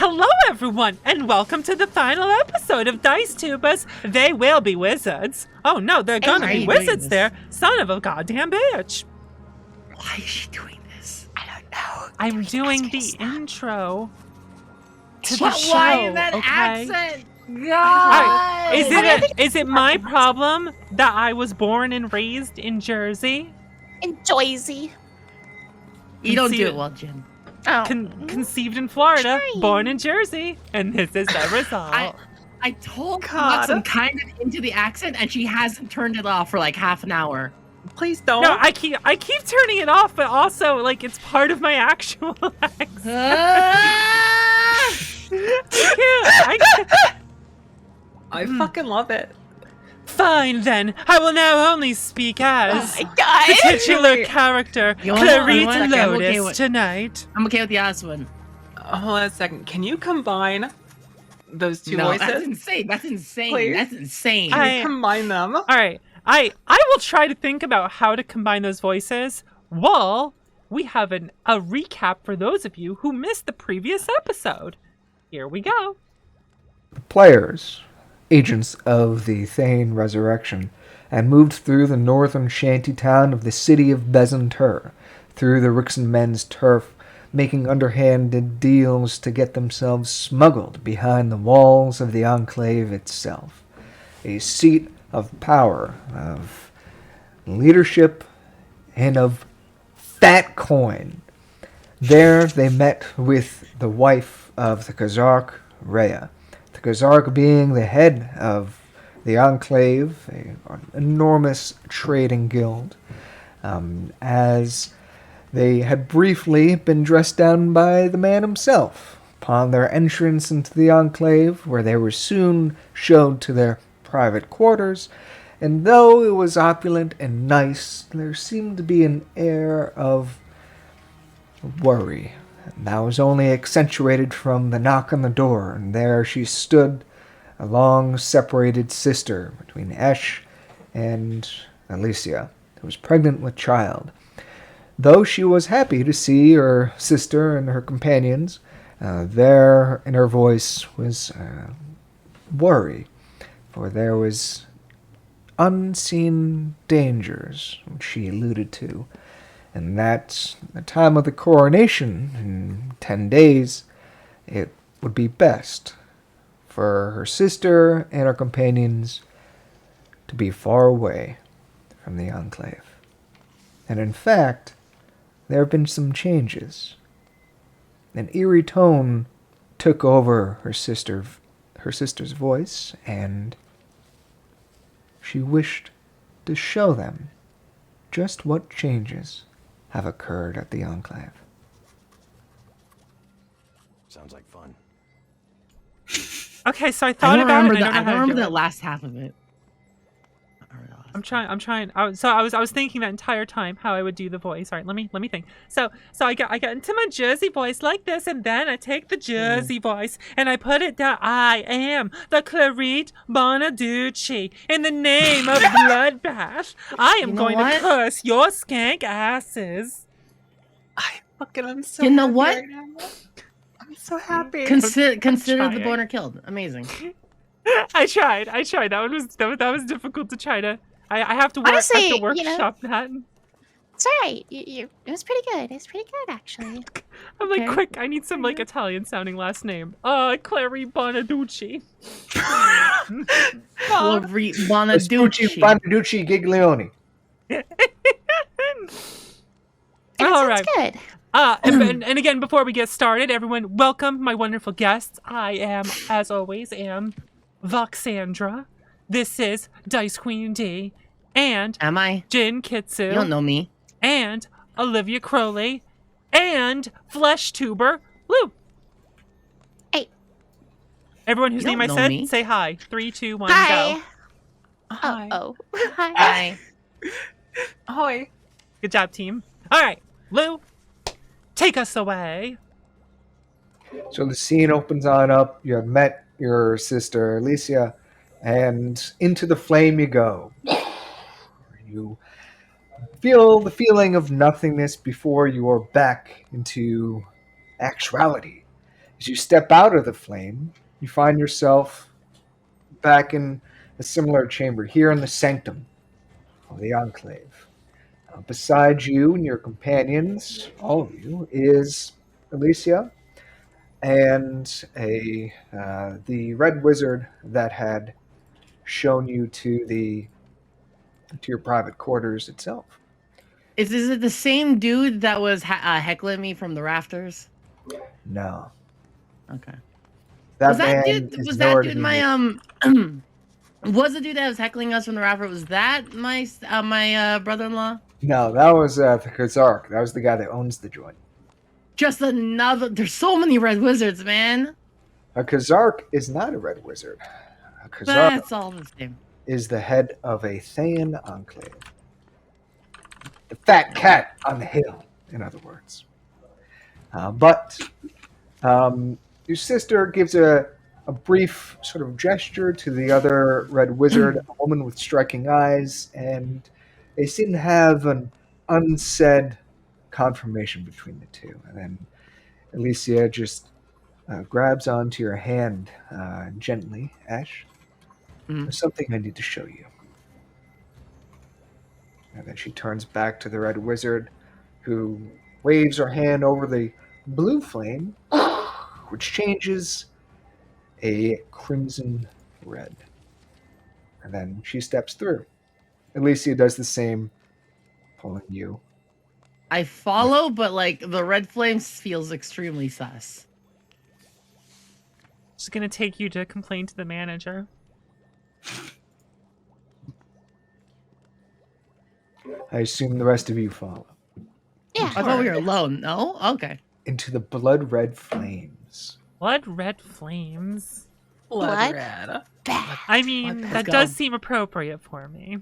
Hello, everyone, and welcome to the final episode of DiceTubers. They will be wizards. Oh no, they're gonna be wizards there. Son of a goddamn bitch. Why is she doing this? I don't know. I'm doing the intro to the show. Why in that accent? God! Is it my problem that I was born and raised in Jersey? In Jersey. You don't do it well, Jen. Oh. Conceived in Florida, born in Jersey, and this is the result. I told her I'm kind of into the accent, and she hasn't turned it off for like half an hour. Please don't. No, I keep turning it off, but also like it's part of my actual accent. I can't. I fucking love it. Fine then, I will now only speak as Oh my god. the titular character, Clarita Lotus, tonight. I'm okay with the last one. Hold on a second. Can you combine those two voices? That's insane. That's insane. Please? That's insane. Can you combine them? All right, I will try to think about how to combine those voices while we have a recap for those of you who missed the previous episode. Here we go. Players, agents of the Thane Resurrection, and moved through the northern shanty town of the city of Bezantur, through the Rixen men's turf, making underhanded deals to get themselves smuggled behind the walls of the Enclave itself, a seat of power, of leadership, and of fat coin. There they met with the wife of the Kazark, Rhea. The Kazark being the head of the Enclave, an enormous trading guild, as they had briefly been dressed down by the man himself upon their entrance into the Enclave, where they were soon showed to their private quarters, and though it was opulent and nice, there seemed to be an air of worry. And that was only accentuated from the knock on the door, and there she stood, a long-separated sister between Esh and Alicia, who was pregnant with child. Though she was happy to see her sister and her companions, there in her voice was worry, for there was unseen dangers, which she alluded to, and that the time of the coronation, in 10 days, it would be best for her sister and her companions to be far away from the Enclave. And in fact, there have been some changes. An eerie tone took over her sister's voice, and she wished to show them just what changes have occurred at the Enclave. Sounds like fun. Okay, so I thought about it. I don't remember that last half of it. I'm trying. I was thinking that entire time how I would do the voice. All right, let me think. So I got into my Jersey voice like this, and then I take the Jersey voice and I put it down. I am the Clarita Bonaducci. In the name of Bloodbath, I am going to curse your skank asses. I'm so You know happy what? right now. I'm so happy. Consider the trying. born or killed. Amazing. I tried. That was difficult to try to. I have to work. Honestly, I have to workshop that. It's alright. It was pretty good. It's pretty good, actually. I'm like, quick, I need some like Italian sounding last name. Clary Bonaducci. Bonaducci. Bonaducci Giglioni. All right. Good. And again, before we get started, everyone, welcome my wonderful guests. I am, as always, Voxandra. This is Dice Queen D. And Am I? Jin Kitsu. You don't know me. And Olivia Crowley. And Flesh Tuber Lou. Hey. Everyone whose You name don't I know said, me. say hi. 3, 2, 1, Hi. go. Hi. Oh. Hi. Hi. Ahoy. Good job, team. All right, Lou, take us away. So the scene opens on up. You have met your sister, Alicia, and into the flame you go. You feel the feeling of nothingness before you are back into actuality. You As you step out of the flame, you find yourself back in a similar chamber, here in the sanctum of the Enclave. Beside you and your companions, all of you, is Alicia and the red wizard that had shown you to your private quarters itself. Is it the same dude that was heckling me from the rafters? No, Okay. that Was that man dude? is Was nowhere that to dude be my seen. Was the dude that was heckling us from the rafter? Was that my brother-in-law? No, that was the Kazark. That was the guy that owns the joint. Just another. There's so many red wizards, man. A Kazark is not a red wizard. A Kazark That's all the same. is the head of a Thayan enclave. The fat cat on the hill, in other words. But your sister gives a brief sort of gesture to the other red wizard, a woman with striking eyes, and they seem to have an unsaid confirmation between the two. And then Alicia just grabs onto your hand gently, Ash. There's something I need to show you. And then she turns back to the red wizard, who waves her hand over the blue flame, which changes a crimson red. And then she steps through. Alicia does the same, pulling you. I follow, but like the red flames feels extremely sus. She's gonna take you to complain to the manager. I assume the rest of you follow. Yeah. I thought we were alone. No? Okay. Into the blood red flames. Blood red flames. Blood? red. Bad. I mean, Let's that go. does seem appropriate for me.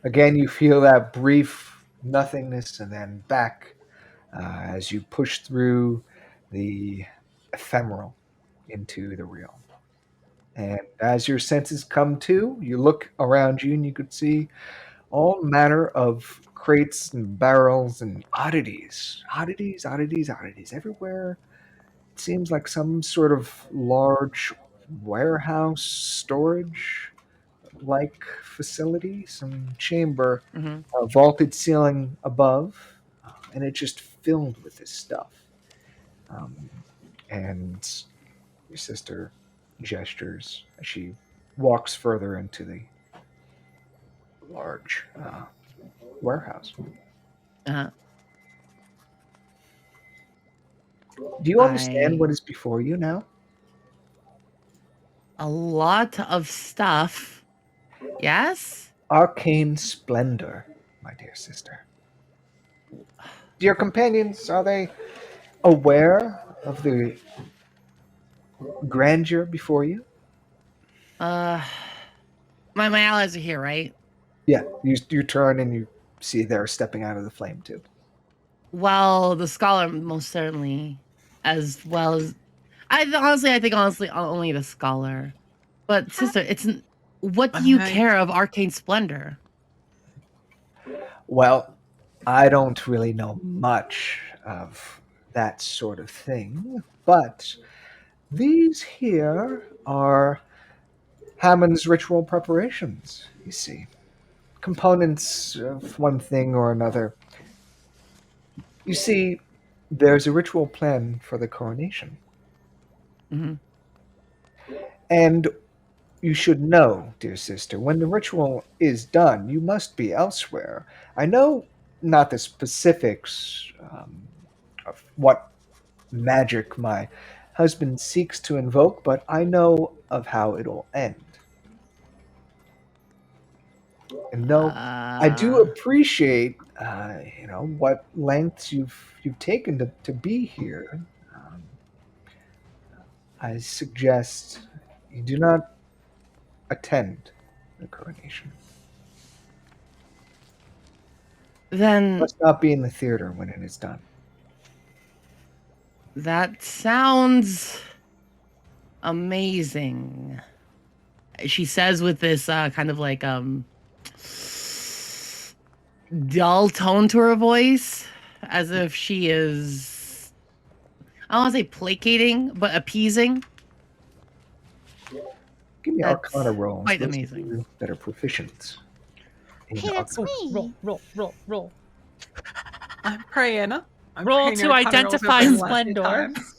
Again, you feel that brief nothingness and then back as you push through the ephemeral into the real. And as your senses come to, you look around you and you could see all manner of crates and barrels and oddities. Oddities everywhere. It seems like some sort of large warehouse storage like facility, some chamber, a vaulted ceiling above, and it's just filled with this stuff. And your sister gestures as she walks further into the large warehouse. Uh, Do you understand what is before you now? a lot of stuff. Yes? Arcane splendor, my dear sister. Dear companions, are they aware of the grandeur before you? My allies are here, right? Yeah, you turn and you see they're stepping out of the flame too. Well, the scholar most certainly, as well as I think only the scholar. But sister, what do you care of arcane splendor? Well, I don't really know much of that sort of thing, but these here are Hammond's ritual preparations, you see. Components of one thing or another. You see, there's a ritual plan for the coronation. Mm-hmm. And you should know, dear sister, when the ritual is done, you must be elsewhere. I know not the specifics of what magic my husband seeks to invoke, but I know of how it'll end. And though I do appreciate, what lengths you've taken to be here, I suggest you do not attend the coronation. Then You must not be in the theater when it is done. that sounds amazing. She says with this kind of like dull tone to her voice, as if she is I don't want to say placating, but appeasing. Give me That's Arcana rolls. quite those of amazing. you that are proficient. in Hey, that's Arcana. me. Roll. I'm praying. I'm Roll praying to your Arcana rolls identify over the last few splendor. times.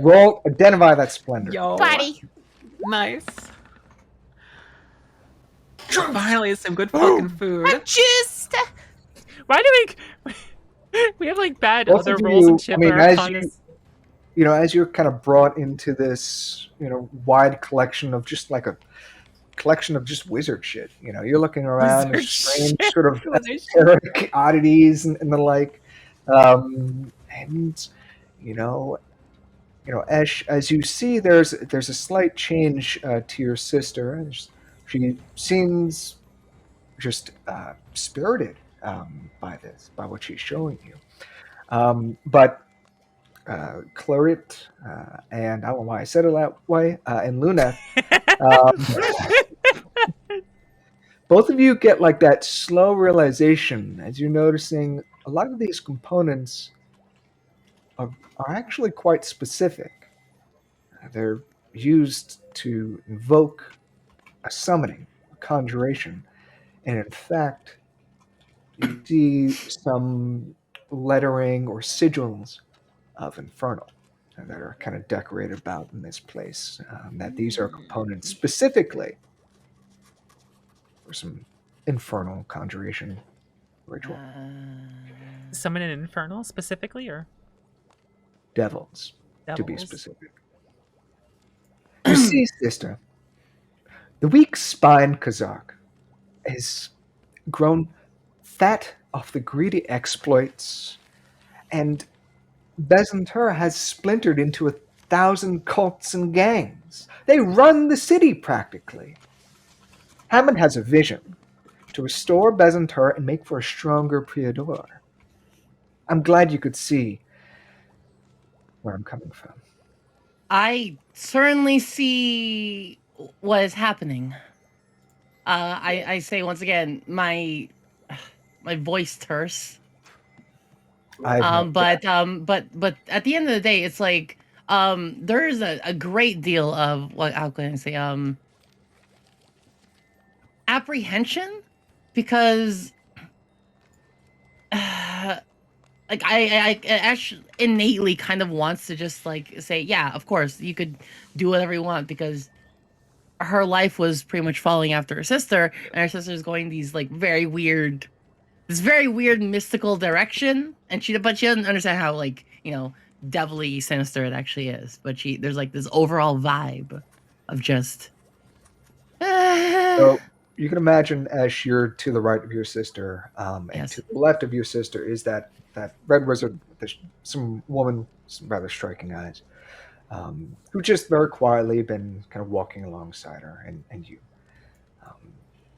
Roll, identify that splendor. Yo. Buddy. Nice. Finally, some good fucking food. Just. Why do we have like bad Both other of rolls you, and shit I mean, for as Arcanas? as you're kind of brought into this, wide collection of just like a collection of just wizard shit. You're looking around, there's Wizard strange shit. sort of Wizard shit. esoteric oddities and the like. And as you see, there's a slight change to your sister. She seems just spirited by what she's showing you. But Clarit and I don't know why I said it that way, and Luna, both of you get like that slow realization as you're noticing a lot of these components are actually quite specific. They're used to invoke a summoning, a conjuration, and in fact, you see some lettering or sigils of Infernal that are kind of decorated about in this place. That these are components specifically for some infernal conjuration ritual. Summon an infernal specifically, or Devils, to be devils? specific. You see, sister, the weak-spined Kazakh has grown fat off the greedy exploits, and Bezanter has splintered into 1,000 cults and gangs. They run the city practically. Hammond has a vision to restore Bezanter and make for a stronger Priador. I'm glad you could see where I'm coming from. I certainly see what is happening. I say once again, my voice terse. But at the end of the day, it's like there is a great deal of how can I say apprehension, because like I actually innately kind of wants to just like say, yeah, of course you could do whatever you want, because her life was pretty much falling after her sister, and her sister's going this very weird mystical direction, and she doesn't understand how devilly sinister it actually is. But there's like this overall vibe of just. So you can imagine, as you're to the right of your sister, and Yes. to the left of your sister is that red wizard, some woman, some rather striking eyes, who just very quietly been kind of walking alongside her and you.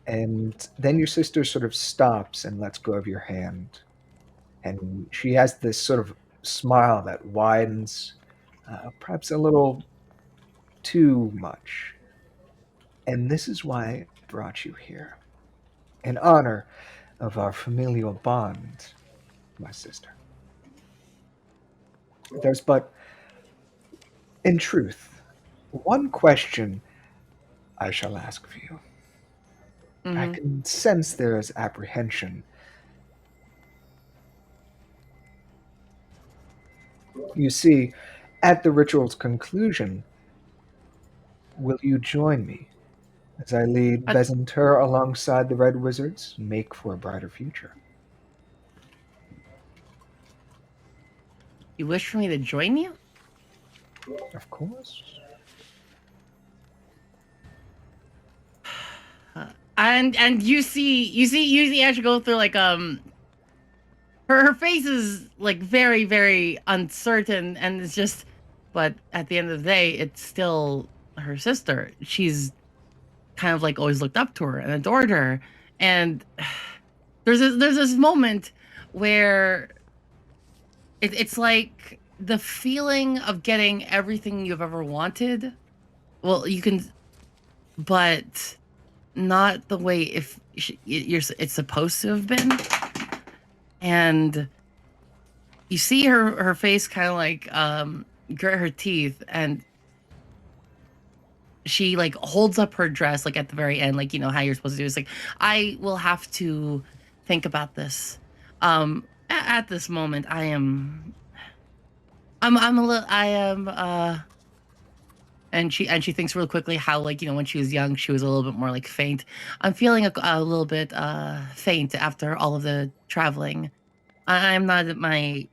And then your sister sort of stops and lets go of your hand, and she has this sort of smile that widens, perhaps a little too much. And this is why I brought you here, in honor of our familial bond, my sister. There's but, in truth, one question I shall ask of you. I Mhm. can sense there is apprehension. You see, at the ritual's conclusion, will you join me as I lead Uh, Bezanter alongside the Red Wizards and make for a brighter future? You wish for me to join you? Of course. And you see Ashley go through her face is like very, very uncertain, and it's just, but at the end of the day, it's still her sister. She's kind of always looked up to her and adored her, and there's this moment where it's like the feeling of getting everything you've ever wanted. Well, you can, but not the way it's supposed to have been. And you see her face kind of like grit her teeth, and she like holds up her dress like at the very end, like how you're supposed to do. It's like, I will have to think about this. At this moment, I'm a little, I am and she thinks real quickly how, like, when she was young, she was a little bit more like faint. I'm feeling a little bit faint after all of the traveling. I'm not at my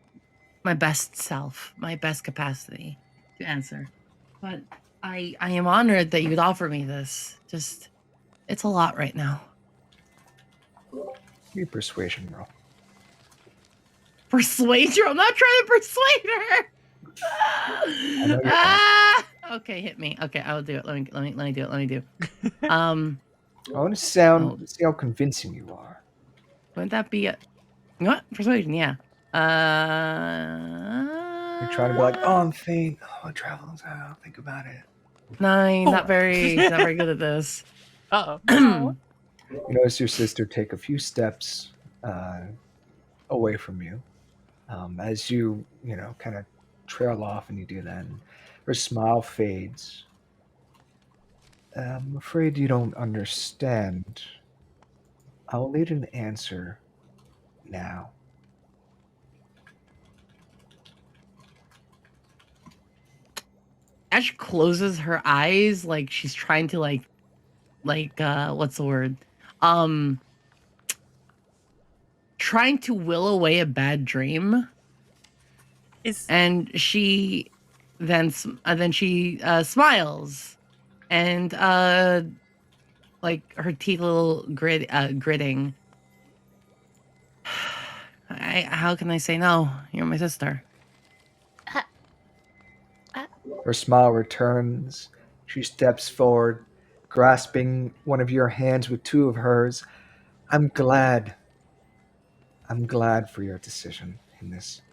best self, my best capacity to answer. But I am honored that you would offer me this. Just, it's a lot right now. Give me a persuasion roll. Persuade her? I'm not trying to persuade her. know you're Okay, hit me. Okay, I'll do it. Let me do it. Let me do it. I want to see how convincing you are. Wouldn't that be what? Persuasion, yeah. You're trying to be like, oh, I'm faint. Oh, traveling's out. Think about it. 9. Not very good at this. Uh-oh. You notice your sister take a few steps away from you. As you kind of trail off and you do that, and her smile fades. I'm afraid you don't understand. I'll need an answer now. Ash closes her eyes like she's trying to like what's the word? Trying to will away a bad dream. And she then she smiles, and like her teeth a little gritting. How can I say no? You're my sister. Her smile returns. She steps forward, grasping one of your hands with two of hers. I'm glad for your decision in this.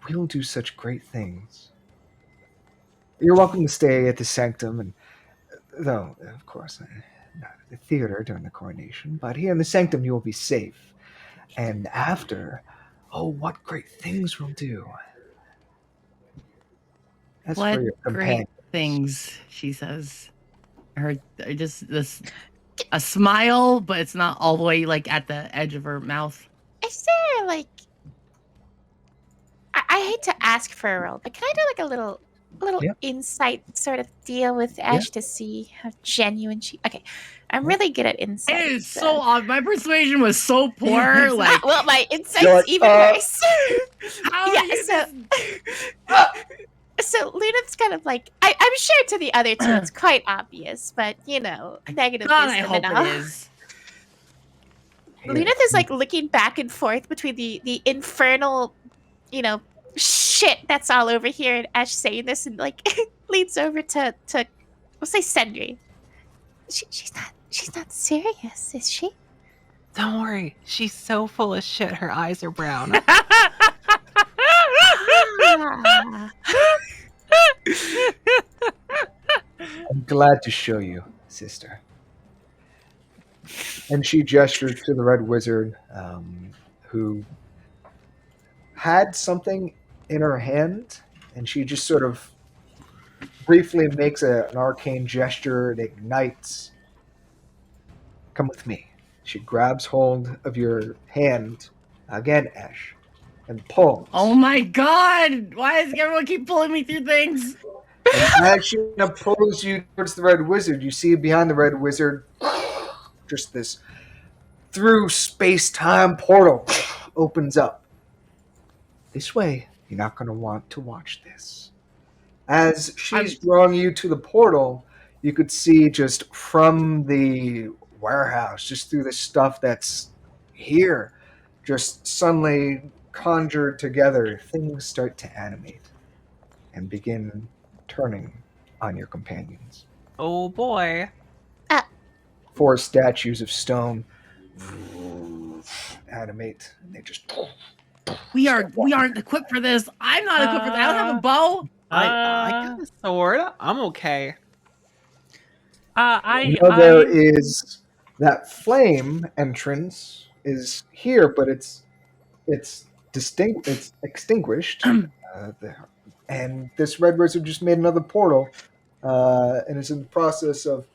We'll do such great things. You're welcome to stay at the sanctum, and though, of course, not at the theater during the coronation, but here in the sanctum you will be safe. And after, oh, what great things we'll do. As what for your great things, she says. Her just a smile, but it's not all the way like at the edge of her mouth. Is there like I hate to ask for a roll, but can I do like a little insight sort of deal with Ash to see how genuine she? Okay, I'm really good at insight. It is so odd. My persuasion was so poor. Like, well, my insight's even worse. So Luna's kind of like, I'm sure to the other two it's quite obvious, but negative I hope it is. Lunith is like looking back and forth between the infernal, shit that's all over here, and Ash saying this, and like leads over to we'll say Sendri. She's not serious, is she? Don't worry, she's so full of shit. Her eyes are brown. I'm glad to show you, sister. And she gestures to the Red Wizard, who had something in her hand, and she just sort of briefly makes an arcane gesture. It ignites. Come with me. She grabs hold of your hand, again, Ash, and pulls. Oh my god! Why does everyone keep pulling me through things? And as she pulls you towards the Red Wizard, you see behind the Red Wizard just this through space-time portal opens up. This way, you're not going to want to watch this. As she's drawing you to the portal, you could see just from the warehouse, just through the stuff that's here, just suddenly conjured together, things start to animate and begin turning on your companions. Oh boy. 4 statues of stone animate, and they just... We aren't equipped for this. I'm not equipped for that. I don't have a bow. I got a sword. I'm okay. There is that flame entrance is here, but it's it's extinguished, and this red wizard just made another portal, and is in the process of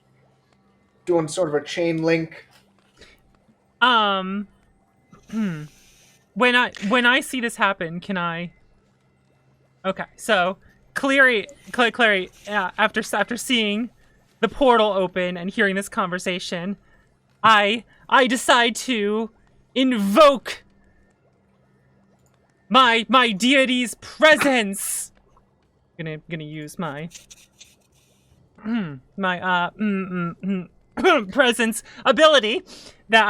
doing sort of a chain link. Hmm. When I see this happen, can I? Okay, so Clary, after seeing the portal open and hearing this conversation, I decide to invoke my deity's presence. Gonna use my presence ability that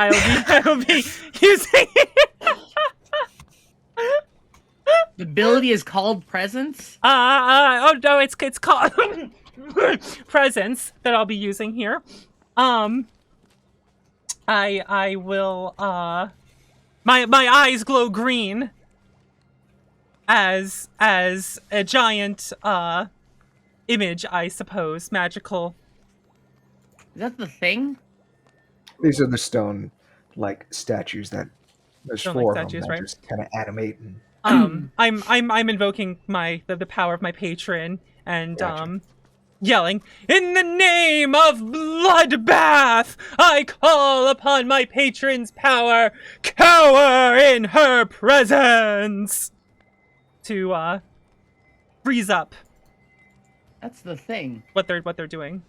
I will be using. The ability is called presence. Oh no, it's called presence that I'll be using here. I will my eyes glow green as a giant image, I suppose, magical. Is that the thing? These are the stone like statues that there's Stone-like four of them statues, that right? just kind of animate and I'm invoking the power of my patron and Gotcha. Yelling, "In the name of bloodbath, I call upon my patron's power, cower in her presence!" To freeze up That's the thing. what they're doing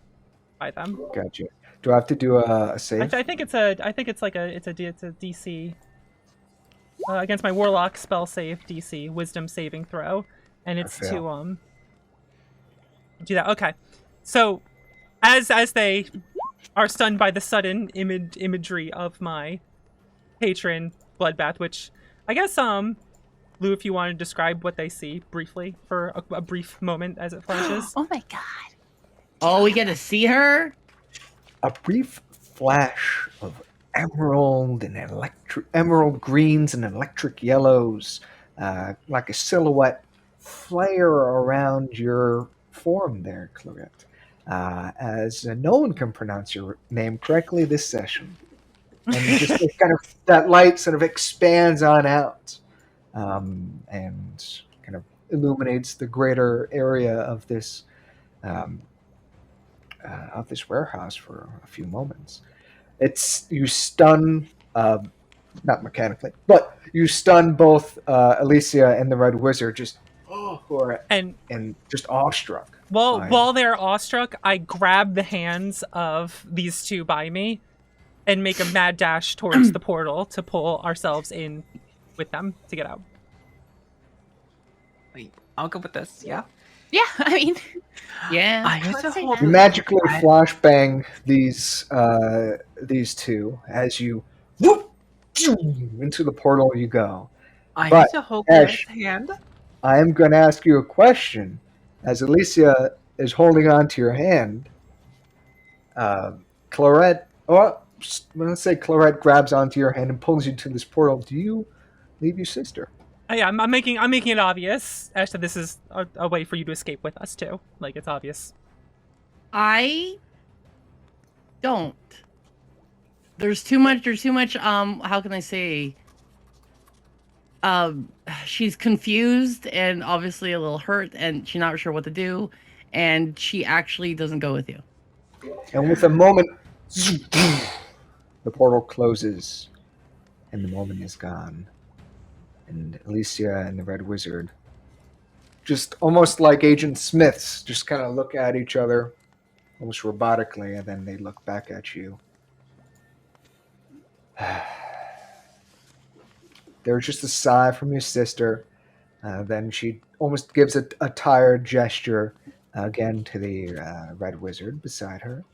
by them. gotcha. Do I have to do a save? I think it's a DC against my Warlock spell save DC wisdom saving throw, and it's fail. to do that. Okay, so as they are stunned by the sudden imagery of my patron bloodbath, which I guess Lou, if you want to describe what they see briefly for a brief moment as it flashes. Oh my god. Oh, we get to see her? A brief flash of emerald greens and electric yellows, like a silhouette, flare around your form there, Clarette. As no one can pronounce your name correctly this session, and just kind of that light sort of expands on out, and kind of illuminates the greater area of this warehouse for a few moments. You stun, not mechanically, but you stun both Alicia and the Red Wizard, just who are And just awestruck. while they're awestruck, I grab the hands of these two by me and make a mad dash towards the portal to pull ourselves in with them to get out. Wait, I'll go with this. Yeah. Yeah, I mean, Yeah. I used to Let's say hold that. You magically flashbang these two as you whoop, into the portal you go. I But, used to hold Ash- Clarette's hand. I am going to ask you a question. As Alicia is holding on to your hand, Clarette, let's say Clarette grabs onto your hand and pulls you to this portal. Do you leave your sister? Yeah, I'm making it obvious, Ash, that this is a way for you to escape with us too. Like, it's obvious. I don't. There's too much, how can I say? She's confused and obviously a little hurt, and she's not sure what to do, and she actually doesn't go with you. And with a moment, the portal closes, and the moment is gone. And Alicia and the Red Wizard, just almost like Agent Smiths, just kind of look at each other, almost robotically, and then they look back at you. There's just a sigh from your sister. Then she almost gives a tired gesture again to the Red Wizard beside her.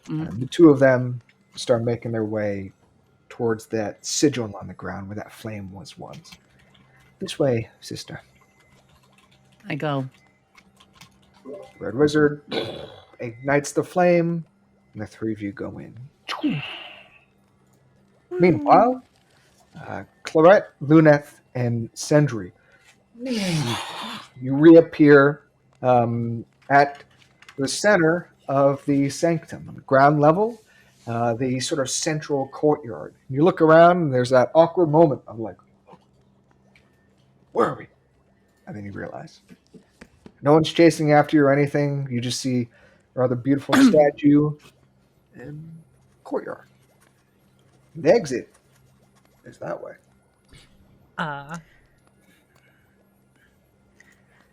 The two of them start making their way towards that sigil on the ground where that flame was once. This way, sister. I go. Red Wizard ignites the flame, and the three of you go in. Meanwhile, Clarette, Luneth, and Sendri, you reappear at the center of the sanctum, on the ground level, the sort of central courtyard. You look around, and there's that awkward moment of like, Where are we? And then you realize no one's chasing after you or anything. You just see a rather beautiful statue in courtyard. The exit is that way. I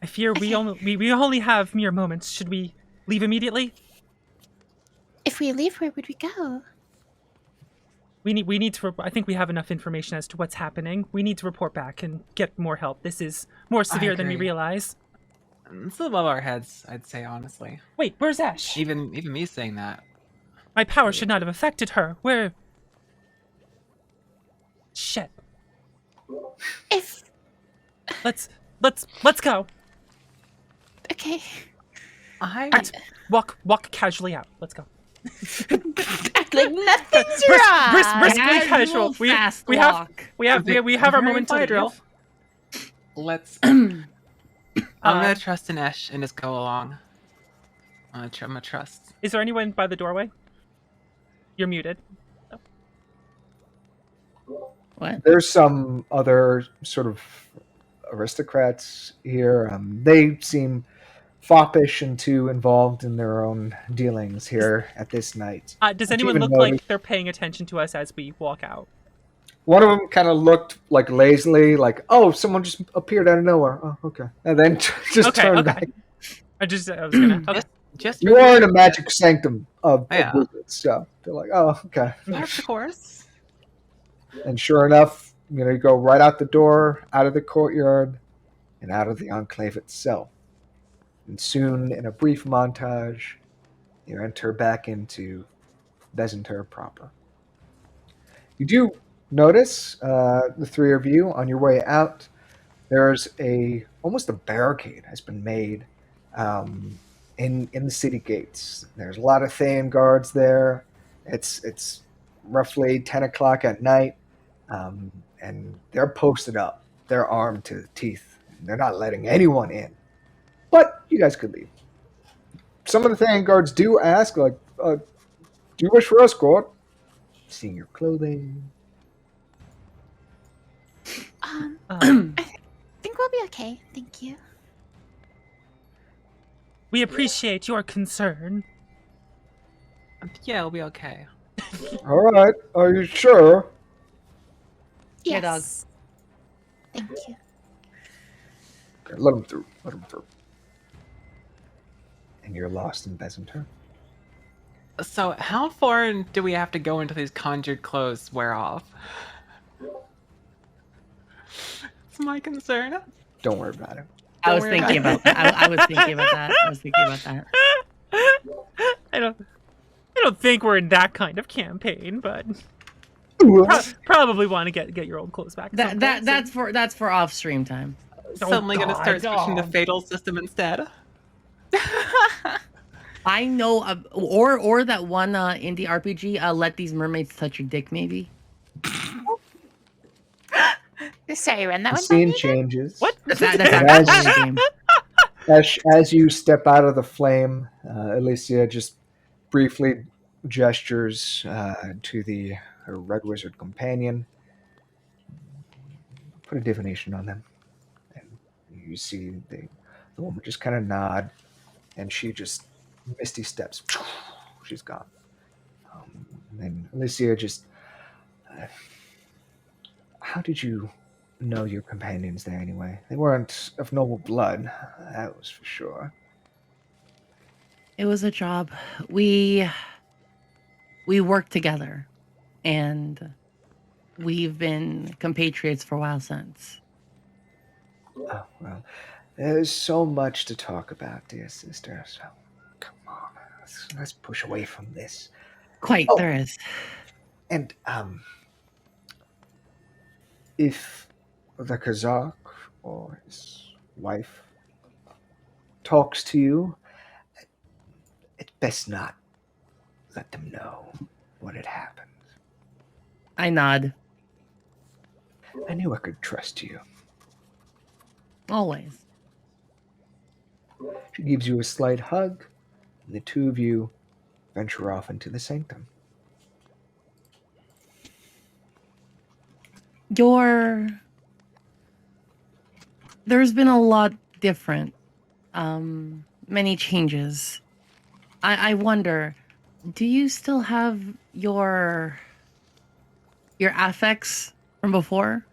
fear we only have mere moments. Should we leave immediately? If we leave, where would we go? We need to. I think we have enough information as to what's happening. We need to report back and get more help. This is more severe than we agree. realize. It's above our heads, I'd say, honestly. Wait, where's Ash? Even me saying that. My power should not have affected her. Where? Shit. If Let's go. okay, I Walk casually out. Let's go. act like nothing's wrong. Briskly casual. Fast we walk. have our moment to drill. leave. Let's. I'm gonna trust Anesh and just go along. I'm gonna trust. Is there anyone by the doorway? You're muted. What? There's some other sort of aristocrats here. They seem foppish and too involved in their own dealings here at this night. Does Don't anyone even look notice- like they're paying attention to us as we walk out? One of them kind of looked like lazily, like, "Oh, someone just appeared out of nowhere." Oh, okay, and then just turned back. I was gonna. Okay. Just You are in a magic sanctum of Yeah. wizards, so they're like, "Oh, okay." Of course. And sure enough, you go right out the door, out of the courtyard, and out of the enclave itself. And soon, in a brief montage, you enter back into Bezentur proper. You do notice, the three of you, on your way out, there's almost a barricade has been made in the city gates. There's a lot of Thayan guards there. It's roughly 10 o'clock at night. And they're posted up. They're armed to the teeth. They're not letting anyone in. But you guys could leave. Some of the Thayan guards do ask, like, do you wish for escort? Seeing your clothing. Um, I think we'll be okay. Thank you. we appreciate your concern. Yeah, it'll be okay. All right. Are you sure? Yeah, Yes. dog. Thank you. Okay, let them through. Let them through. And you're lost in Bezentur. So, how far do we have to go until these conjured clothes wear off? It's my concern. Don't worry about it. I was Don't worry thinking about about that. I was thinking about that. I was thinking about that. I don't think we're in that kind of campaign, but Ooh, probably want to get your old clothes back. at some point, That's for off stream time. Suddenly gonna start God, switching the no. fatal system instead. I know, or that one indie RPG. Let these mermaids touch your dick, maybe. Sorry, run that the one. scene by me? changes. What? That's actually a game. As you step out of the flame, Alicia just briefly gestures to her red wizard companion. Put a divination on them. And you see the woman just kind of nod, and she just misty steps. She's gone. And then Alicia just... how did you know your companions there anyway? They weren't of noble blood, that was for sure. It was a job. We worked together, and we've been compatriots for a while since. Oh, well, there's so much to talk about, dear sister, so come on, let's push away from this. Quite, Oh. there is. And, if the Kazakh or his wife talks to you, it's best not let them know what had happened. I nod. I knew I could trust you. Always. She gives you a slight hug, and the two of you venture off into the sanctum. there's been a lot different. Many changes. I wonder, do you still have your affects from before?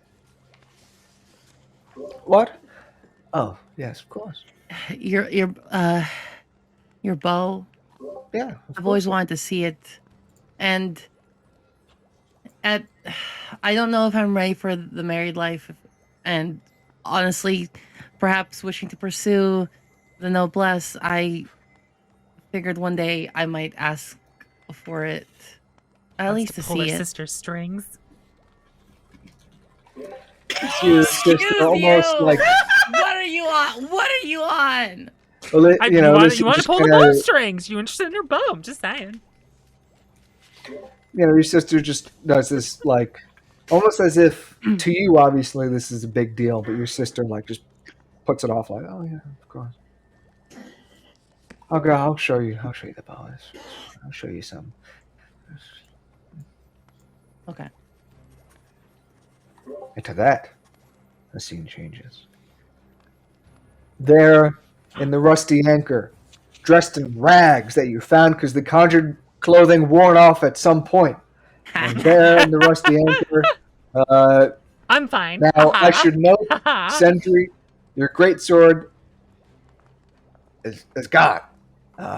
What? Oh, yes, of course. Your bow. Yeah, I've always wanted to see it, and at I don't know if I'm ready for the married life, and honestly, perhaps wishing to pursue the noblesse. I figured one day I might ask for it, at Wants least to to pull her see it. sister's strings. Your sister almost like, What are you on? What are you on? well, You want listen, to just pull the kinda, bowstrings. You interested in her bow? I'm just saying. your sister just does this, like, almost as if to you, obviously, this is a big deal, but your sister, like, just puts it off, like, oh, yeah, of course. Okay, I'll show you the bow. I'll show you some. Okay. And to that, the scene changes. There, in the rusty anchor, dressed in rags that you found because the conjured clothing worn off at some point. And there in the rusty anchor, I'm fine. now I should note, Sentry, your great sword is gone.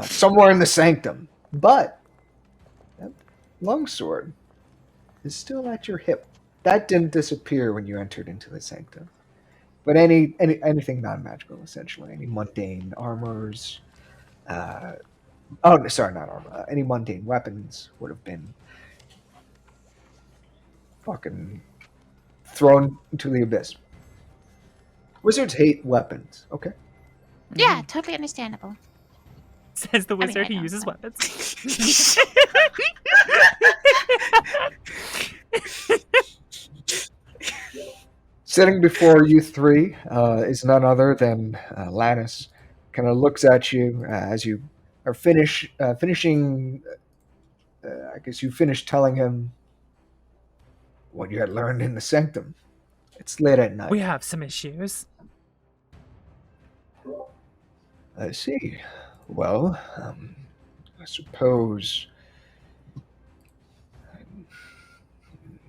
Somewhere in the sanctum. But that longsword is still at your hip. That didn't disappear when you entered into the sanctum. But anything non-magical, essentially, any mundane armors, oh, sorry, not armor. Any mundane weapons would have been fucking thrown into the abyss. Wizards hate weapons. Okay. Yeah, totally understandable. Says the I mean, wizard I who know, uses but- weapons. Sitting before you three is none other than Lannis. Kind of looks at you as you are finishing. I guess you finished telling him what you had learned in the sanctum. It's late at night. We have some issues. I see. Well, I suppose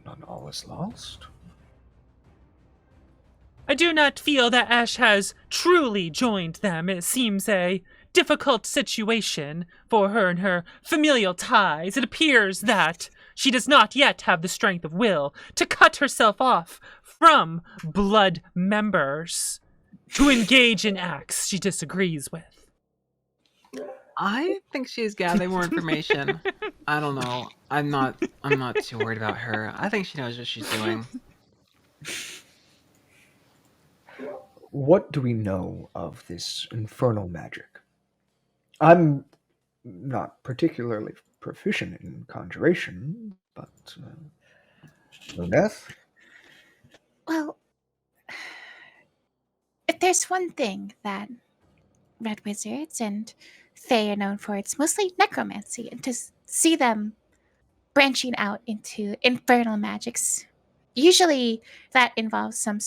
not all is lost. I do not feel that Ash has truly joined them. It seems a difficult situation for her and her familial ties. It appears that she does not yet have the strength of will to cut herself off from blood members to engage in acts she disagrees with. I think she's gathering more information. I don't know. I'm not too worried about her. I think she knows what she's doing. What do we know of this infernal magic? I'm not particularly proficient in conjuration, but Luneth? Well, if there's one thing that red wizards and fae are known for, it's mostly necromancy, and to see them branching out into infernal magics, usually that involves some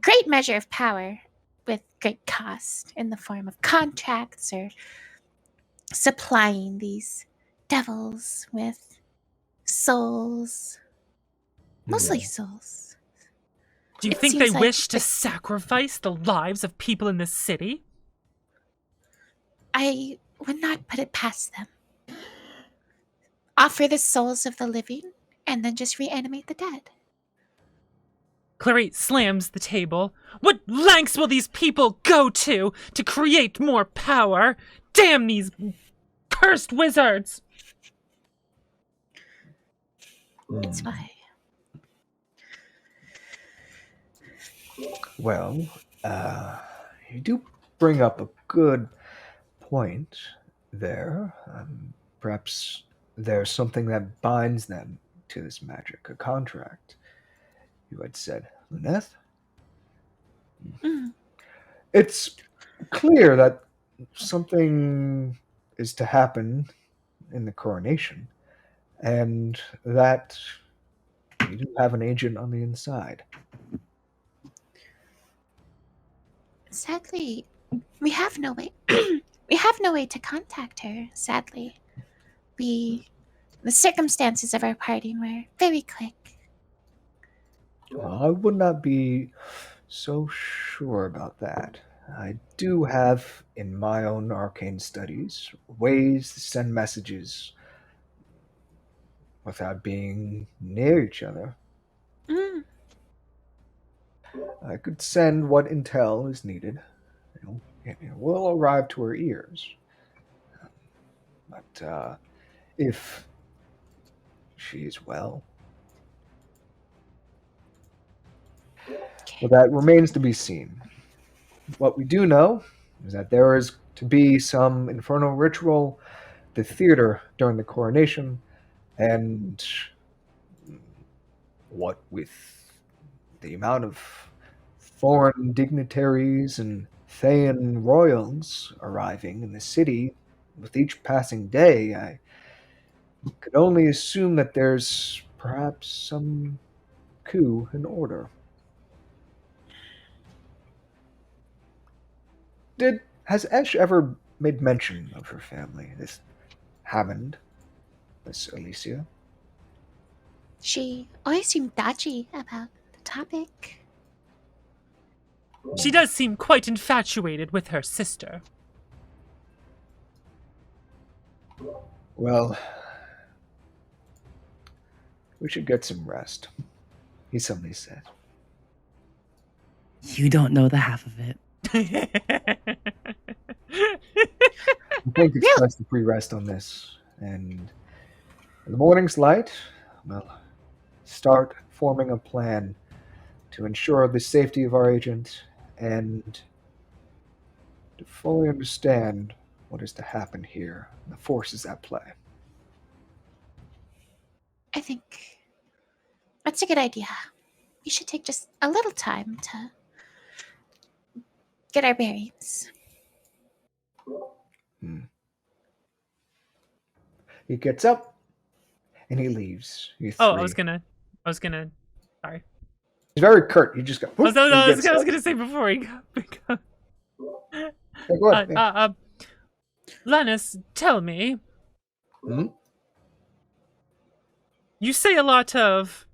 great measure of power with great cost in the form of contracts or supplying these devils with souls, mostly souls. Do you It think they seems like wish to if- sacrifice the lives of people in this city? I would not put it past them. Offer the souls of the living and then just reanimate the dead. Clarice slams the table. What lengths will these people go to create more power? Damn these cursed wizards! It's why. Well, you do bring up a good point there. Perhaps there's something that binds them to this magic, a contract. You had said, Luneth? Mm. It's clear that something is to happen in the coronation, and that you do have an agent on the inside. Sadly, we have no way. We have no way to contact her. Sadly, the circumstances of our parting were very quick. I would not be so sure about that. I do have, in my own arcane studies, ways to send messages without being near each other. Mm. I could send what intel is needed. It will arrive to her ears. But if she is well, well, that remains to be seen. What we do know is that there is to be some infernal ritual, the theater during the coronation, and what with the amount of foreign dignitaries and Thayan royals arriving in the city with each passing day, I could only assume that there's perhaps some coup in order. Has Esh ever made mention of her family? This Hammond, Miss Alicia? She always seemed dodgy about the topic. She does seem quite infatuated with her sister. Well, we should get some rest, he suddenly said. You don't know the half of it. I think it's best to pre-rest on this, and in the morning's light, we'll start forming a plan to ensure the safety of our agent and to fully understand what is to happen here, the forces at play. I think that's a good idea. We should take just a little time to get our bearings. He gets up and he leaves. I was gonna. Sorry. He's very curt. You just go. I was gonna say before he got. Go ahead, yeah. Lennis, tell me. Hmm? You say a lot of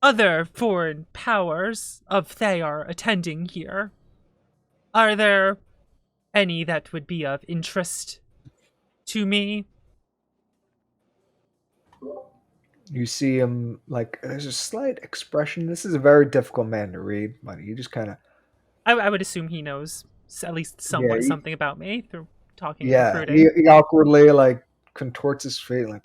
other foreign powers of Thayar attending here. Are there any that would be of interest to me? You see him, like, there's a slight expression. This is a very difficult man to read, but you just kind of... I would assume he knows at least somewhat something about me through talking and recruiting. He awkwardly, like, contorts his face, like...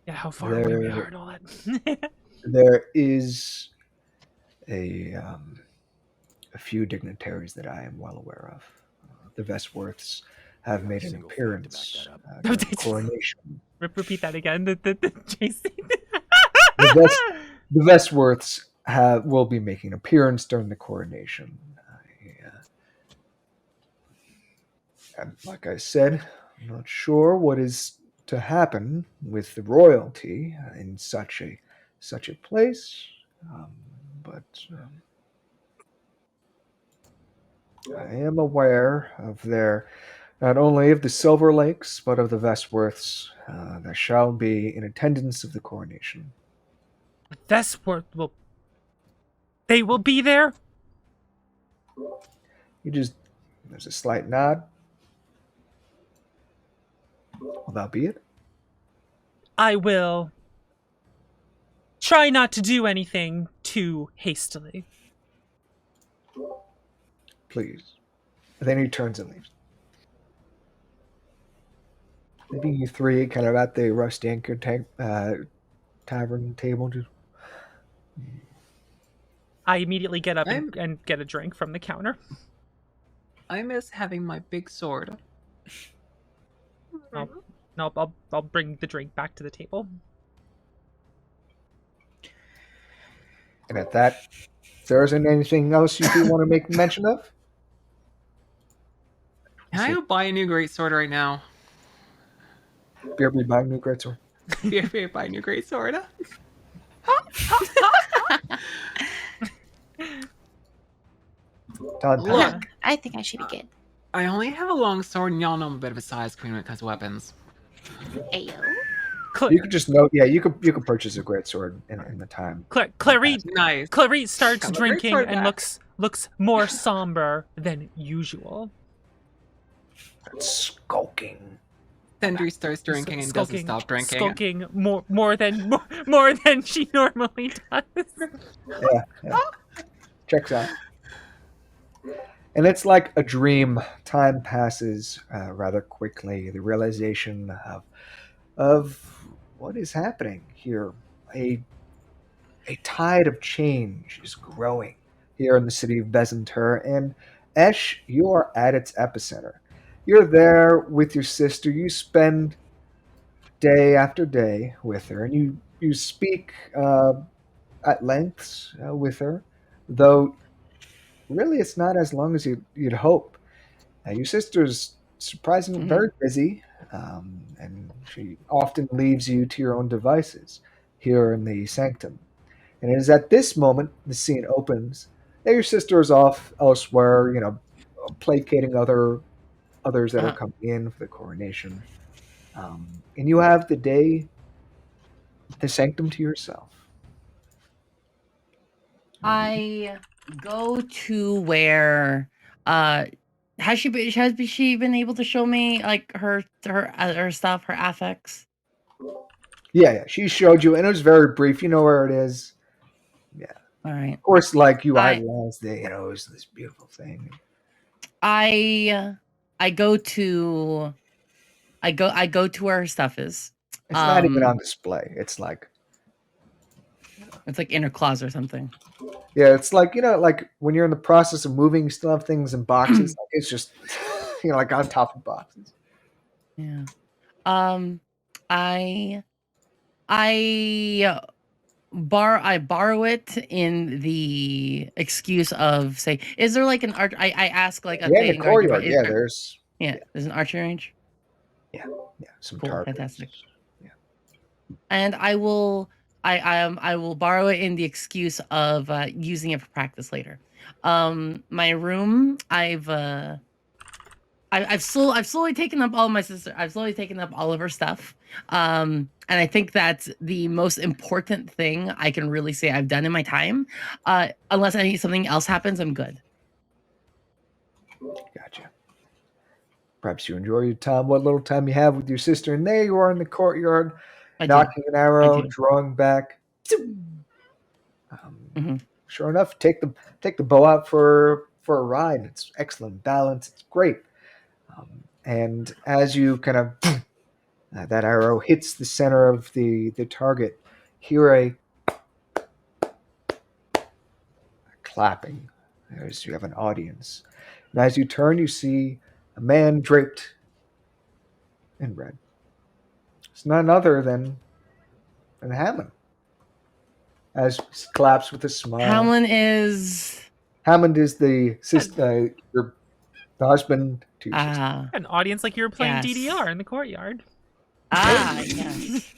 Yeah, how far away we are and all that. There is a few dignitaries that I am well aware of. The Vestworths have made an appearance during the coronation. Repeat that again. The JC. The Vestworths will be making an appearance during the coronation. And like I said, I'm not sure what is to happen with the royalty in such a place, but I am aware of not only of the Silver Lakes, but of the Vestworths that shall be in attendance of the coronation. Vestworth they will be there? There's a slight nod. Will that be it? I will try not to do anything too hastily. Please. And then he turns and leaves. Maybe you three kind of at the Rusty Anchor tavern table. Just... I immediately get up and get a drink from the counter. I miss having my big sword. I'll bring the drink back to the table. And at that, there isn't anything else you do want to make mention of? Can I go buy a new greatsword right now? BRB buying new greatsword. BRB buy a new greatsword. Time Look. passes. Look, I think I should be good. I only have a long sword, and y'all know I'm a bit of a size queen when it comes to weapons. Ayo. You could just note, yeah, you could purchase a great sword in the time. Clarice Nice. starts Got my great drinking sword and back. looks more somber than usual. That's skulking. Sendry starts drinking and doesn't stop drinking. Skulking more than she normally does. Yeah. Checks out. And it's like a dream. Time passes rather quickly. The realization of what is happening here. A tide of change is growing here in the city of Bezentur, and Esh, you are at its epicenter. You're there with your sister. You spend day after day with her, and you speak at lengths with her, though really it's not as long as you'd hope. Your sister's surprisingly very busy, and she often leaves you to your own devices here in the sanctum. And it is at this moment the scene opens that your sister is off elsewhere, placating others that are coming in for the coronation. And you have the sanctum to yourself. I go to where has she been able to show me like her stuff, her affects? Yeah, she showed you, and it was very brief. You know where it is. Yeah. All right. Of course, like you idolized it, it was this beautiful thing. I go to where her stuff is. It's not even on display. It's like in her closet or something. Yeah, it's like like when you're in the process of moving, you still have things in boxes. Like it's just like on top of boxes. Yeah. I borrow it in the excuse of say, is there like an art? I ask like a in thing. the courtyard. Yeah, there's there's an archery range. Yeah, some cool, targets. fantastic. Yeah, and I will borrow it in the excuse of using it for practice later. My room, I've slowly taken up all of my sister. I've slowly taken up all of her stuff. And I think that's the most important thing I can really say I've done in my time. Unless something else happens, I'm good. Gotcha. Perhaps you enjoy your time, what little time you have with your sister, and there you are in the courtyard, knocking an arrow, drawing back. Sure enough, take the bow out for a ride. It's excellent balance. It's great. And as you kind of that arrow hits the center of the target, hear a clapping as you have an audience. And as you turn, you see a man draped in red. It's none other than Hammond. As he claps with a smile. Hammond is the sister, the husband to your sister. An audience like you were playing DDR in the courtyard. Yes.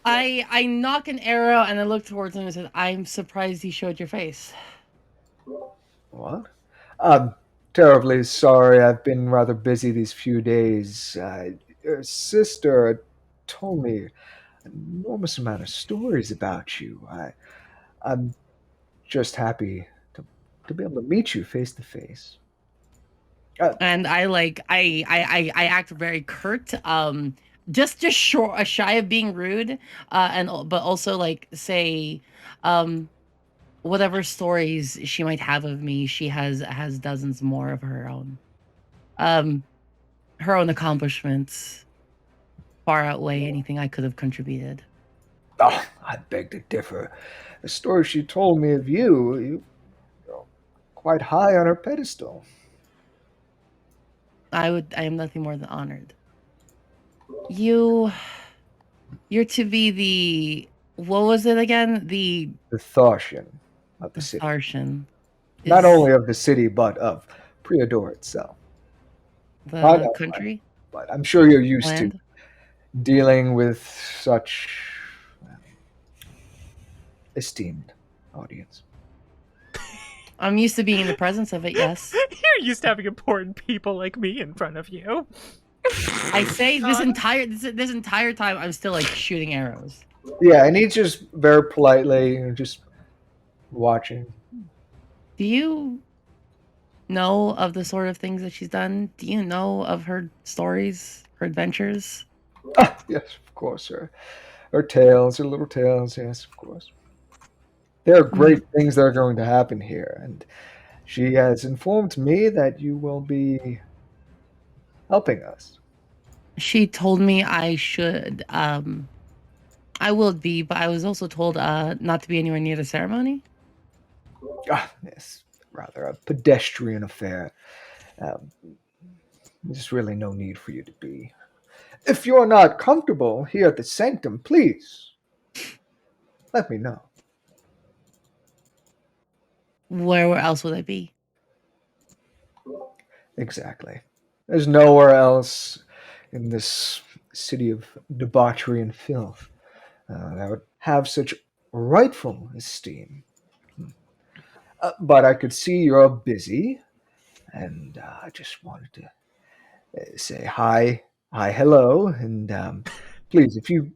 I knock an arrow and I look towards him and said, "I'm surprised he showed your face." What? I'm terribly sorry. I've been rather busy these few days. Your sister told me an enormous amount of stories about you. I'm just happy to be able to meet you face to face. And I act very curt, just shy of being rude, but also like say, whatever stories she might have of me, she has dozens more of her own. Her own accomplishments far outweigh anything I could have contributed. Oh, I beg to differ. The story she told me of you're quite high on her pedestal. I am nothing more than honored. You're to be the, what was it again? The Tharshan of the city. Tharshan. Not only of the city, but of Priador itself. The country? But I'm sure you're used to dealing with such esteemed audience. I'm used to being in the presence of it, yes. You're used to having important people like me in front of you. I say this entire time I'm still like shooting arrows. Yeah, and he's just very politely just watching. Do you know of the sort of things that she's done? Do you know of her stories, her adventures? Ah, yes, of course, her tales, her little tales, yes, of course. There are great things that are going to happen here, and she has informed me that you will be helping us. She told me I should. I will be, but I was also told not to be anywhere near the ceremony. Ah, yes, rather a pedestrian affair. There's really no need for you to be. If you're not comfortable here at the sanctum, please let me know. Where else would I be? Exactly. There's nowhere else in this city of debauchery and filth that would have such rightful esteem. But I could see you're busy, and I just wanted to say hi, hello, and please, if you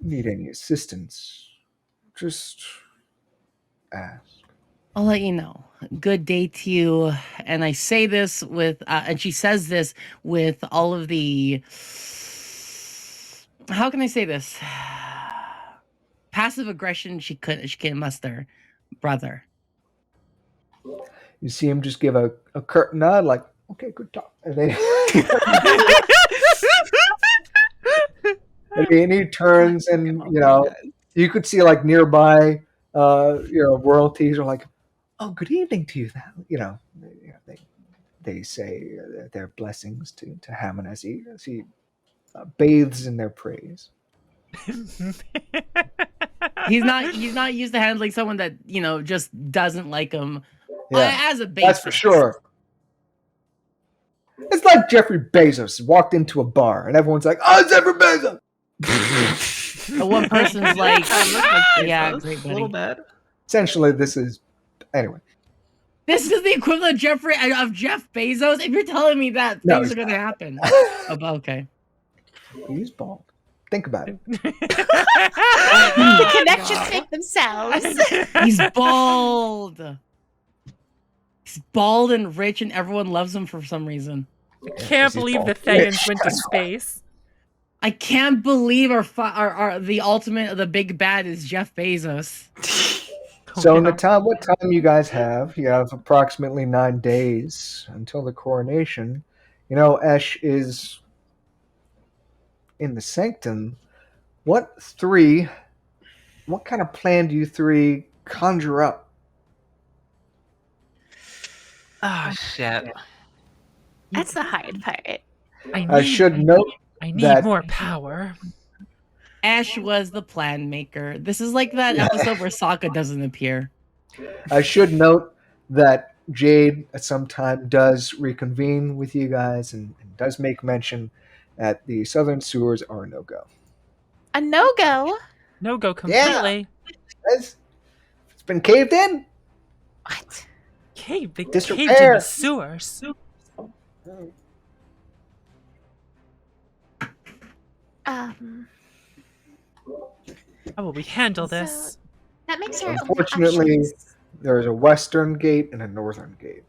need any assistance, just ask. I'll let you know. Good day to you. And I say this with, and she says this with all of the, how can I say this? Passive aggression she can't muster, brother. You see him just give a curt nod, like, okay, good talk. And then and he turns, and you could see like nearby, royalties are like, oh, good evening to you. They say their blessings to Hammond as he bathes in their praise. He's not used to handling someone that just doesn't like him. Yeah, as a basis. That's for sure. It's like Jeffrey Bezos walked into a bar and everyone's like, "Oh, it's Jeffrey Bezos." One person's like, "Yeah, great, buddy." A little bit. Essentially, this is anyway. This is the equivalent of Jeff Bezos. If you're telling me that things are going to happen, okay. He's bald. Think about it. The connections make themselves. He's bald. He's bald and rich, and everyone loves him for some reason. I can't believe the Thayans went to space. I can't believe the big bad is Jeff Bezos. So, what time you guys have? You have approximately 9 days until the coronation. Esh is in the sanctum. What kind of plan do you three conjure up? Oh, shit. That's the hard part. I should note I need that more power. Ash was the plan maker. This is like that episode where Sokka doesn't appear. I should note that Jade at some time does reconvene with you guys and does make mention that the southern sewers are a no-go. A no-go? No-go completely. It's been caved in. What? They caved in Disrepair. the sewers. How will we handle this? That makes our Unfortunately, there's a western gate and a northern gate.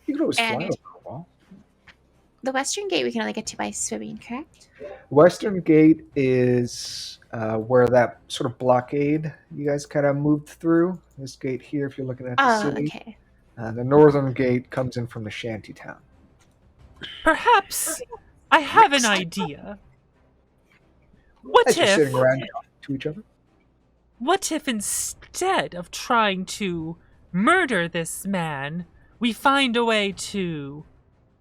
You could always fly over a wall. The western gate we can only get to by swimming, correct? Western gate is where that sort of blockade you guys kind of moved through. This gate here, if you're looking at the city. Okay. The northern gate comes in from the shanty town. Perhaps I have an idea. As you're sitting around talking to each other. What if instead of trying to murder this man, we find a way to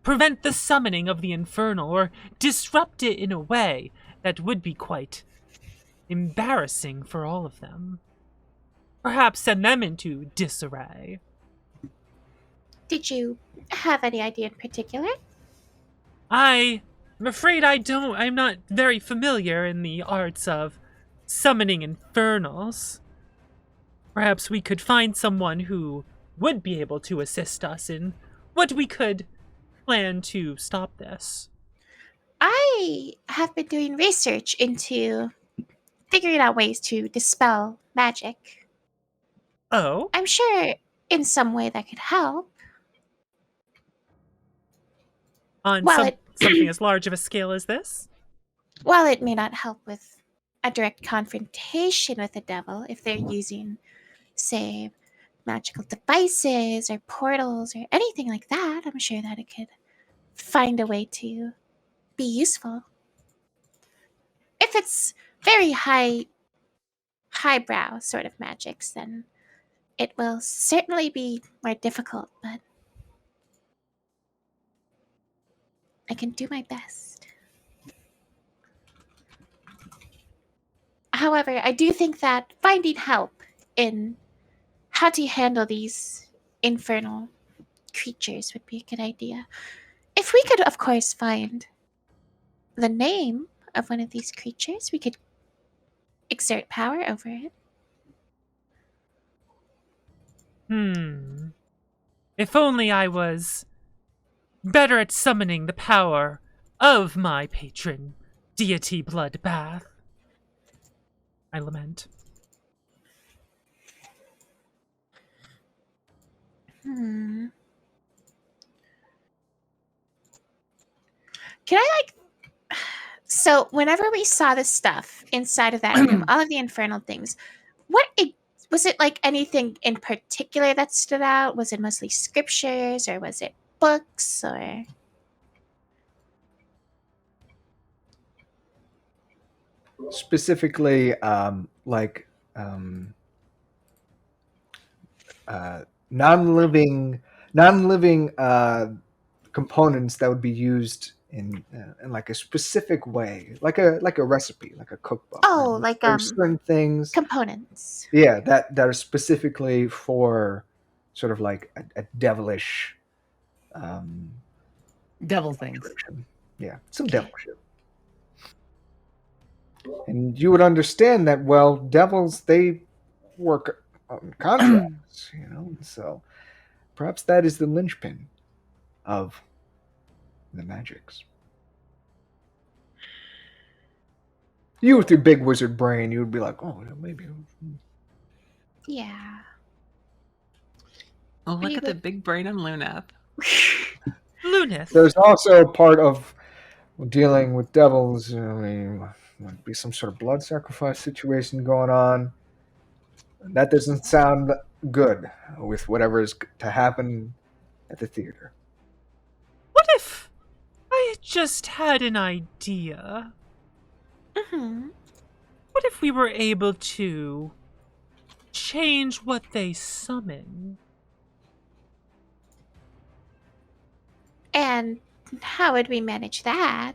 prevent the summoning of the Infernal or disrupt it in a way that would be quite embarrassing for all of them? Perhaps send them into disarray. Did you have any idea in particular? I I'm afraid I'm not very familiar in the arts of summoning infernals. Perhaps we could find someone who would be able to assist us in what we could plan to stop this. I have been doing research into figuring out ways to dispel magic. Oh? I'm sure in some way that could help. On Well, something as large of a scale as this? While it may not help with a direct confrontation with the devil if they're using, say, magical devices or portals or anything like that, I'm sure that it could find a way to be useful. If it's very highbrow sort of magics, then it will certainly be more difficult, but I can do my best. However, I do think that finding help in how to handle these infernal creatures would be a good idea. If we could, of course, find the name of one of these creatures, we could exert power over it. If only I was better at summoning the power of my patron deity Bloodbath. I lament. Can I So whenever we saw the stuff inside of that room, all of the infernal things, was it like anything in particular that stood out? Was it mostly scriptures, or was it books, or? Specifically, non-living components that would be used in like a specific way, like a recipe, like a cookbook. Oh, like There's certain things, components. yeah, that are specifically for sort of like a devilish Devil things. tradition. Yeah, some devil shit. And you would understand that, well, devils, they work on contracts, so perhaps that is the linchpin of the magics. You with your big wizard brain, you would be like, oh, maybe. Yeah. Oh, look at the big brain on Luneth. Luneth. There's also part of dealing with devils. Might be some sort of blood sacrifice situation going on. That doesn't sound good with whatever is to happen at the theater. What if I just had an idea? What if we were able to change what they summon? And how would we manage that?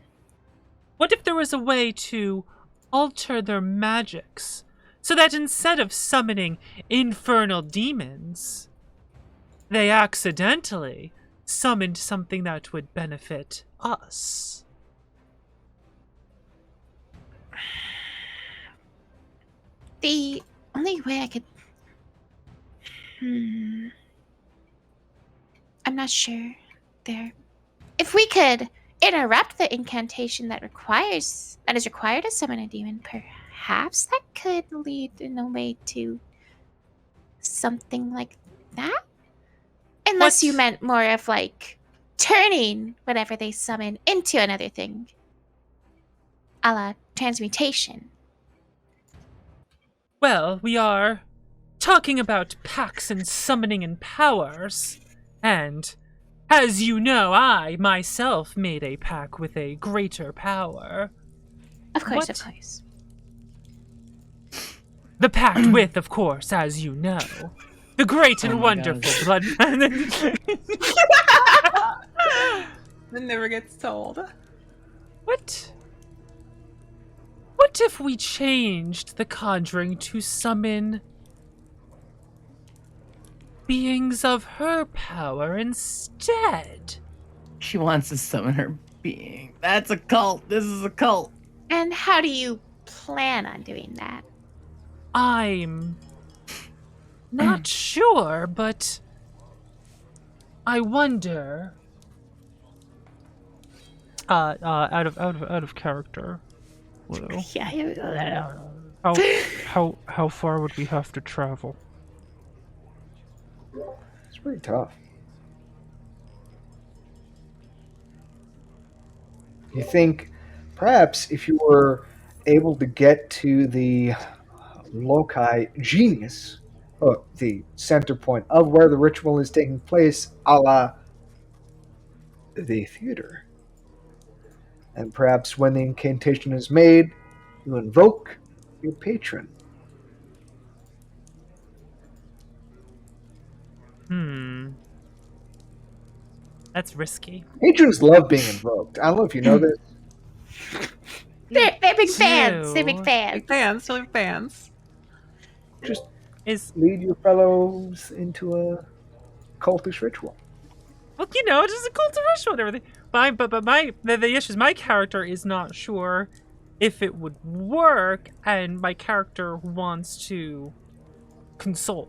What if there was a way to alter their magics so that instead of summoning infernal demons, they accidentally summoned something that would benefit us? The only way I could... I'm not sure there. If we could interrupt the incantation that is required to summon a demon, perhaps that could lead in a way to something like that? Unless you meant more of like turning whatever they summon into another thing. A la transmutation. Well, we are talking about pacts and summoning and powers, and as you know, I myself made a pact with a greater power. Of course, of course. The pact with, of course, as you know, the great and wonderful blood. It never gets told. What if we changed the conjuring to summon beings of her power instead? She wants to summon her being. That's a cult. This is a cult. And how do you plan on doing that? I'm not sure, but I wonder. Out of character, Lou. Yeah. How far would we have to travel? It's pretty tough. You think perhaps if you were able to get to the loci genius, or the center point of where the ritual is taking place, a la the theater, and perhaps when the incantation is made, you invoke your patron. That's risky. Patrons love being invoked. I don't know if you know this. They're big fans. They're big Two. fans. Big fans, really fans. Just Is lead your fellows into a cultish ritual. well, just a cult of ritual and everything. The issue is my character is not sure if it would work, and my character wants to consult.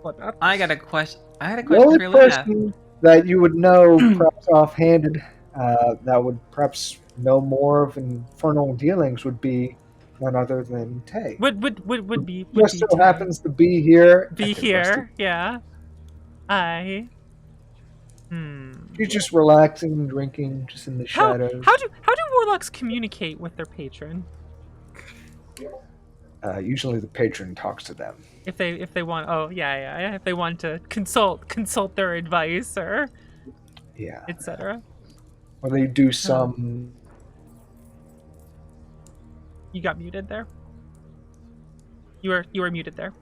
What? I got a question. The for only Luna. person that you would know, perhaps offhanded, that would perhaps know more of infernal dealings would be none other than Tay. Would be Just so Tay. happens to be here. Be at the here, yeah. She's just relaxing and drinking, just in the How shadows. do warlocks communicate with their patron? Usually the patron talks to them. If they want, if they want to consult their advice or Yeah. etc. Or they do some. You got muted there. You were muted there.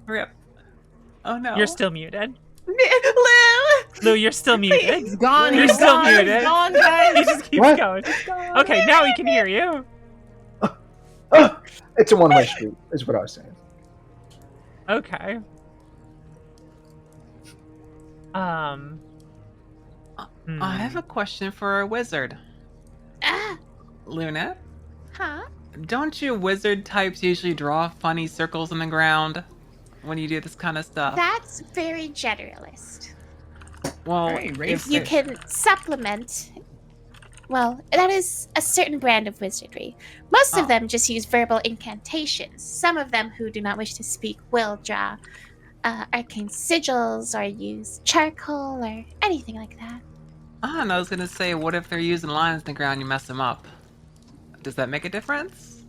Rip. Oh no. You're still muted. Lou! Lou, you're still muted. He's gone. You're He's still gone. muted. He's gone, He guys. just keeps What? going. Okay, now we can hear you. It's a one-way street, is what I was saying. Okay. I have a question for a wizard. Ah, Luna, huh? don't you wizard types usually draw funny circles on the ground when you do this kind of stuff? That's very generalist. Well, Very if racist. You can supplement. Well, that is a certain brand of wizardry. Most Oh. of them just use verbal incantations. Some of them who do not wish to speak will draw arcane sigils or use charcoal or anything like that. I was gonna say, what if they're using lines in the ground? You mess them up. Does that make a difference?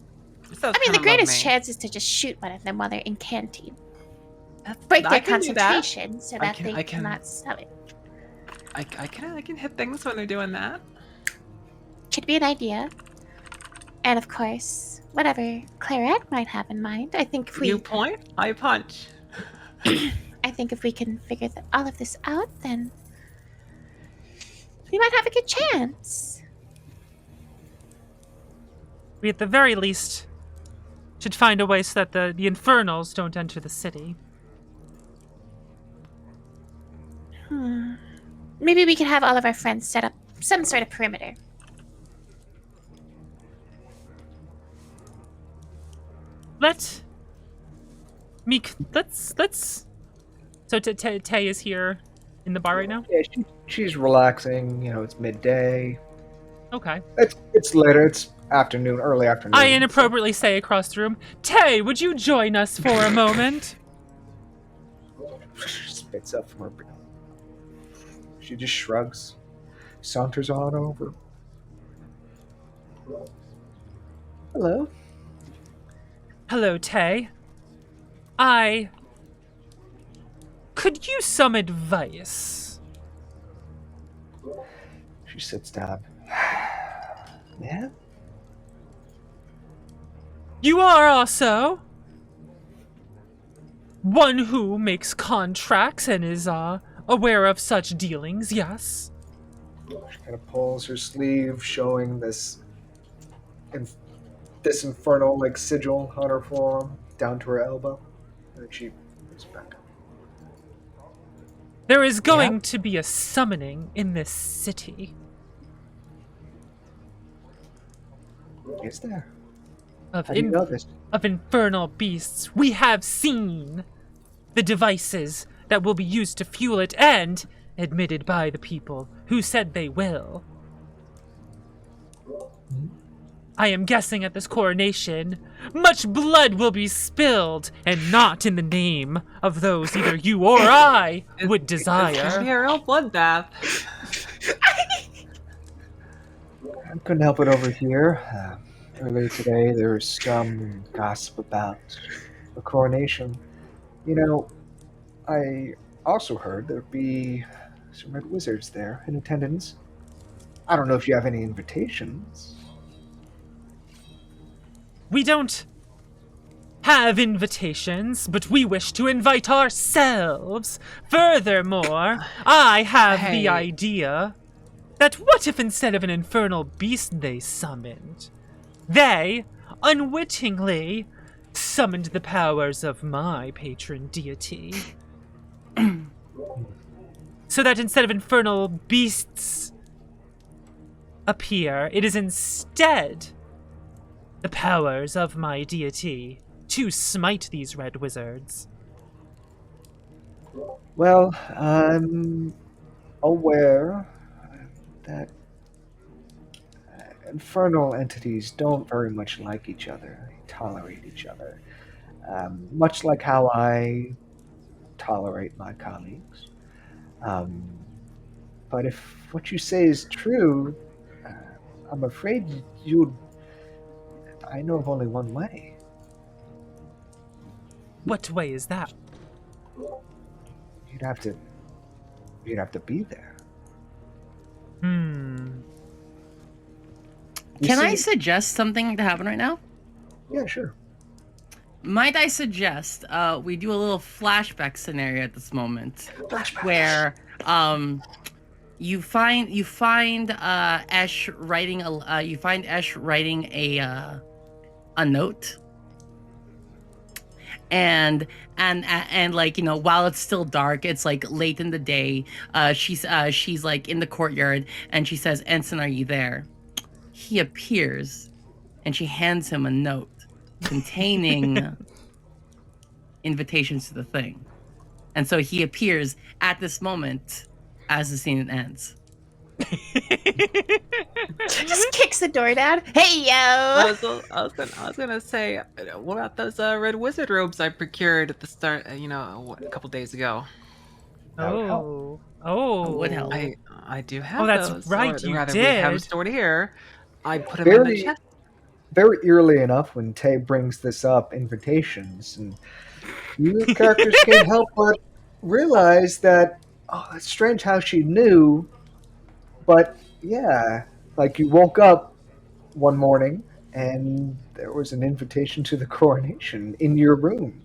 I mean, the greatest chance is to just shoot one of them while they're incanting. Break I their can do that. concentration so that I they can- cannot sell it. I can hit things when they're doing that. Could be an idea. And of course, whatever Claret might have in mind, I think if we You point, I punch. I think if we can figure all of this out, then we might have a good chance. We at the very least should find a way so that the infernals don't enter the city. Maybe we can have all of our friends set up some sort of perimeter. Let's. So Tay is here in the bar right now. Yeah, she's relaxing. It's midday. Okay. It's later. It's afternoon, early afternoon. I inappropriately say across the room, Tay, would you join us for a moment? She spits up from her. She just shrugs, saunters on over. Hello. Hello, Tay. Could use some advice. She sits down. Yeah? You are also one who makes contracts and is aware of such dealings, yes? She kind of pulls her sleeve, showing this infernal sigil on her forearm down to her elbow, and then she puts it back up. There is going to be a summoning in this city. Is there? Of, How do you know this? of infernal beasts. We have seen the devices that will be used to fuel it, and admitted by the people who said they will. I am guessing at this coronation, much blood will be spilled, and not in the name of those either you or I would It's gonna be desire. a real bloodbath. I couldn't help it over here. Earlier today, there was some gossip about the coronation. You know, I also heard there'd be some red wizards there in attendance. I don't know if you have any invitations. We don't have invitations, but we wish to invite ourselves. Furthermore, I have the Hey. idea that what if instead of an infernal beast they summoned, they unwittingly summoned the powers of my patron deity? So that instead of infernal beasts appear, it is instead the powers of my deity to smite these red wizards. Well, I'm aware that infernal entities don't very much like each other, they tolerate each other. Much like how I tolerate my colleagues. But if what you say is true, I'm afraid I know of only one way. What way is that? You'd have to be there. Hmm. You Can I see- suggest something to happen right now? Yeah, sure. Might I suggest we do a little flashback scenario at this moment, Flashback. where you find Esh writing a note, and like, you know, while it's still dark, it's like late in the day. She's like in the courtyard, and she says, "Ensign, are you there?" He appears, and she hands him a note containing invitations to the thing. And so he appears at this moment as the scene ends. Just kicks the door down. Hey I yo! was gonna say, what about those red wizard robes I procured at the start? A couple days ago. That would help. Would help. I do have that's those. right, Or you rather, we have them did. stored here. I put them in the Very, chest. very eerily enough, when Tay brings this up, invitations, and you characters can't help but realize that, oh, it's strange how she knew, but yeah, like you woke up one morning and there was an invitation to the coronation in your room.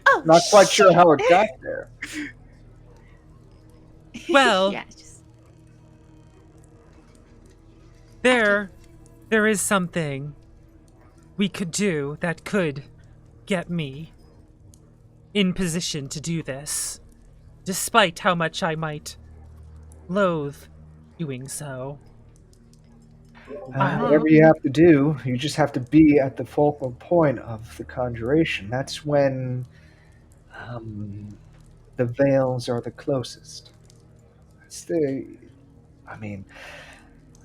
Oh, Not quite sure how it got there. Well- yeah, just There is something we could do that could get me in position to do this, despite how much I might loathe doing so. Whatever you have to do, you just have to be at the focal point of the conjuration. That's when the veils are the closest. I mean,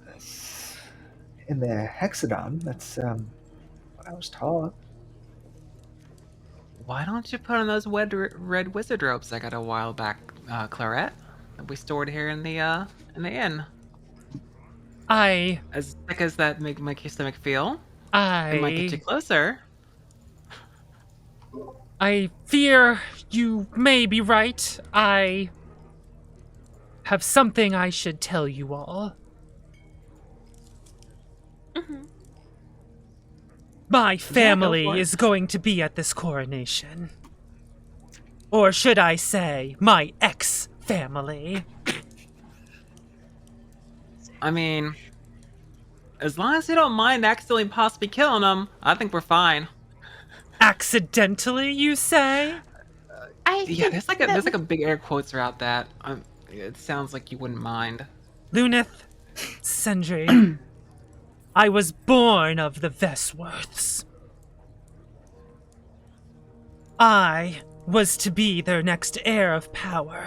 that's in the hexagon. That's what I was taught. Why don't you put on those red wizard robes I got a while back, Claret? That we stored here in the inn. I As thick as that make your stomach feel, it might get you closer. I fear you may be right. I have something I should tell you all. My family for it. is going to be at this coronation. Or should I say, my ex-family. I mean, as long as you don't mind accidentally possibly killing them, I think we're fine. Accidentally, you say? Yeah, there's like a big air quotes throughout that. It sounds like you wouldn't mind. Luneth, Sindri, I was born of the Vesworths. I was to be their next heir of power.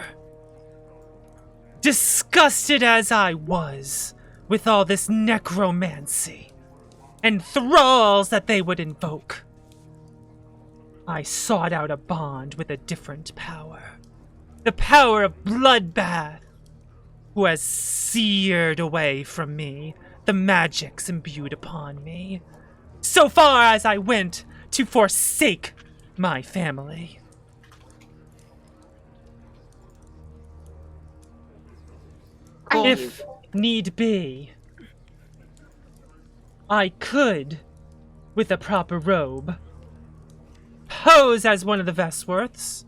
Disgusted as I was with all this necromancy and thralls that they would invoke, I sought out a bond with a different power. The power of Bloodbath, who has seared away from me the magics imbued upon me, so far as I went to forsake my family. If need be, I could, with a proper robe, pose as one of the Vesworths,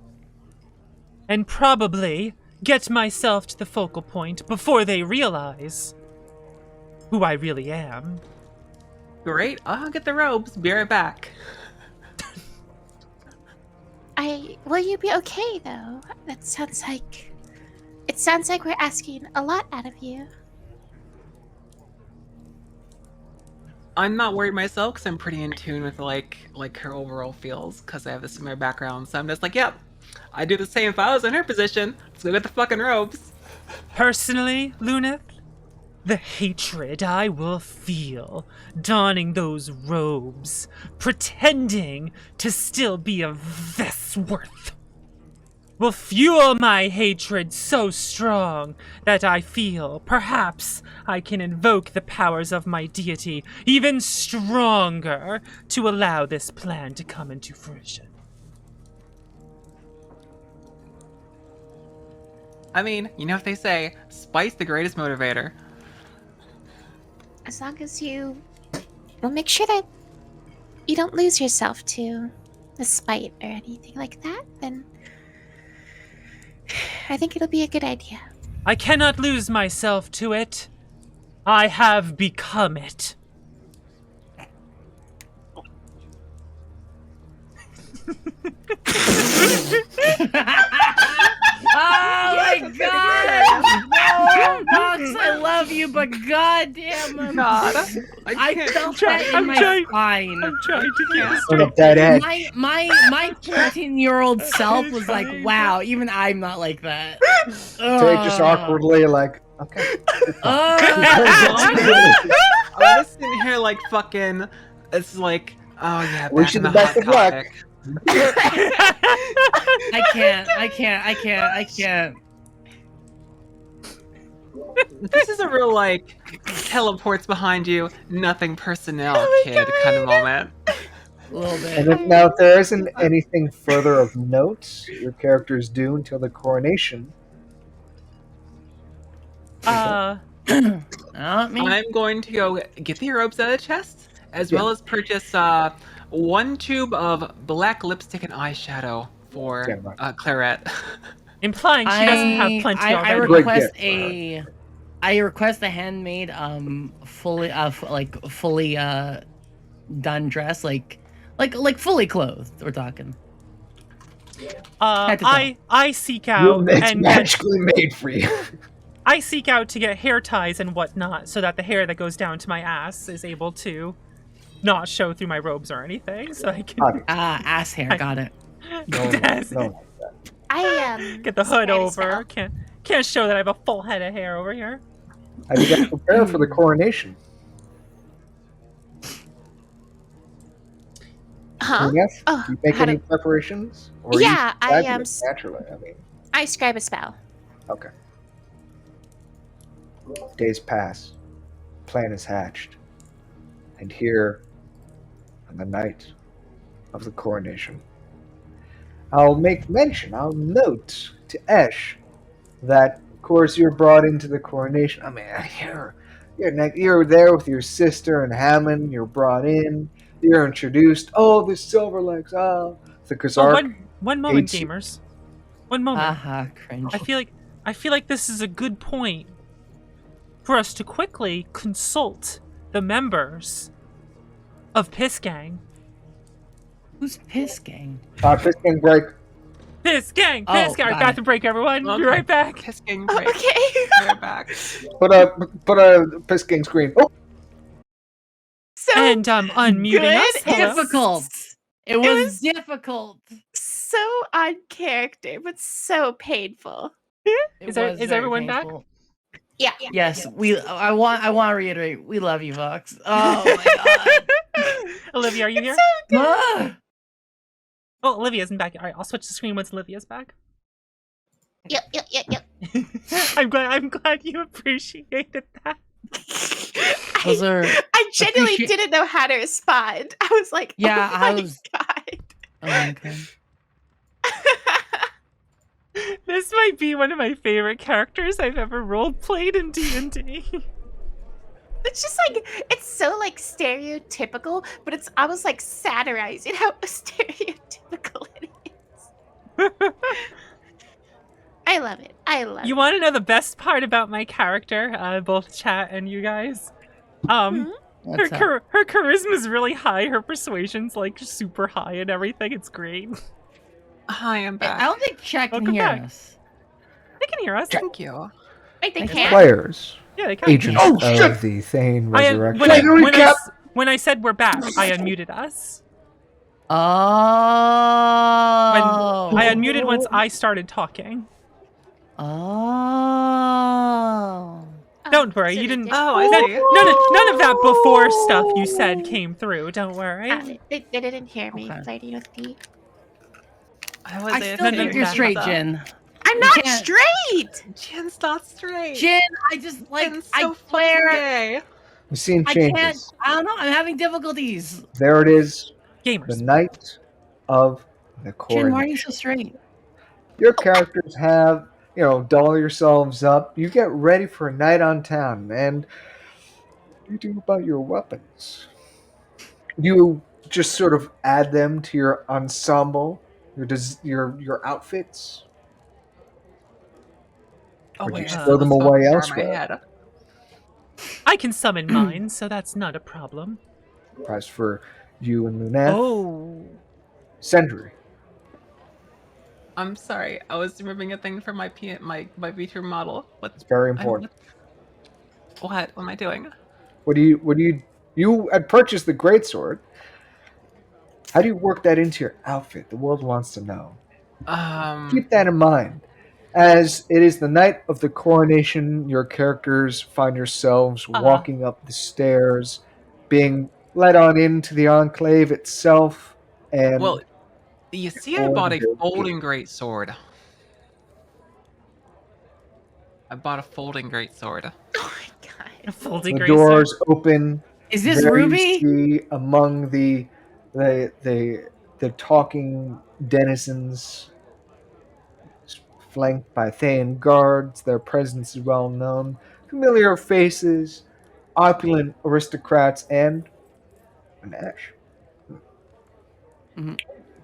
and probably get myself to the focal point before they realize who I really am. Great, I'll get the robes. Be right back. Will you be okay though? That sounds like... It sounds like we're asking a lot out of you. I'm not worried myself because I'm pretty in tune with like her overall feels because I have this in my background. So I'm just like, yep, I'd do the same if I was in her position. Let's go get the fucking robes. Personally, Luneth, the hatred I will feel donning those robes, pretending to still be a Vesworth, will fuel my hatred so strong that I feel perhaps I can invoke the powers of my deity even stronger to allow this plan to come into fruition. I mean, you know what they say, spite's the greatest motivator. As long as you will make sure that you don't lose yourself to the spite or anything like that, then I think it'll be a good idea. I cannot lose myself to it. I have become it. Oh my god! No, Nox, I love you, but goddamn, God, I felt that in my spine. I'm trying to get On a dead end. My 14-year-old self was like, wow, even I'm not like that. Tay just awkwardly like, okay. I'm just sitting here like fucking. It's like, oh yeah, Wish back you in the the best hot of luck. topic. I can't. This is a real like teleports behind you, nothing personnel, kid kind of moment. A little bit. And now, if there isn't anything further of note, your characters do until the coronation. Me? I'm going to go get the robes out of the chest, as well as purchase 1 tube of black lipstick and eyeshadow for Claret. implying she doesn't have plenty I already. request I request a handmade, fully done dress, like fully clothed. We're talking. I seek out It's and magically made for you. I seek out to get hair ties and whatnot, so that the hair that goes down to my ass is able to not show through my robes or anything, so I can Ass hair. Got it. No. I get the hood Spare the over. spell. Can't show that I have a full head of hair over here. How do you guys prepare for the coronation? Huh? Yes? Oh, Do you make how any do- preparations? Or Yeah, you I am am. naturally. I mean, I scribe a spell. okay. Days pass. Plan is hatched. And here, on the night of the coronation, I'll note to Esh that, of course, you're brought into the coronation. I mean, you're there with your sister and Hammond. You're brought in. You're introduced. Oh, the Silverlegs. Oh, the Kazark. One moment, hates you. gamers. One moment. Cringe. I feel like this is a good point for us to quickly consult the members of Piss Gang. Who's Piss Gang? Piss Gang break. Piss gang. Oh, Piss gang. All right, got bathroom break, everyone. Okay. Be right back. Kissing break. Okay. Right back. Put a piss king screen. Oh, So And unmuting good. us. Hello. Difficult. It was difficult. so on character, but so painful. Is everyone back? Yeah. Yes, I want to reiterate, we love you, Vox. Oh my Olivia, are you here? god. Oh, Olivia's back. All right, I'll switch the screen once Olivia's back. Yep. I'm glad you appreciated that. Those are I genuinely didn't know how to respond. I was like, Yeah, oh I my was- God. oh, okay. This might be one of my favorite characters I've ever role-played in D&D. It's just like, it's so like stereotypical, but it's almost like satirizing how stereotypical it is. I love it. You want to know the best part about my character, both chat and you guys? What's up? Her charisma's really high. Her persuasion's like super high and everything. It's great. Hi, I'm I back. don't think chat can Welcome hear back. us. They can hear us. Thank you. Wait, they Thank you. can't? players, Yeah, they can. agents Oh, of the Thane Resurrection. When I said we're back, I unmuted us. Oh. I unmuted once I started talking. Oh. Don't worry, so you they didn't. Oh, I see. None of that before stuff you said came through. Don't worry. They didn't hear me Okay. flirting with me. I was I a still no, think no, you're no, straight, no. Jin. I'm You not can't- straight. Jin's not straight. Jin, I just like Jin's I so swear gay. We've seen I changes. can't. I don't know. I'm having difficulties. There it is, the Gamers. night of the Jin, why are coronation. you so straight? Your characters have, doll yourselves up. You get ready for a night on town, and what do you do about your weapons? You just sort of add them to your ensemble, your outfits. Oh, Would you wait, throw them let's away go elsewhere? my head. I can summon mine, so that's not a problem. Prize for you and Luneth. Oh. Sentry. I'm sorry. I was removing a thing from my V2 model. It's very important. What am I doing? You had purchased the greatsword. How do you work that into your outfit? The world wants to know. Keep that in mind. As it is the night of the coronation, your characters find yourselves walking up the stairs, being led on into the enclave itself, and Well, you see, I bought a folding greatsword. I bought a folding greatsword. Oh my God. A folding the greatsword. doors open. Is this There Ruby? You see among the talking denizens, flanked by Thayan guards. Their presence is well known. Familiar faces, opulent aristocrats, and an Ash. Mhm.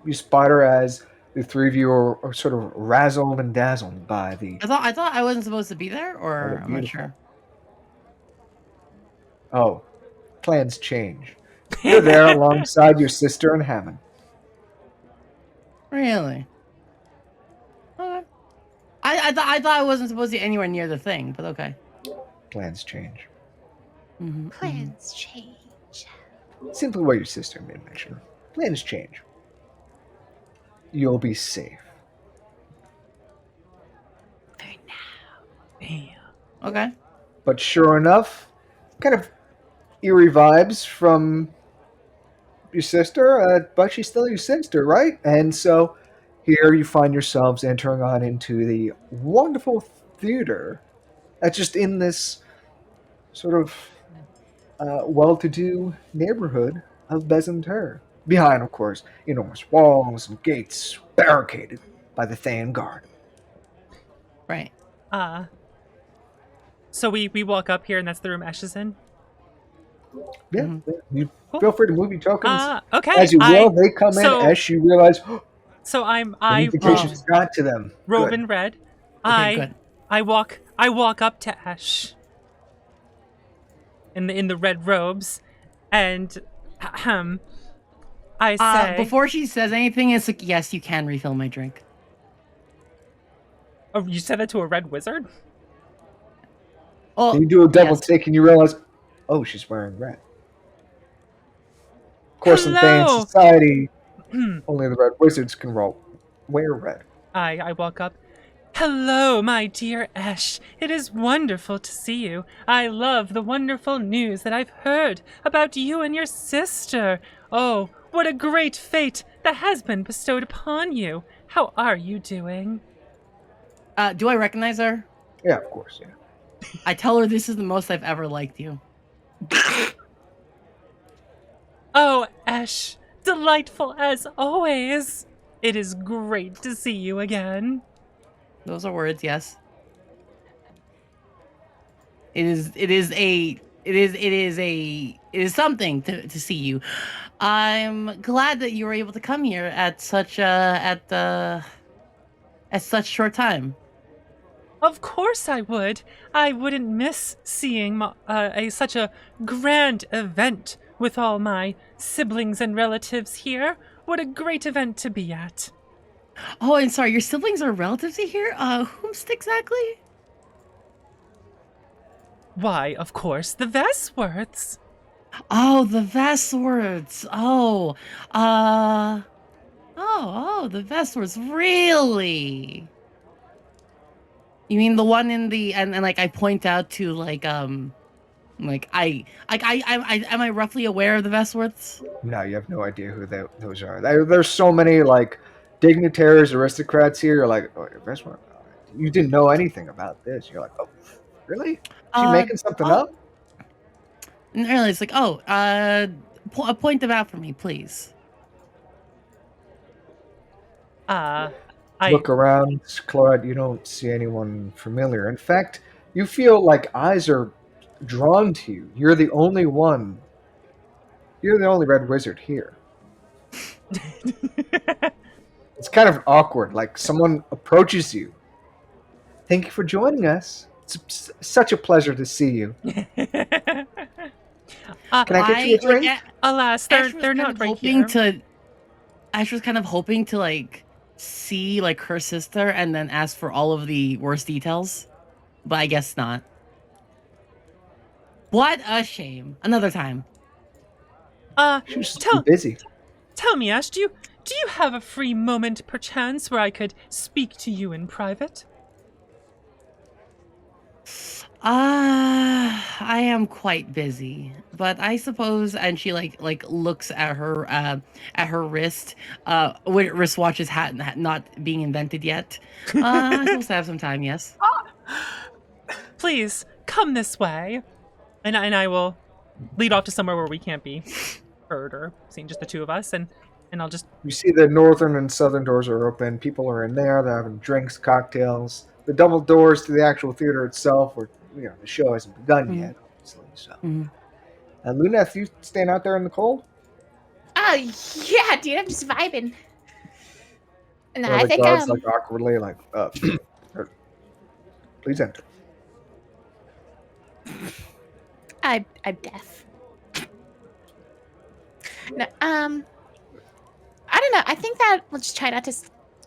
You spot her as the three of you are sort of razzled and dazzled by the. I thought I wasn't supposed to be there, or Oh, I'm not beautiful. sure. Oh, plans change. You're there alongside your sister and Hammond. Really? Okay. I thought I wasn't supposed to be anywhere near the thing, but okay. Plans change. Mhm, mhm. Plans change. Simply what your sister made mention. Plans change. You'll be safe. For now. Damn. Okay. But sure enough, kind of eerie vibes from your sister, but she's still your sister, right? And so here you find yourselves entering on into the wonderful theater that's just in this sort of well-to-do neighborhood of Besanter. Behind, of course, enormous walls and gates barricaded by the Thayan guard. Right. So we walk up here and that's the room Ash is in? Yeah, Mhm. you Cool. feel free to move your tokens Okay. as you will. They come so- in as you realize So the I invitation's got to them. robe Good. in red. Okay, good. I walk up to Ash in the red robes, and I say Before she says anything, it's like, yes, you can refill my drink. Oh, you said that to a red wizard? Oh, Then you do a double yes. take and you realize, oh, she's wearing red. Of course, in Thayan Hello! society, only the red wizards can wear red. I walk up. Hello, my dear Esh. It is wonderful to see you. I love the wonderful news that I've heard about you and your sister. Oh, what a great fate that has been bestowed upon you. How are you doing? Do I recognize her? Yeah, of course, yeah. I tell her this is the most I've ever liked you. Oh, Esh, delightful as always. It is great to see you again. Those are words, yes. It is something to see you. I'm glad that you were able to come here at such short time. Of course I would. I wouldn't miss seeing such a grand event with all my siblings and relatives here. What a great event to be at. Oh, and sorry, your siblings are relatives here? Whomst exactly? Why, of course, the Vesworths. Oh, the Vesworths. The Vesworths. Really? You mean the one in the and like I point out to am I roughly aware of the Vesworths? No, you have no idea who those are. There's so many like dignitaries, aristocrats here. You're like, oh, that's one. You didn't know anything about this. You're like, oh, really? Is she making something up? And really, it's like, point them out for me, please. I Look around, Claude. You don't see anyone familiar. In fact, you feel like eyes are drawn to you. You're the only one. You're the only red wizard here. It's kind of awkward. Like someone approaches you. Thank you for joining us. It's such a pleasure to see you. Can I get you a drink? Alas, they're not right here. Ash was kind of hoping to like see like her sister and then ask for all of the worst details, but I guess not. What a shame. Another time. She was too busy. Tell me, Ash, do you have a free moment, perchance, where I could speak to you in private? I am quite busy, but I suppose, and she like looks at her wrist, wristwatch's not being invented yet. I'm supposed to have some time, yes. Please come this way, and I will lead off to somewhere where we can't be heard or seen, just the two of us, and I'll just. You see the northern and southern doors are open. People are in there. They're having drinks, cocktails. The double doors to the actual theater itself, where the show hasn't begun yet, obviously. So, Luna, you staying out there in the cold? Oh yeah, dude, I'm just vibing. No, Or I the think guards like awkwardly please enter. I'm deaf. No, I don't know. I think that we'll just try not to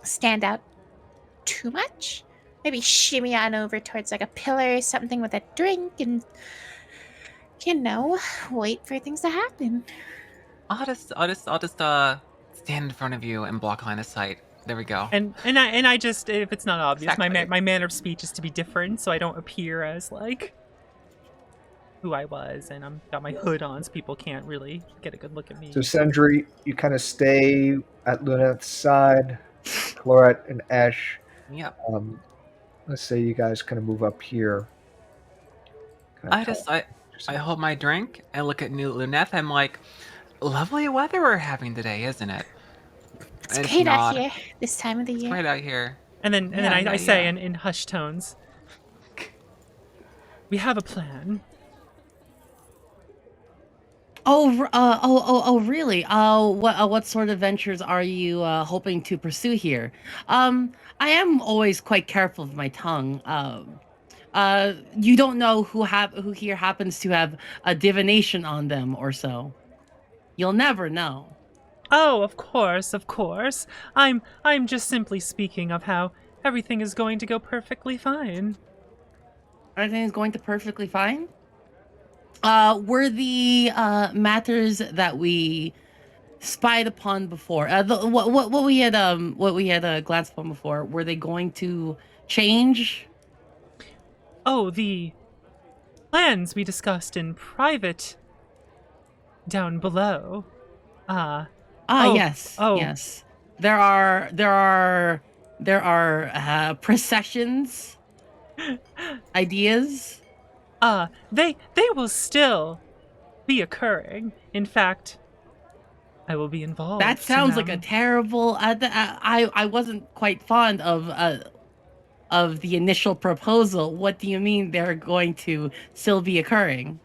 stand out too much. Maybe shimmy on over towards like a pillar or something with a drink and, wait for things to happen. I'll just stand in front of you and block line of sight. There we go. And I just, if it's not obvious, Exactly. my manner of speech is to be different, so I don't appear as like who I was, and I'm got my hood on, so people can't really get a good look at me. So, Sendry, you kind of stay at Luna's side. Cloret and Ash. Yep. Let's say you guys kind of move up here. I hold my drink and look at new Luneth. I'm like, lovely weather we're having today, isn't it? It's great out here this time of the year. It's right out here. And then I say in hushed tones, we have a plan. Oh, really? What sort of ventures are you hoping to pursue here? I am always quite careful of my tongue. You don't know who here happens to have a divination on them or so. You'll never know. Oh, of course. I'm just simply speaking of how everything is going to go perfectly fine. Everything is going to perfectly fine. Were the matters that we spied upon before, what we had glanced upon before, were they going to change? Oh, the plans we discussed in private down below. Yes, oh. yes. There are processions, ideas. They will still be occurring. In fact, I will be involved. That sounds like a them. terrible. I wasn't quite fond of the initial proposal. What do you mean they're going to still be occurring?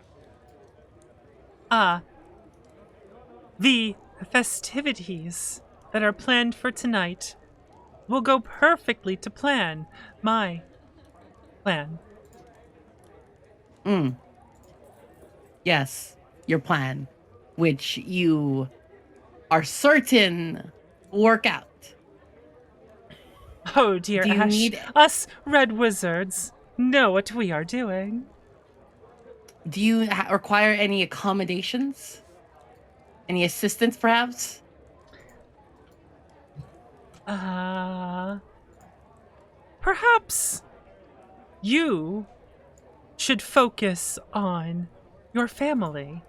The festivities that are planned for tonight will go perfectly to plan. My plan. Yes, your plan, which you are certain will work out. Oh dear, Do you Ash. need- Us red wizards know what we are doing. Do you require any accommodations? Any assistance, perhaps? Perhaps you should focus on your family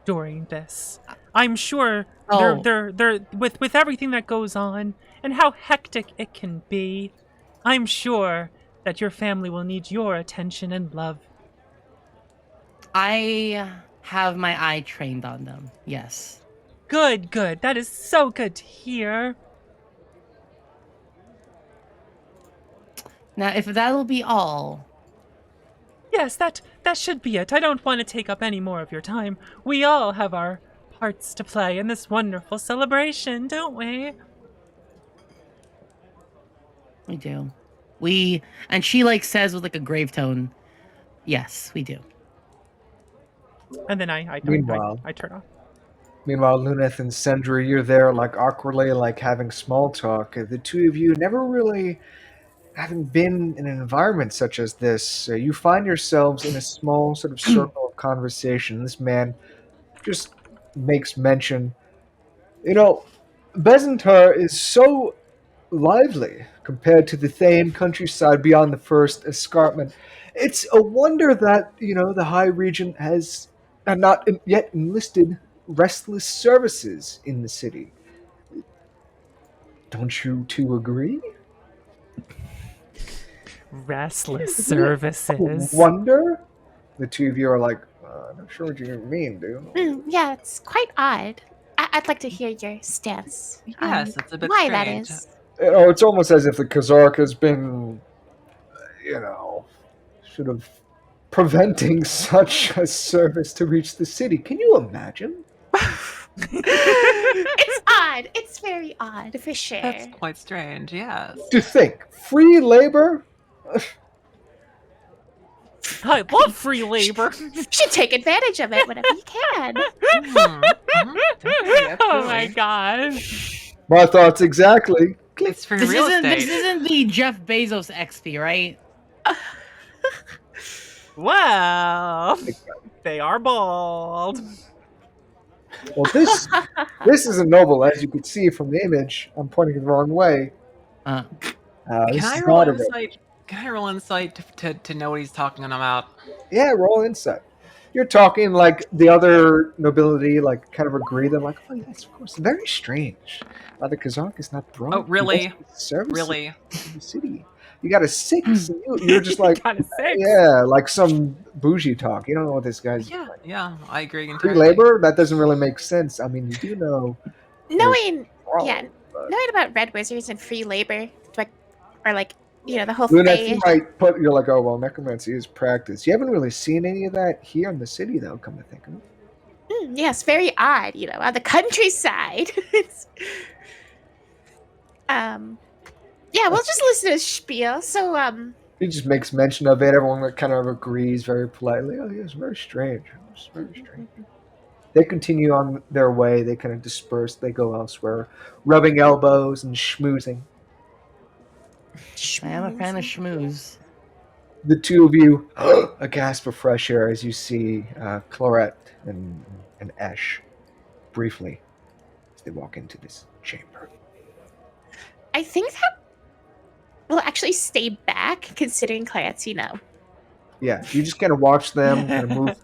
during this. I'm sure they're with everything that goes on and how hectic it can be. I'm sure that your family will need your attention and love. I have my eye trained on them. Yes. Good. That is so good to hear. Now, if that'll be all. Yes, that should be it. I don't want to take up any more of your time. We all have our parts to play in this wonderful celebration, don't we? We do. And she says with a grave tone, yes, we do. And then I turn off. Meanwhile, Luneth and Sendri, you're there awkwardly having small talk. The two of you never really having been in an environment such as this. You find yourselves in a small sort of circle of conversation. This man just makes mention, Bezentar is so lively compared to the Thane countryside beyond the first escarpment. It's a wonder that, the High Regent has not yet enlisted restless services in the city. Don't you two agree? Restless services. Wonder? The two of you are I'm not sure what you mean, dude. Yeah, it's quite odd. I'd like to hear your stance. Yes, it's a bit why strange. that is. It's almost as if the Kazark has been, sort of preventing such a service to reach the city. Can you imagine? It's odd. It's very odd, for sure. That's quite strange, yes. To think, free labor? I love free labor. You should take advantage of it whenever you can. Oh my gosh. My thoughts exactly. It's for real estate. This isn't the Jeff Bezos XP, right? Well, they are bald. Well, this isn't noble, as you can see from the image. I'm pointing the wrong way. Can This I is roll not a- insight? Can I roll insight to know what he's talking about? Yeah, roll insight. You're talking the other nobility, kind of agree. They're like, oh yes, of course. Very strange. The Kazark is not brought. Oh, really? Services Really? to the city. You got a 6. And you're just Got a 6. yeah, some bougie talk. You don't know what this guy's. Yeah, I agree Free entirely. labor? That doesn't really make sense. I mean, you do know. Knowing But about red wizards and free labor, or the whole Luna, thing. you might put. You're like, oh well, necromancy is practice. You haven't really seen any of that here in the city, though. Come to think of it. Yes, very odd. On the countryside. It's, yeah, we'll just listen to his spiel. So, He just makes mention of it. Everyone kind of agrees very politely. Oh, yes, very strange. It's very strange. They continue on their way. They kind of disperse. They go elsewhere, rubbing elbows and schmoozing. I am a fan of schmooze. The two of you, a gasp of fresh air as you see Clarette and Esh briefly as they walk into this chamber. I think that we'll actually stay back, considering Clarette's, Yeah, you just kind of watch them kind of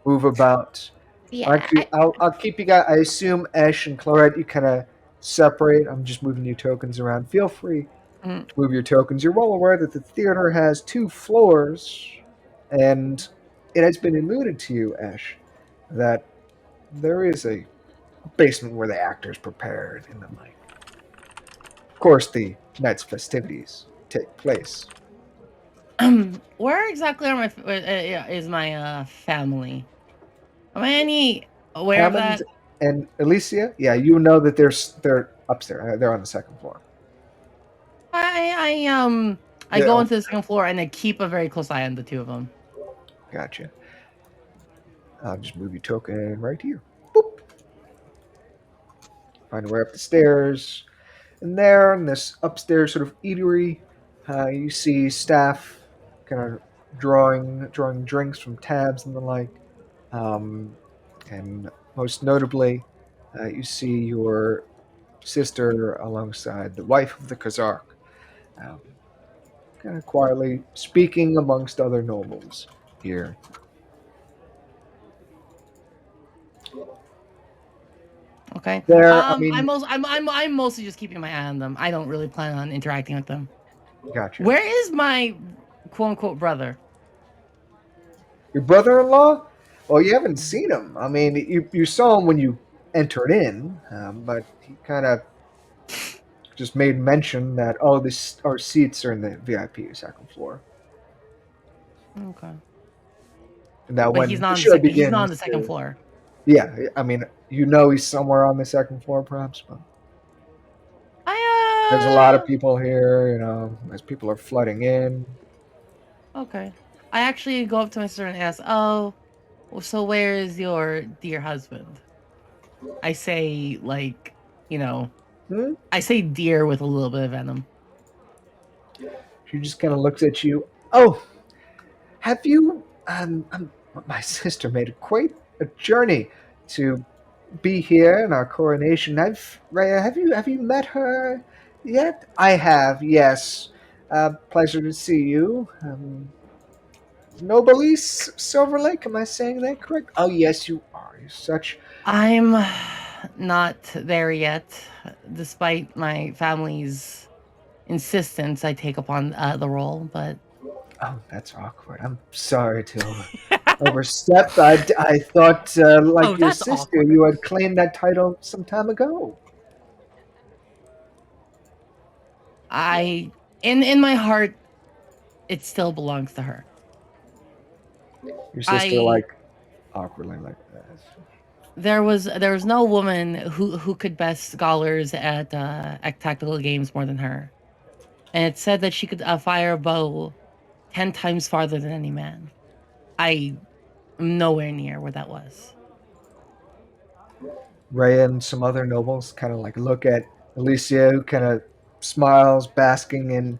move about. Yeah, Actually, I'll keep you guys. I assume Esh and Clarette, you kind of separate. I'm just moving your tokens around. Feel free to move your tokens. You're well aware that the theater has 2 floors, and it has been alluded to you, Esh, that there is a basement where the actors prepared and the like. Of course, the night's festivities take place. Where exactly is my family? Am I any aware of Hammond that? and Alicia, yeah, you know that they're upstairs. They're on the 2nd floor. I Yeah. go into the 2nd floor and I keep a very close eye on the 2 of them. Gotcha. I'll just move your token right here. Boop. Find a way up the stairs. And there, in this upstairs sort of eatery, you see staff kind of drawing drinks from tabs and the like. And most notably, you see your sister alongside the wife of the Kazark, kind of quietly speaking amongst other nobles here. Okay. There, I mean, I'm mostly just keeping my eye on them. I don't really plan on interacting with them. gotcha. Where is my quote unquote brother? Your brother-in-law? Well, you haven't seen him. I mean, you saw him when you entered in, but he kind of just made mention that our seats are in the VIP 2nd floor. Okay. And now But when he's the not show he's not on the begins, 2nd floor. Yeah, I mean, he's somewhere on the 2nd floor, perhaps. But there's a lot of people here, as people are flooding in. Okay. I actually go up to my sister and ask, "Oh, so where is your dear husband?" I say, like, I say dear with a little bit of venom. She just kind of looks at you. Oh, have you? My sister made quite a journey to be here in our coronation. Rhea, have you met her yet? I have. Yes. Pleasure to see you. Noblesse Silverlake. Am I saying that correct? Oh yes, you are. You're such. I'm not there yet, despite my family's insistence. I take upon the role, but Oh, that's awkward. I'm sorry to overstep. I thought, like your that's sister, awkward. you had claimed that title some time ago. in my heart, it still belongs to her. Your sister, like, awkwardly like that. There was no woman who could best scholars at tactical games more than her, and it said that she could fire a bow 10 times farther than any man. I am nowhere near where that was. Ray and some other nobles kind of like look at Alicia, who kind of smiles, basking in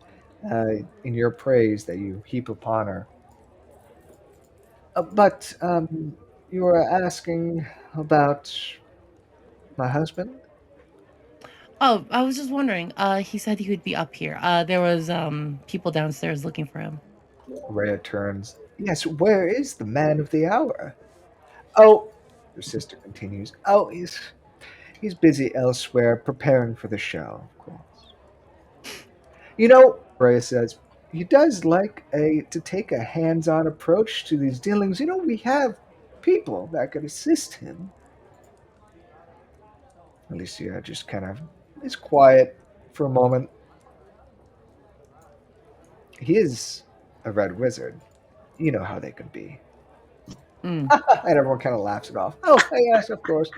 your praise that you heap upon her. But you were asking about my husband? Oh, I was just wondering. He said he would be up here. There was people downstairs looking for him. Rhea turns. Yes, where is the man of the hour? Oh, your sister continues. Oh, he's busy elsewhere, preparing for the show, of course. Rhea says, he does like to take a hands-on approach to these dealings. We have people that could assist him. Alicia just kind of is quiet for a moment. He is a red wizard. You know how they could be. Mm. And everyone kind of laughs it off. Oh, yes, of course.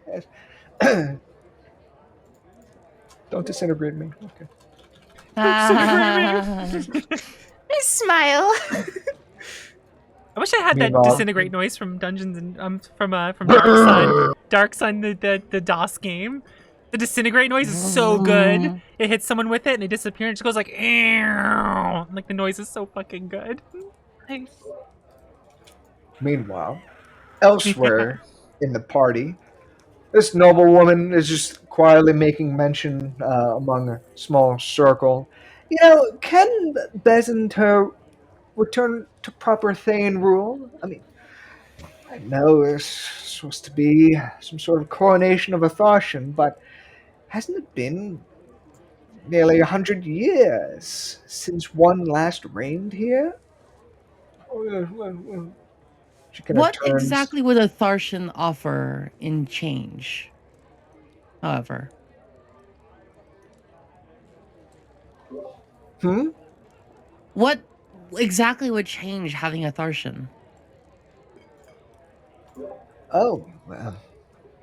Yes. Don't disintegrate me. Okay. I smile. I wish I had that Meanwhile- disintegrate noise from Dungeons and from Dark Sun, the DOS game. The disintegrate noise is so good. It hits someone with it and they disappear and it just goes like, "Ew." Like the noise is so fucking good. Nice. Meanwhile, elsewhere in the party, this noblewoman is just quietly making mention among a small circle. Can Besanter return to proper Thane rule? I mean, I know there's supposed to be some sort of coronation of a Tharshan, but hasn't it been nearly 100 years since one last reigned here? She kind of What turns. exactly would a Tharshan offer in change? However, what exactly would change having a Tharshan? Oh, well,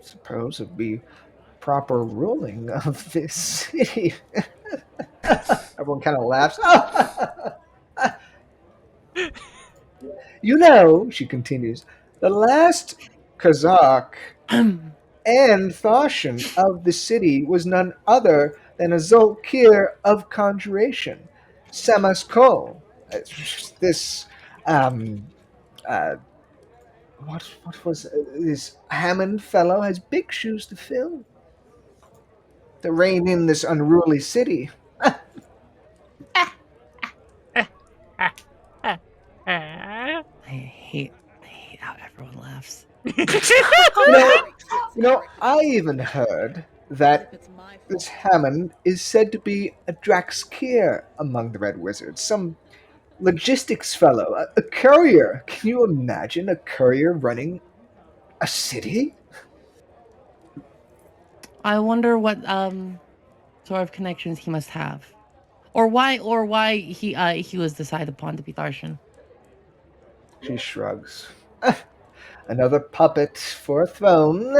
suppose it'd be proper ruling of this city. Everyone kind of laughs. She continues, the last Kazakh and Thashan of the city was none other than a Zolkir of Conjuration, Samasko. This, what was this Hammond fellow has big shoes to fill to reign in this unruly city. I hate how everyone laughs. I even heard that this Hammond is said to be a Draxkir among the Red Wizards, some logistics fellow, a courier. Can you imagine a courier running a city? I wonder what sort of connections he must have, or why he was decided upon to be Tharshan. She shrugs. Another puppet for a throne.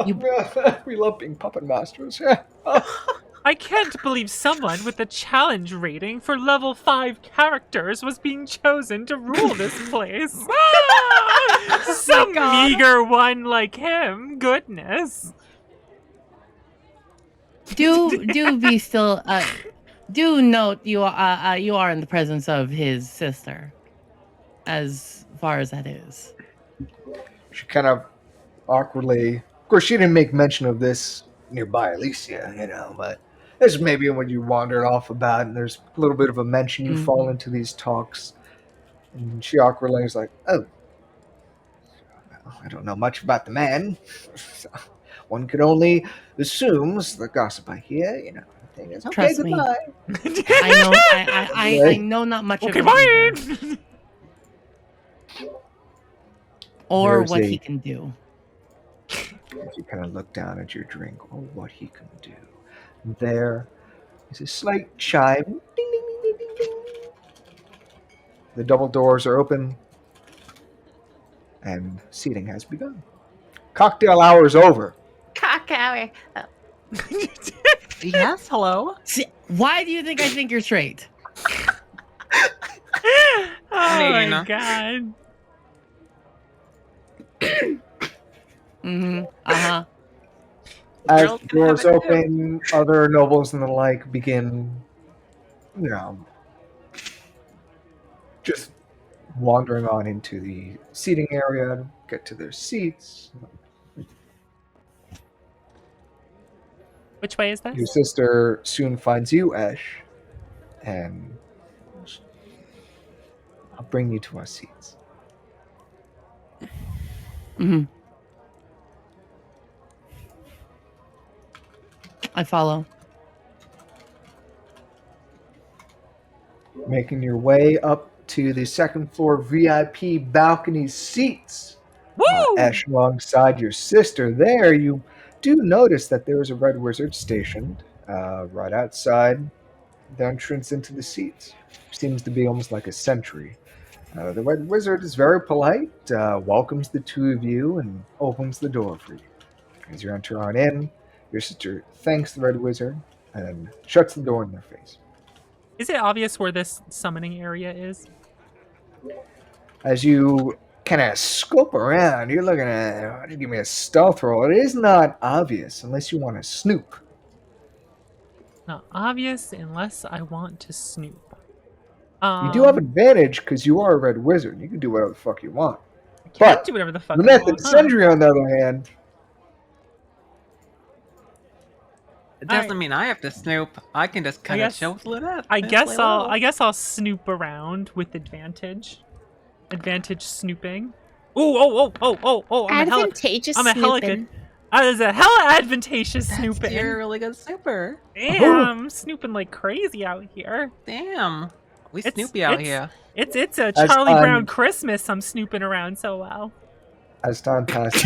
We love being puppet masters. I can't believe someone with a challenge rating for level 5 characters was being chosen to rule this place. Some meager one like him. Goodness. Do be still. Do note you are in the presence of his sister, as far as that is. She kind of awkwardly. Of course, she didn't make mention of this nearby Alicia, but this is maybe when you wandered off about, and there's a little bit of a mention. You fall into these talks, and she awkwardly is like, "Oh, I don't know much about the man. One could only assume the gossip I hear, thing is, okay, Trust me. goodbye." I know not much Okay, of him bye. either. Or There's what a- he can do. As you kind of look down at your drink, or what he can do. There is a slight chime. Ding, ding, ding, ding, ding, ding. The double doors are open, and seating has begun. Cocktail hour is over. Cock hour. Oh. Yes, hello. See, why do you think I think you're straight? Oh my Nina. god. Uh-huh. As Girls the can have doors it too. open, other nobles and the like begin, just wandering on into the seating area to get to their seats. Which way is Your this? sister soon finds you, Ash, and I'll bring you to our seats. I follow. Making your way up to the second floor VIP balcony seats. Woo! Ash, alongside your sister there, you do notice that there is a red wizard stationed right outside the entrance into the seats. Seems to be almost like a sentry. The red wizard is very polite, welcomes the two of you, and opens the door for you. As you enter on in, your sister thanks the red wizard and shuts the door in their face. Is it obvious where this summoning area is? As you kind of scope around. You're looking at. Give me a stealth roll. It is not obvious unless you want to snoop. Not obvious unless I want to snoop. You do have advantage because you are a red wizard. You can do whatever the fuck you want. I can But do whatever the fuck I Luneth want, and Sentry, on the other hand, It doesn't mean I have to snoop. I can just kind of guess- chill with Lynette. I and guess play I'll well. I guess I'll snoop around with advantage. Advantage snooping. Ooh, oh! Advantageous I'm a hella snooping. good. There's a hella advantageous That's snooping. You're a really good snooper. Damn, snooping like crazy out here. Damn. We It's- Snoopy out it's- here. It's a As Charlie time- Brown Christmas. I'm snooping around so well. as time passes,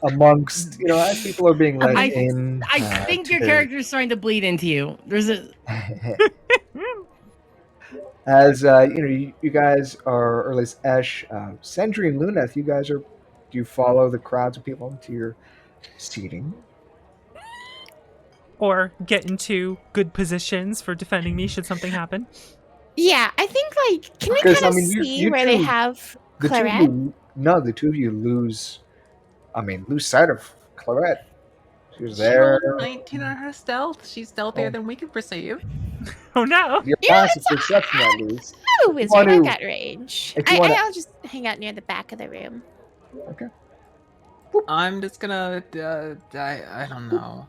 amongst as people are being let in, I think to your the- character is starting to bleed into you. There's a as you guys are, or at least Ash, Sentry, and Luneth, you guys are. Do you follow the crowds of people into your seating? Or get into good positions for defending me should something happen. Yeah, I think like can we Because, kind of I mean, see you where they two- have The two of Claret? you, no, the two of you lose sight of Claret. She was She there. rolled a 19 on her stealth. She's stealthier Oh. than we can perceive. Oh no! Your passive perception, at least. Oh, wizard, want I to- got range. if you wanna- I'll just hang out near the back of the room. Okay. I'm just gonna, I don't know,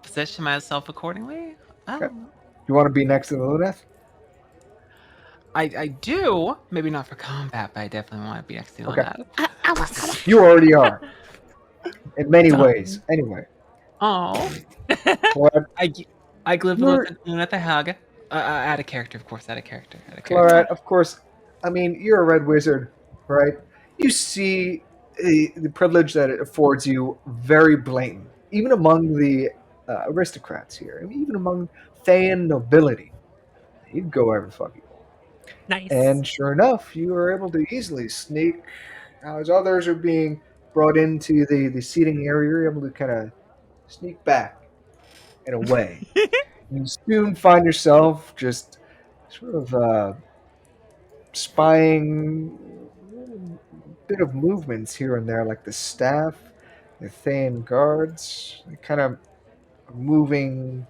position myself accordingly. I Okay. don't know. You want to be next to the Luneth? I do, maybe not for combat, but I definitely want to be next to Okay. that. You already are. In many ways. Anyway. Oh, Claret, I glib You're- at the hug. Add a character, of course. Add a character. Claret, of course, I mean, you're a red wizard, right? You see the privilege that it affords you very blatant, even among the aristocrats here, even among Thayan nobility. You'd go wherever the fuck you want. Nice. And sure enough, you were able to easily sneak. As others are being brought into the seating area, you're able to kind of sneak back in a way. You soon find yourself just sort of spying a bit of movements here and there, like the staff, the Thayan guards, they kind of moving.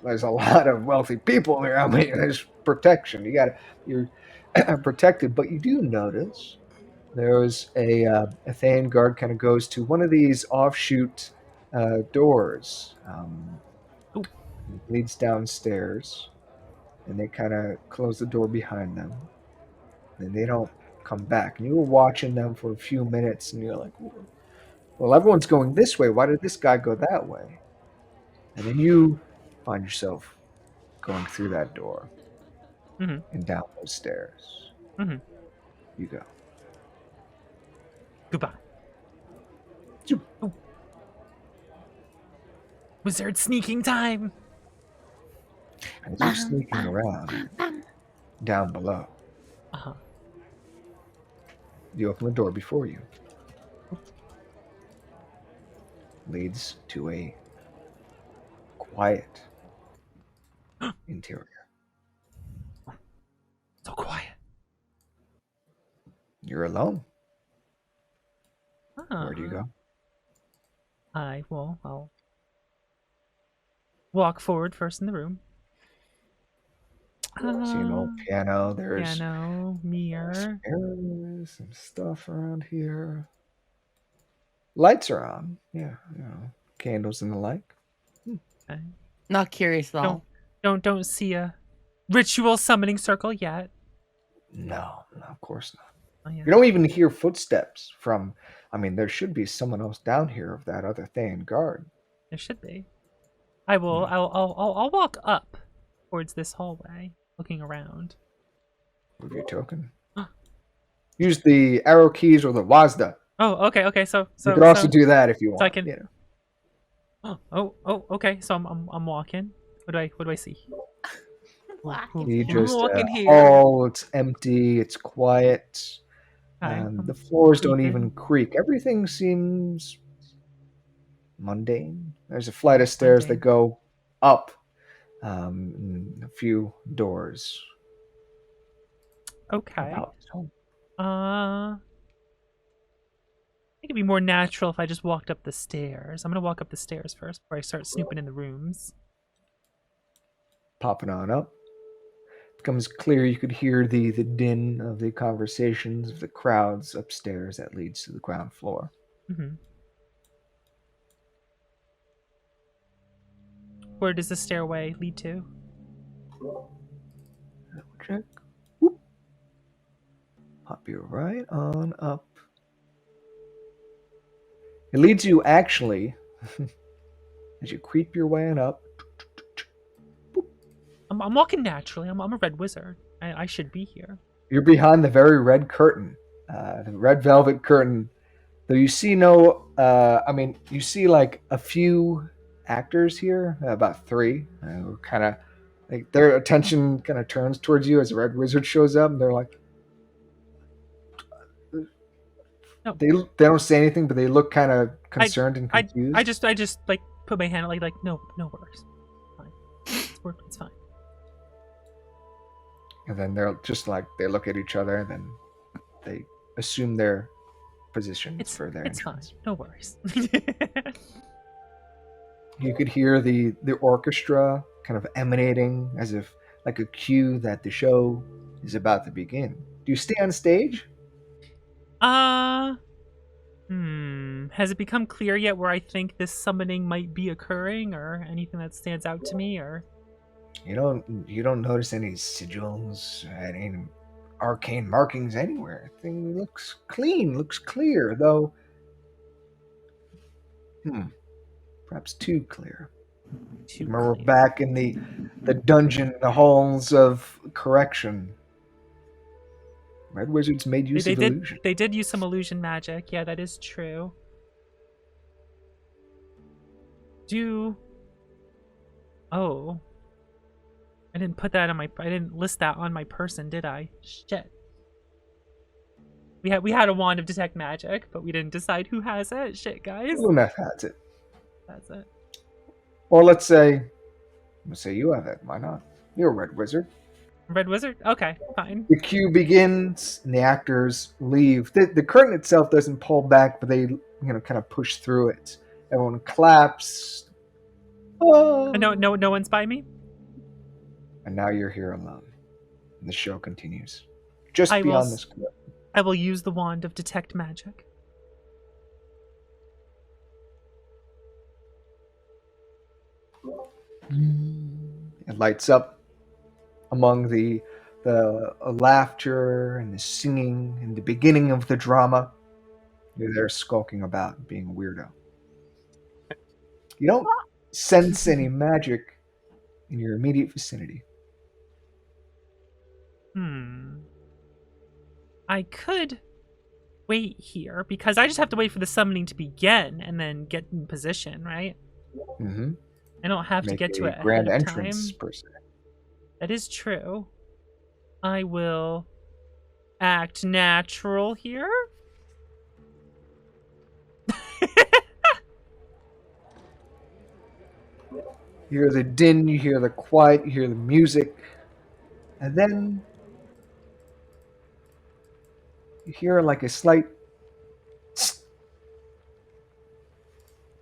There's a lot of wealthy people here. I mean, there's protection. You're protected, but you do notice there's a Thayan guard kind of goes to one of these offshoot doors. Ooh. Leads downstairs, and they kind of close the door behind them. And they don't come back. And you were watching them for a few minutes, and you're like, well, everyone's going this way. Why did this guy go that way? And then you find yourself going through that door Mhm. and down those stairs. Mhm. You go. Goodbye. Zoom. Ooh. Wizard sneaking time. As you're sneaking around down below, Uh-huh. you open the door before you. Leads to a quiet interior. So quiet. You're alone. Uh-huh. Where do you go? I'll walk forward first in the room. See an old piano. There's Piano, mirror. mirrors and stuff around here. Lights are on. Yeah, candles and the like. Okay. not curious at all. Don't see a ritual summoning circle yet. No, of course not. Oh, yeah. You don't even hear footsteps from. I mean, there should be someone else down here of that other Thayan guard. There should be. I will. I'll walk up towards this hallway, looking around. Move your token. Use the arrow keys or the WASDA. Oh, okay. So You could also do that if you want. I can- you know. Oh. Okay. So I'm walking. What do I see? Walking. You just walking here. hall. It's empty. It's quiet. Okay, And I'm the floors don't creeping. even creak. Everything seems mundane. There's a flight of stairs that Mundane. go up, and a few doors. Okay. About his home. I think it'd be more natural if I just walked up the stairs. I'm gonna walk up the stairs first before I start snooping in the rooms. Popping on up. Becomes clear you could hear the din of the conversations of the crowds upstairs that leads to the ground floor. Mm-hmm. Where does the stairway lead to? Check. Whoop. Pop you right on up. It leads you actually, as you creep your way on up. I'm walking naturally. I'm a red wizard. I should be here. You're behind the very red curtain, the red velvet curtain. Though you see no, you see like a few actors here, about 3, who kind of, like their attention kind of turns towards you as the red wizard shows up, and they're like, No. they don't say anything, but they look kind of concerned and confused. I just like put my hand like no worries. Fine. It's fine. And then they're just like, they look at each other, and then they assume their positions for their entrance. Fine. No worries. You could hear the orchestra kind of emanating as if like a cue that the show is about to begin. Do you stay on stage? Has it become clear yet where I think this summoning might be occurring, or anything that stands out to me, or? You don't notice any sigils, any arcane markings anywhere. Everything looks clean, looks clear, though. Perhaps too clear. Remember, we're back in the dungeon, the halls of correction. Red Wizards made use of illusion. They did use some illusion magic. Yeah, that is true. Oh. I didn't put that on I didn't list that on my person, did I? Shit. We had a wand of detect magic, but we didn't decide who has it. Shit, guys. Luneth has it. That's it. Or let's say you have it. Why not? You're a red wizard. Red wizard? Okay, fine. The cue begins, and the actors leave. The curtain itself doesn't pull back, but they kind of push through it. Everyone claps. Oh. No one's by me. And now you're here alone. And the show continues. Just beyond this cliff. I will use the wand of detect magic. It lights up among the laughter and the singing and the beginning of the drama. You're there skulking about, being a weirdo. You don't sense any magic in your immediate vicinity. I could wait here, because I just have to wait for the summoning to begin and then get in position, right? Mm-hmm. I don't have to get to it grand ahead of entrance time. per se. That is true. I will act natural here. You hear the din, you hear the quiet, you hear the music, and then you hear like a slight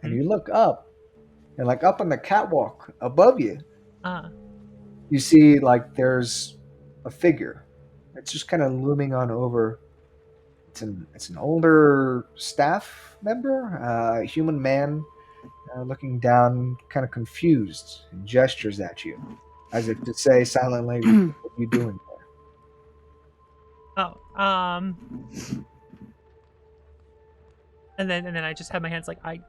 and you look up, and like up on the catwalk above you, you see like there's a figure. It's just kind of looming on over. It's an older staff member, a human man, looking down, kind of confused, and gestures at you, as if to say silently, "What are you doing there?" And then I just have my hands like I'm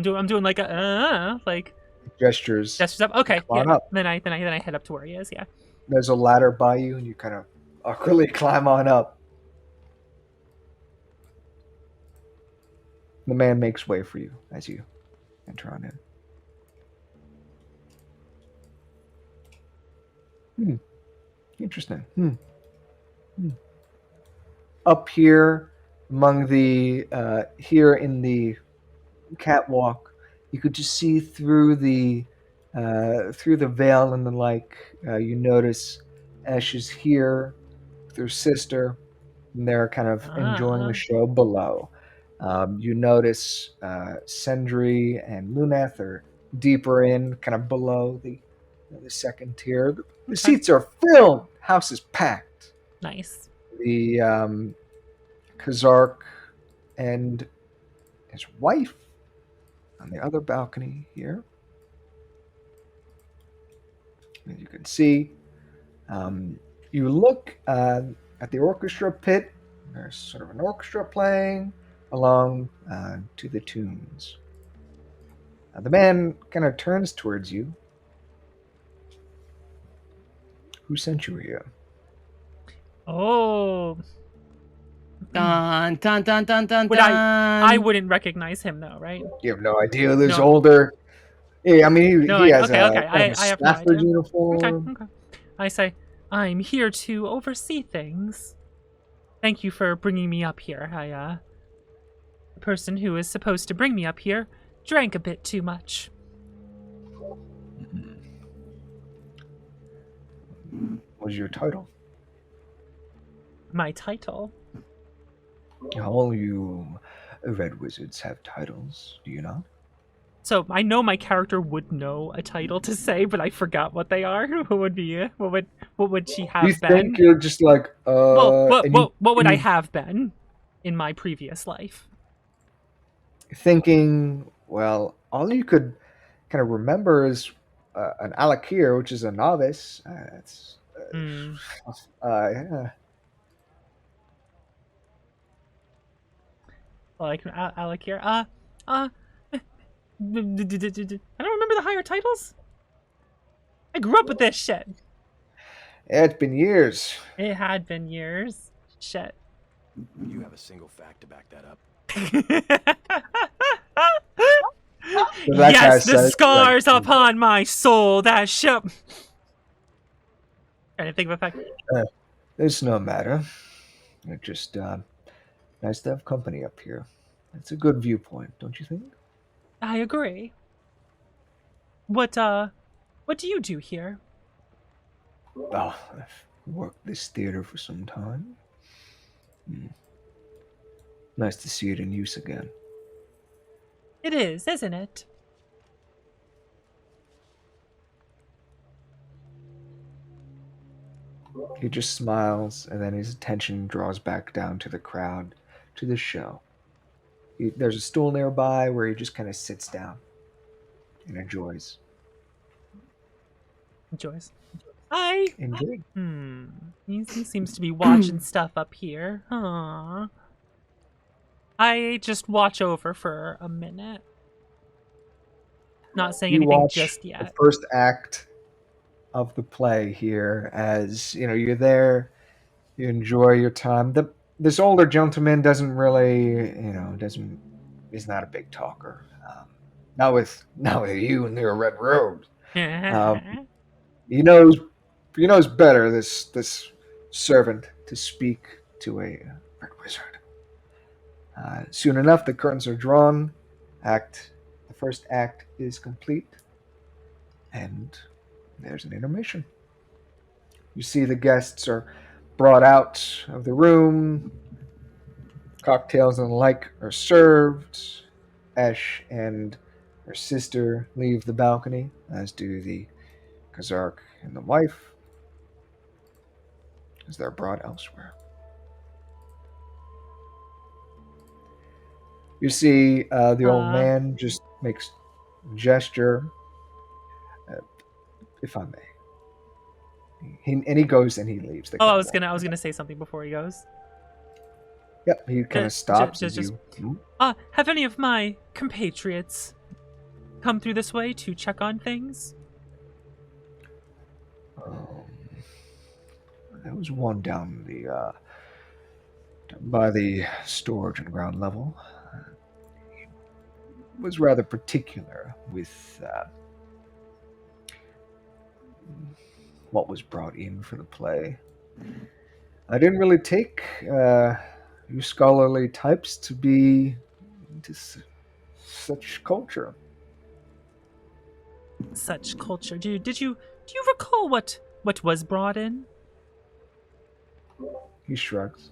doing like a like gestures up. Okay, on yeah. up. Then I head up to where he is. Yeah. There's a ladder by you, and you kind of awkwardly climb on up. The man makes way for you as you enter on in. Interesting. Up here, among the here in the catwalk, you could just see through the veil and the like. You notice Ash is here, her sister, and they're kind of enjoying Ah. the show below. You notice Sendri and Luneth are deeper in, kind of below the second tier. The Okay. seats are filled. House is packed. Nice. The Kazark and his wife on the other balcony here. As you can see, you look at the orchestra pit. There's sort of an orchestra playing along to the tunes. The man kind of turns towards you. Who sent you here? Oh. Dun dun dun dun dun Would dun. I wouldn't recognize him though, right? You have no idea. This No. older. Yeah, I mean, No, he has okay. a, kind of a I have no Stafford idea. uniform. Okay. I say, I'm here to oversee things. Thank you for bringing me up here. The person who is supposed to bring me up here drank a bit too much. What's your title? My title? All you red wizards have titles, do you not? So I know my character would know a title to say, but I forgot what they are. What would be it? What would she have You been? think you're just like Well, and what would I you have been in my previous life? thinking? Well, all you could kind of remember is an Alakir, which is a novice. Hmm. Yeah. Like Alakir. I don't remember the higher titles. I grew up with this shit. Yeah, it's been years. It had been years. Shit. You have a single fact to back that up. So that guy Yes, the says, scars like, upon my soul. That shit. Trying to think of a fact. It's no matter. It's just nice to have company up here. It's a good viewpoint, don't you think? I agree. What do you do here? Oh, I've worked this theater for some time. Nice to see it in use again. It is, isn't it? He just smiles, and then his attention draws back down to the crowd, to the show. There's a stool nearby where he just kind of sits down and enjoys. Enjoys. Enjoy. He seems to be watching stuff up here. Huh. I just watch over for a minute. Not saying You anything watch just the yet. first act of the play here, as you're there, you enjoy your time. This older gentleman doesn't really, he's not a big talker. Not with you in your red robes. He knows better, this servant, to speak to a red wizard. Soon enough, the curtains are drawn. The first act is complete, and there's an intermission. You see the guests are brought out of the room. Cocktails and the like are served. Esh and her sister leave the balcony, as do the Kazark and the wife, as they're brought elsewhere. You see the old man just makes a gesture, if I may. He goes and he leaves. I was gonna say something before he goes. Yep, he kind of stops. Have any of my compatriots come through this way to check on things? There was one down by the storage and ground level. He was rather particular with what was brought in for the play. I didn't really take you scholarly types to be into such culture. Such culture. Do you recall what was brought in? He shrugs.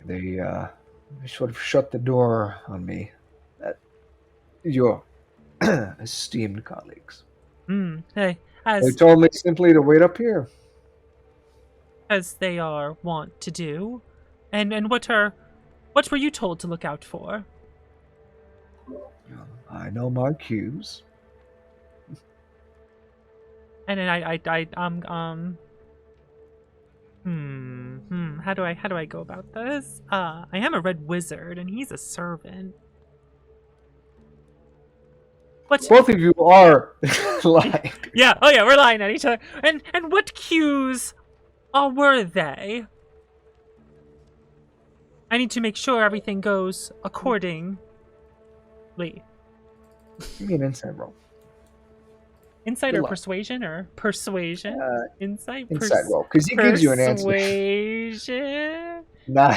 They sort of shut the door on me. Your esteemed colleagues. Hey, They told me simply to wait up here. as they are wont to do. And what were you told to look out for? I know my cues. And then how do I go about this? I am a red wizard and he's a servant. Both of you are lying. Yeah, oh yeah, we're lying at each other. And what cues were they? I need to make sure everything goes accordingly. Give me an insight roll. Insight Good or luck. persuasion or persuasion? Insight? Insight roll, because he gives you an answer. Persuasion? Nah.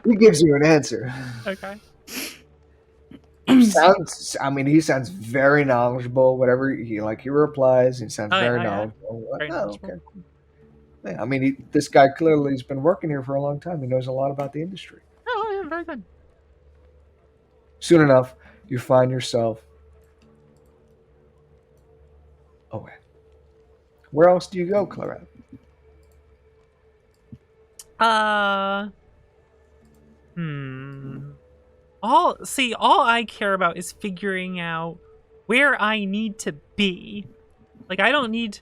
He gives you an answer. Okay. He sounds very knowledgeable. Whatever he replies, he sounds very knowledgeable. Very knowledgeable. Okay. Yeah, this guy clearly has been working here for a long time. He knows a lot about the industry. Oh, yeah, very good. Soon enough, you find yourself. Oh, wait. Where else do you go, Clarette? All I care about is figuring out where I need to be. Like, I don't need...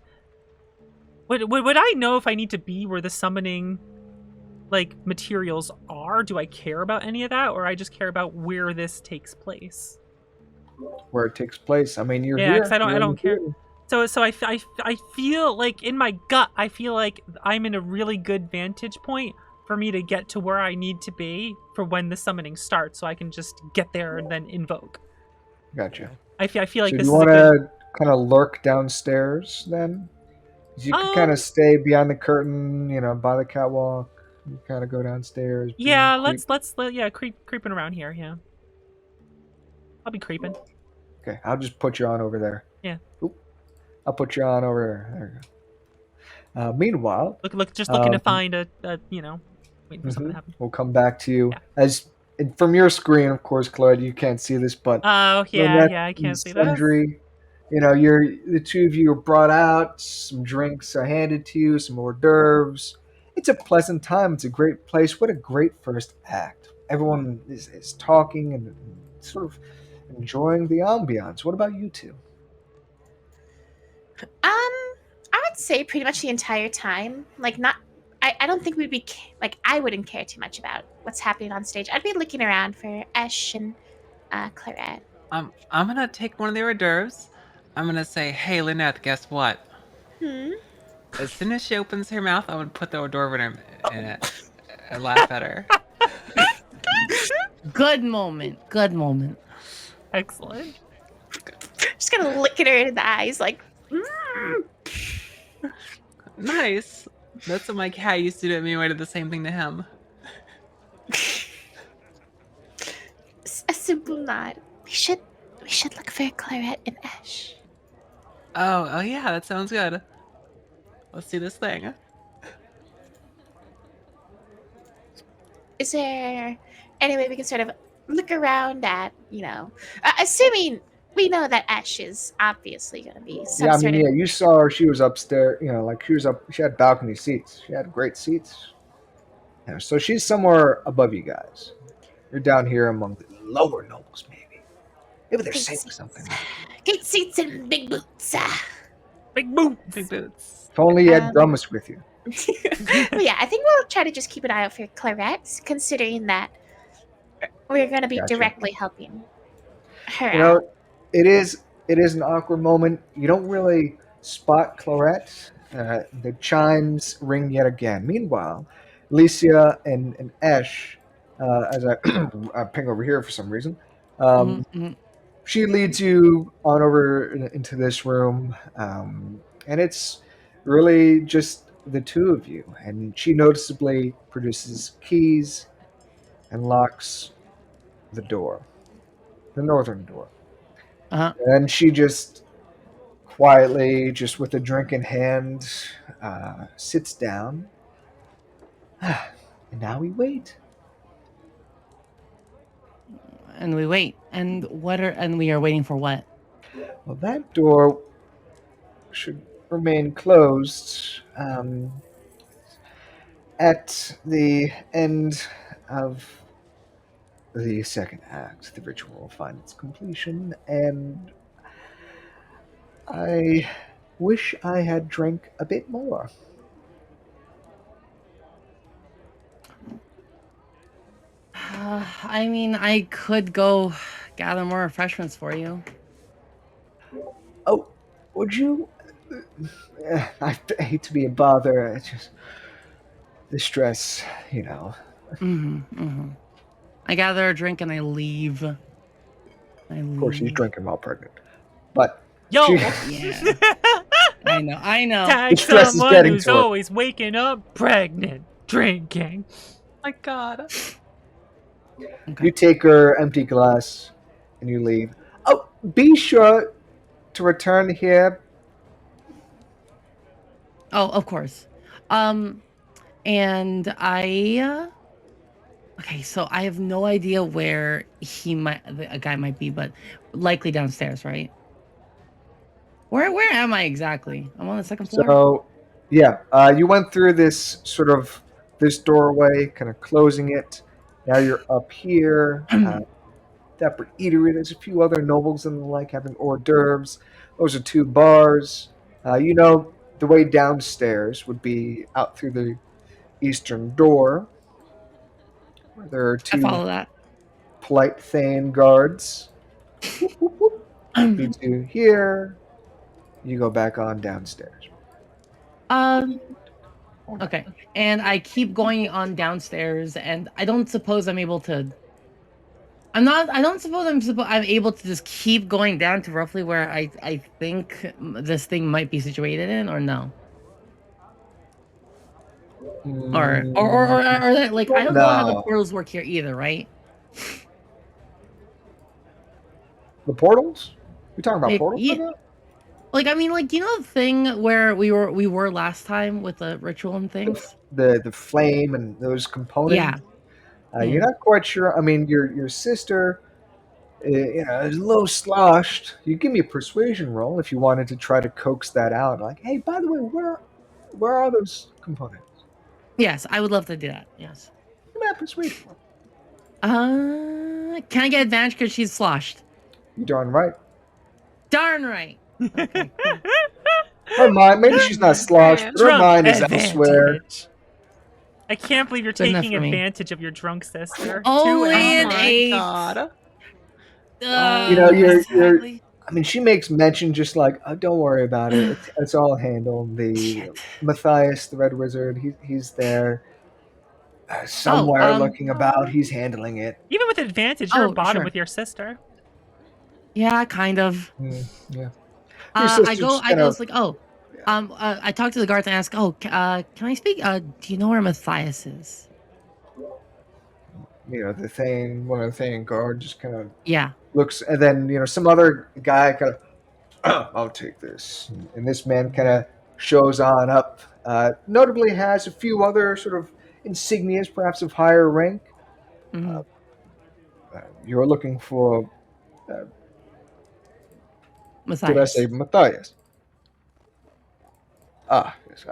Would I know if I need to be where the summoning, materials are? Do I care about any of that? Or I just care about where this takes place? Where it takes place. You're here. Yeah, because I don't care. Here. So I feel like, in my gut, I feel like I'm in a really good vantage point for me to get to where I need to be for when the summoning starts, so I can just get there and then invoke. Gotcha. I feel like so this you is want a good... to kind of lurk downstairs then? You can kind of stay behind the curtain, by the catwalk. You kind of go downstairs. Yeah, let's creeping around here. Yeah, I'll be creeping. Okay, I'll just put you on over there. Yeah. Oop. I'll put you on over there. There you go. Meanwhile, just looking to find waiting for something to happen. We'll come back to you Yeah. from your screen, of course, Claude. You can't see this, but oh yeah, I can't see that. Sundry, the two of you are brought out. Some drinks are handed to you. Some hors d'oeuvres. It's a pleasant time. It's a great place. What a great first act. Everyone is talking and sort of enjoying the ambiance. What about you two? I would say pretty much the entire time. I don't think we'd be I wouldn't care too much about what's happening on stage. I'd be looking around for Esh and Clarette. I'm gonna take one of the hors d'oeuvres. I'm gonna say, "Hey, Lynette, guess what?" As soon as she opens her mouth, I would put the hors d'oeuvre in it and laugh at her. Good moment. Good moment. Excellent. Just gonna look at her in the eyes, Nice. That's what my cat used to do to me. I did the same thing to him. a simple nod. We should look for Clarette and Esh. Oh yeah, that sounds good. Let's do this thing. Is there any way we can sort of look around at, assuming we know that Esh is obviously going to be some sort of... you saw her. She was upstairs. She had balcony seats. She had great seats. Yeah, so she's somewhere above you guys. You're down here among the lower nobles, maybe. Maybe they're saying something. Great seats and big boots. Big boots. Big boots. If only you had Grummus with you. But yeah, I think we'll try to just keep an eye out for Clarette, considering that we're going to be directly helping her out. It is an awkward moment. You don't really spot Clarette. The chimes ring yet again. Meanwhile, Alicia and Esh, as I ping over here for some reason, she leads you on over into this room, and it's really just the two of you. And she noticeably produces keys and locks the door, the northern door. Uh-huh. And she just quietly, just with a drink in hand, sits down. And now we wait. And we wait. And we are waiting for what? Well, that door should remain closed at the end of the second act. The ritual will find its completion, and I wish I had drank a bit more. I mean, I could go gather more refreshments for you. Oh, would you? I hate to be a bother. It's just the stress, you know. I gather a drink and I leave. Of course, she's drinking while pregnant. But Yo! Yeah. I know. Tag stress is someone getting who's to her. always waking up pregnant, drinking. My God. Okay. You take her empty glass and you leave. Oh, be sure to return here. Oh, of course. And okay, so I have no idea where a guy might be, but likely downstairs, right? Where am I exactly? I'm on the second floor. So, yeah, you went through this doorway, kind of closing it. Now you're up here. Dapper Eatery. There's a few other nobles and the like having hors d'oeuvres. Those are two bars. The way downstairs would be out through the eastern door, where there are I two follow that. polite Thane guards. You two here. You go back on downstairs. Okay. And I keep going on downstairs, and I don't suppose I'm able to. I don't suppose I'm able to just keep going down to roughly where I think this thing might be situated in, or no? Or that, like, I don't know how the No. portals work here either, right? The portals? You talking about Like, portals? yeah. Like, I mean, like, you know the thing where we were last time with the ritual and things? The flame and those components? Yeah. You're not quite sure. I mean, your sister, is a little sloshed. You give me a persuasion roll if you wanted to try to coax that out. Like, hey, by the way, where are those components? Yes, I would love to do that. Yes. Give me that persuasion roll. Can I get advantage because she's sloshed? You darn right. Darn right. Okay, cool. Her mind, maybe she's not sloshed, but her Drunk mind is elsewhere. advantage. I can't believe you're Good enough taking for me. advantage of your drunk sister. Only an my 8. God. Exactly. I mean, she makes mention just like, oh, don't worry about it. It's all handled. Shit. Matthias, the Red Wizard, he's there somewhere looking about. He's handling it. Even with advantage, you're Oh, a bottom sure. with your sister. Yeah, kind of. Yeah. I was like, I talked to the guards and asked, can I speak? Do you know where Matthias is? One of the Thane guards just kind of Yeah. looks, and then some other guy kind of, I'll take this, and this man kind of shows on up. Notably, has a few other sort of insignias, perhaps of higher rank. Mhm. You're looking for, Matthias. did I say Matthias? Yes.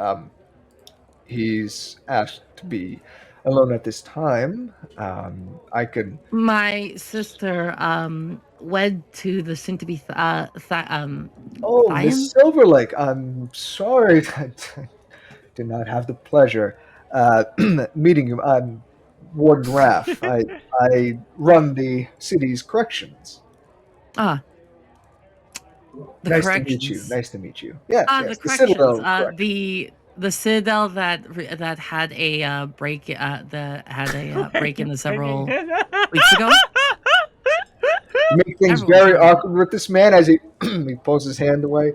He's asked to be alone at this time. I could. My sister wed to the soon-to-be Oh, Thiam? Miss Silver Lake. I'm sorry, I did not have the pleasure meeting you. I'm Warden Raff. I run the city's corrections. The Nice corrections. to meet you. Nice to meet you. Yes, The yes, corrections. Citadel corrections. The Citadel that had a break in the several weeks ago. Make things Everyone's very doing it. awkward with this man as he he pulls his hand away.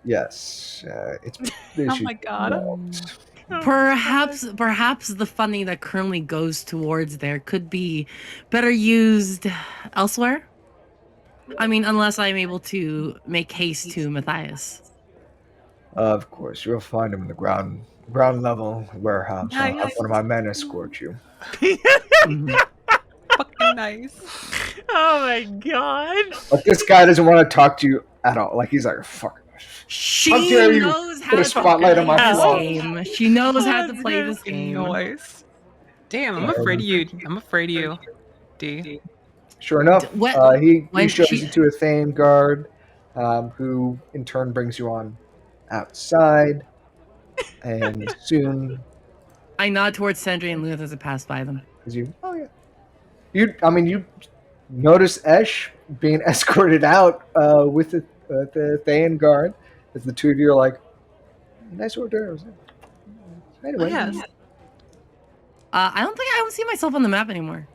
Yes, it's. Oh my God. Perhaps the funding that currently goes towards there could be better used elsewhere. I mean, unless I'm able to make haste to Matthias. Of course, you'll find him in the ground level warehouse. I'll have Nice. one of my men escort you. Mhm. Fucking nice. Oh my god. But this guy doesn't want to talk to you at all. Like he's like, fuck. She How dare you knows put how a to spotlight on play my this flaws. game. She knows how to play this Fucking game. noise. Damn, I'm afraid of you. I'm afraid of you, D. Sure enough, he when shows she- you to a Thane guard, who in turn brings you on outside, and soon I nod towards Sendry and Lunath as I pass by them. as you, oh yeah, you notice Esh being escorted out with the Thane guard, as the two of you are like, nice hors d'oeuvres. Anyway, Yes. I don't see myself on the map anymore.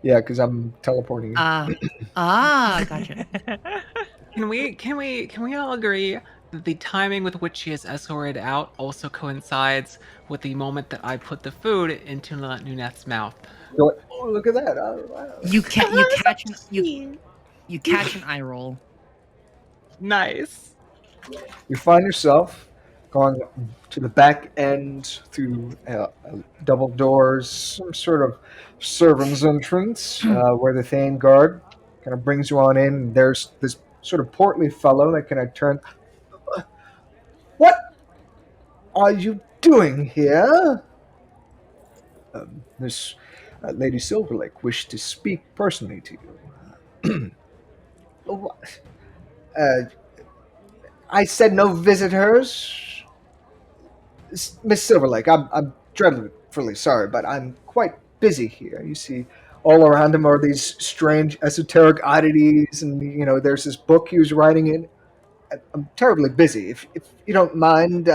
yeah, because I'm teleporting you. Gotcha. Can we all agree that the timing with which she is escorted out also coincides with the moment that I put the food into Luneth's mouth? You're like, oh, look at that! Oh, wow. You catch Cute. you catch an eye roll. Nice. You find yourself going to the back end through double doors, some sort of servant's entrance, where the Thane guard kind of brings you on in. There's this sort of portly fellow that kind of turns. What are you doing here? This Lady Silverlake wished to speak personally to you. What? I said no visitors. Miss Silverlake, I'm dreadfully sorry, but I'm quite busy here. You see, all around him are these strange esoteric oddities, and there's this book he was writing in. I'm terribly busy. If you don't mind,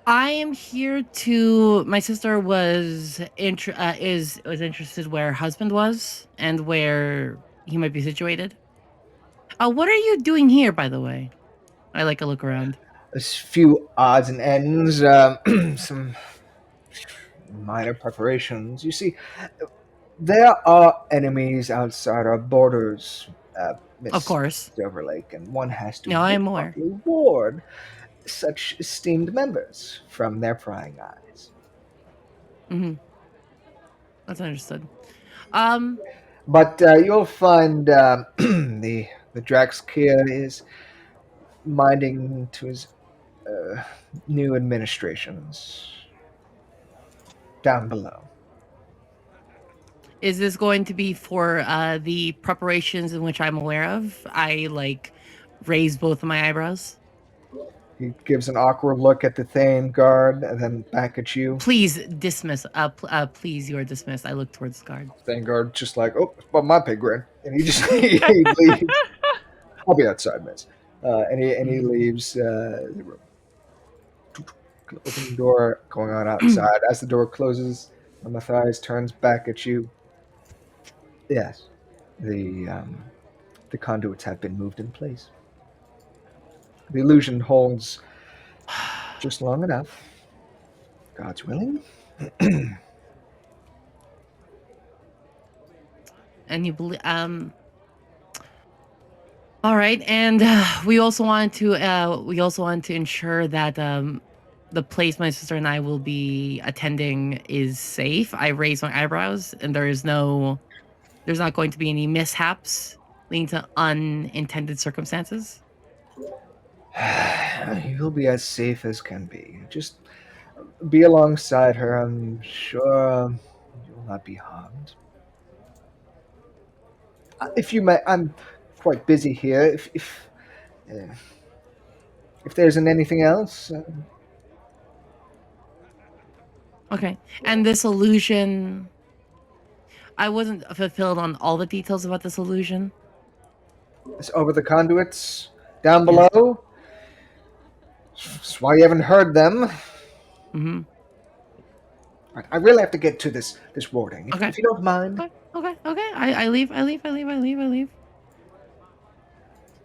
I am here to. My sister was interested where her husband was and where he might be situated. What are you doing here, by the way? I like a look around. a few odds and ends, some minor preparations. You see, there are enemies outside our borders, Miss Of course. Silverlake, and one has to No, I am aware. ward such esteemed members from their prying eyes. Mm-hmm. That's understood. But you'll find the Draxkia is minding to his new administrations down below. Is this going to be for the preparations in which I'm aware of? I raise both of my eyebrows. He gives an awkward look at the Thane guard and then back at you. Please dismiss. Please, you are dismissed. I look towards the guard. Thane guard just like, oh, it's about my pay grade, and he just he leaves. I'll be outside, miss. And he leaves the room. Open the door, going on outside. As the door closes, Matthias turns back at you. Yes, the conduits have been moved in place. The illusion holds just long enough. God's willing. And you believe. All right, and we also want to ensure that the place my sister and I will be attending is safe. I raise my eyebrows, and there's not going to be any mishaps leading to unintended circumstances. You'll be as safe as can be. Just be alongside her. I'm sure you will not be harmed. If you may, I'm quite busy here. If there isn't anything else. Okay, and this illusion. I wasn't fulfilled on all the details about this illusion. It's over the conduits down below. That's why you haven't heard them. Mm-hmm. Right, I really have to get to this warding. If you don't mind. Okay. I leave.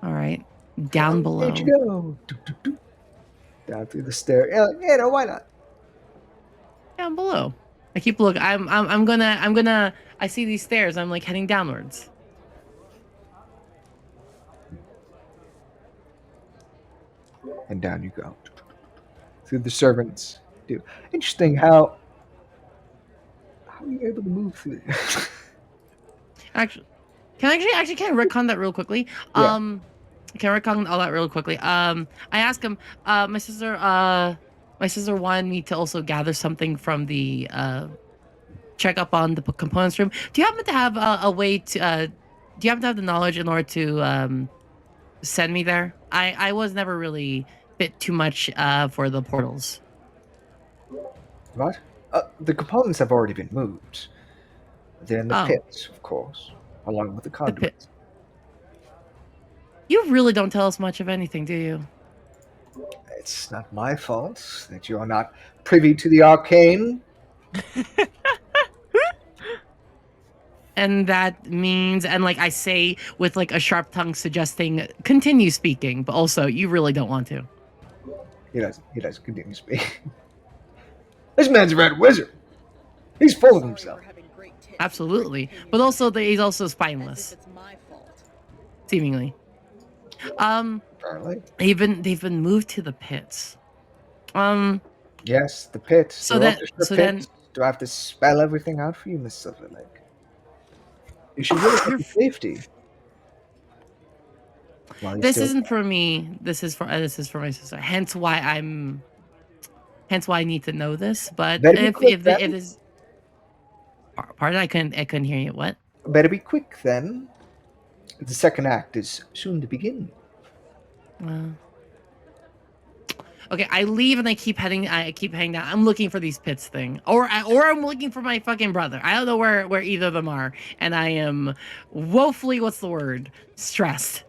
All right. Down below. Where'd you go? Down through the stair. Yeah, why not? Down below. I keep looking. I'm gonna. I see these stairs. I'm like heading downwards. And down you go. Through the servants. Do interesting how are you able to move through? Actually, can I retcon that real quickly? Yeah. Can I retcon all that real quickly? I asked him. My sister wanted me to also gather something from the check up on the components room. Do you happen to have a way to? Do you happen to have the knowledge in order to send me there? I was never really fit too much for the portals. What? The components have already been moved. They're in the Oh. pits, of course, along with the conduits. You really don't tell us much of anything, do you? It's not my fault that you are not privy to the arcane. And that means, and like I say with like a sharp tongue suggesting, continue speaking, but also you really don't want to. He doesn't continue speaking. This man's a red wizard. He's full of himself. Absolutely. But also he's also spineless. Seemingly. Apparently. They've been moved to the pits. Yes, the pits. So The then- orchestra so then- pits. Do I have to spell everything out for you, Miss Silverlake? You should really keep your safety. While you This still isn't can. for me. This is for my sister. Hence why I need to know this. But Better be if quick, if then. it is, pardon, I couldn't hear you. What? Better be quick then. The second act is soon to begin. Okay, I leave and I keep heading down. I'm looking for these pits thing, or I'm looking for my fucking brother. I don't know where either of them are, and I am woefully stressed.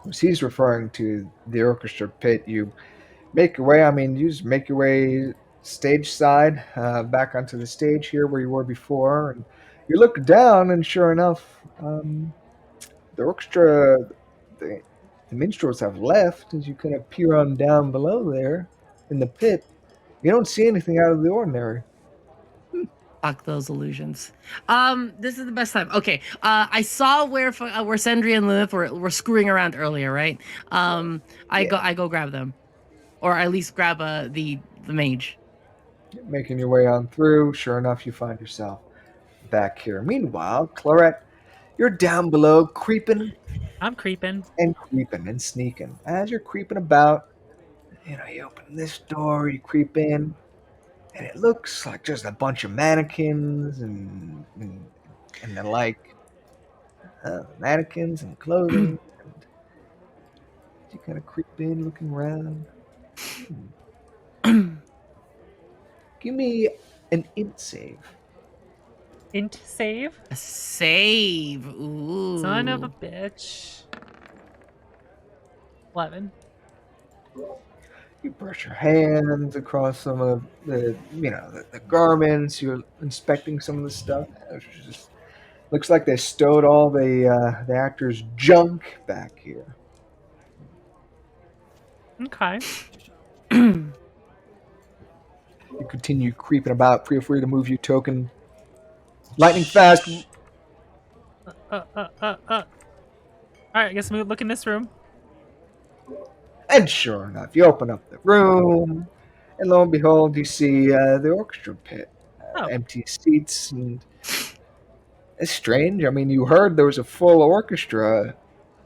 As he's referring to the orchestra pit, you make your way. You just make your way stage side, back onto the stage here where you were before, and you look down, and sure enough, the orchestra, the minstrels have left. As you kind of peer on down below there in the pit, you don't see anything out of the ordinary. Fuck those illusions. This is the best time. Okay. I saw where Sendri and Lilith were screwing around earlier, right? I go grab them, or at least grab the mage. Making your way on through, sure enough, you find yourself back here. Meanwhile, Clarette, you're down below, creeping I'm creeping. and sneaking. As you're creeping about, you open this door, you creep in, and it looks like just a bunch of mannequins and the like, mannequins and clothing. And you kind of creep in, looking around. Give me an int save. Int save. A save. Ooh. Son of a bitch. 11. You brush your hands across some of the garments. You're inspecting some of the stuff. It just looks like they stowed all the actors' junk back here. Okay. You continue creeping about. Feel free to move your token lightning fast. All right, I guess we look in this room. And sure enough, you open up the room, and lo and behold, you see the orchestra pit. Oh. Empty seats, and it's strange. You heard there was a full orchestra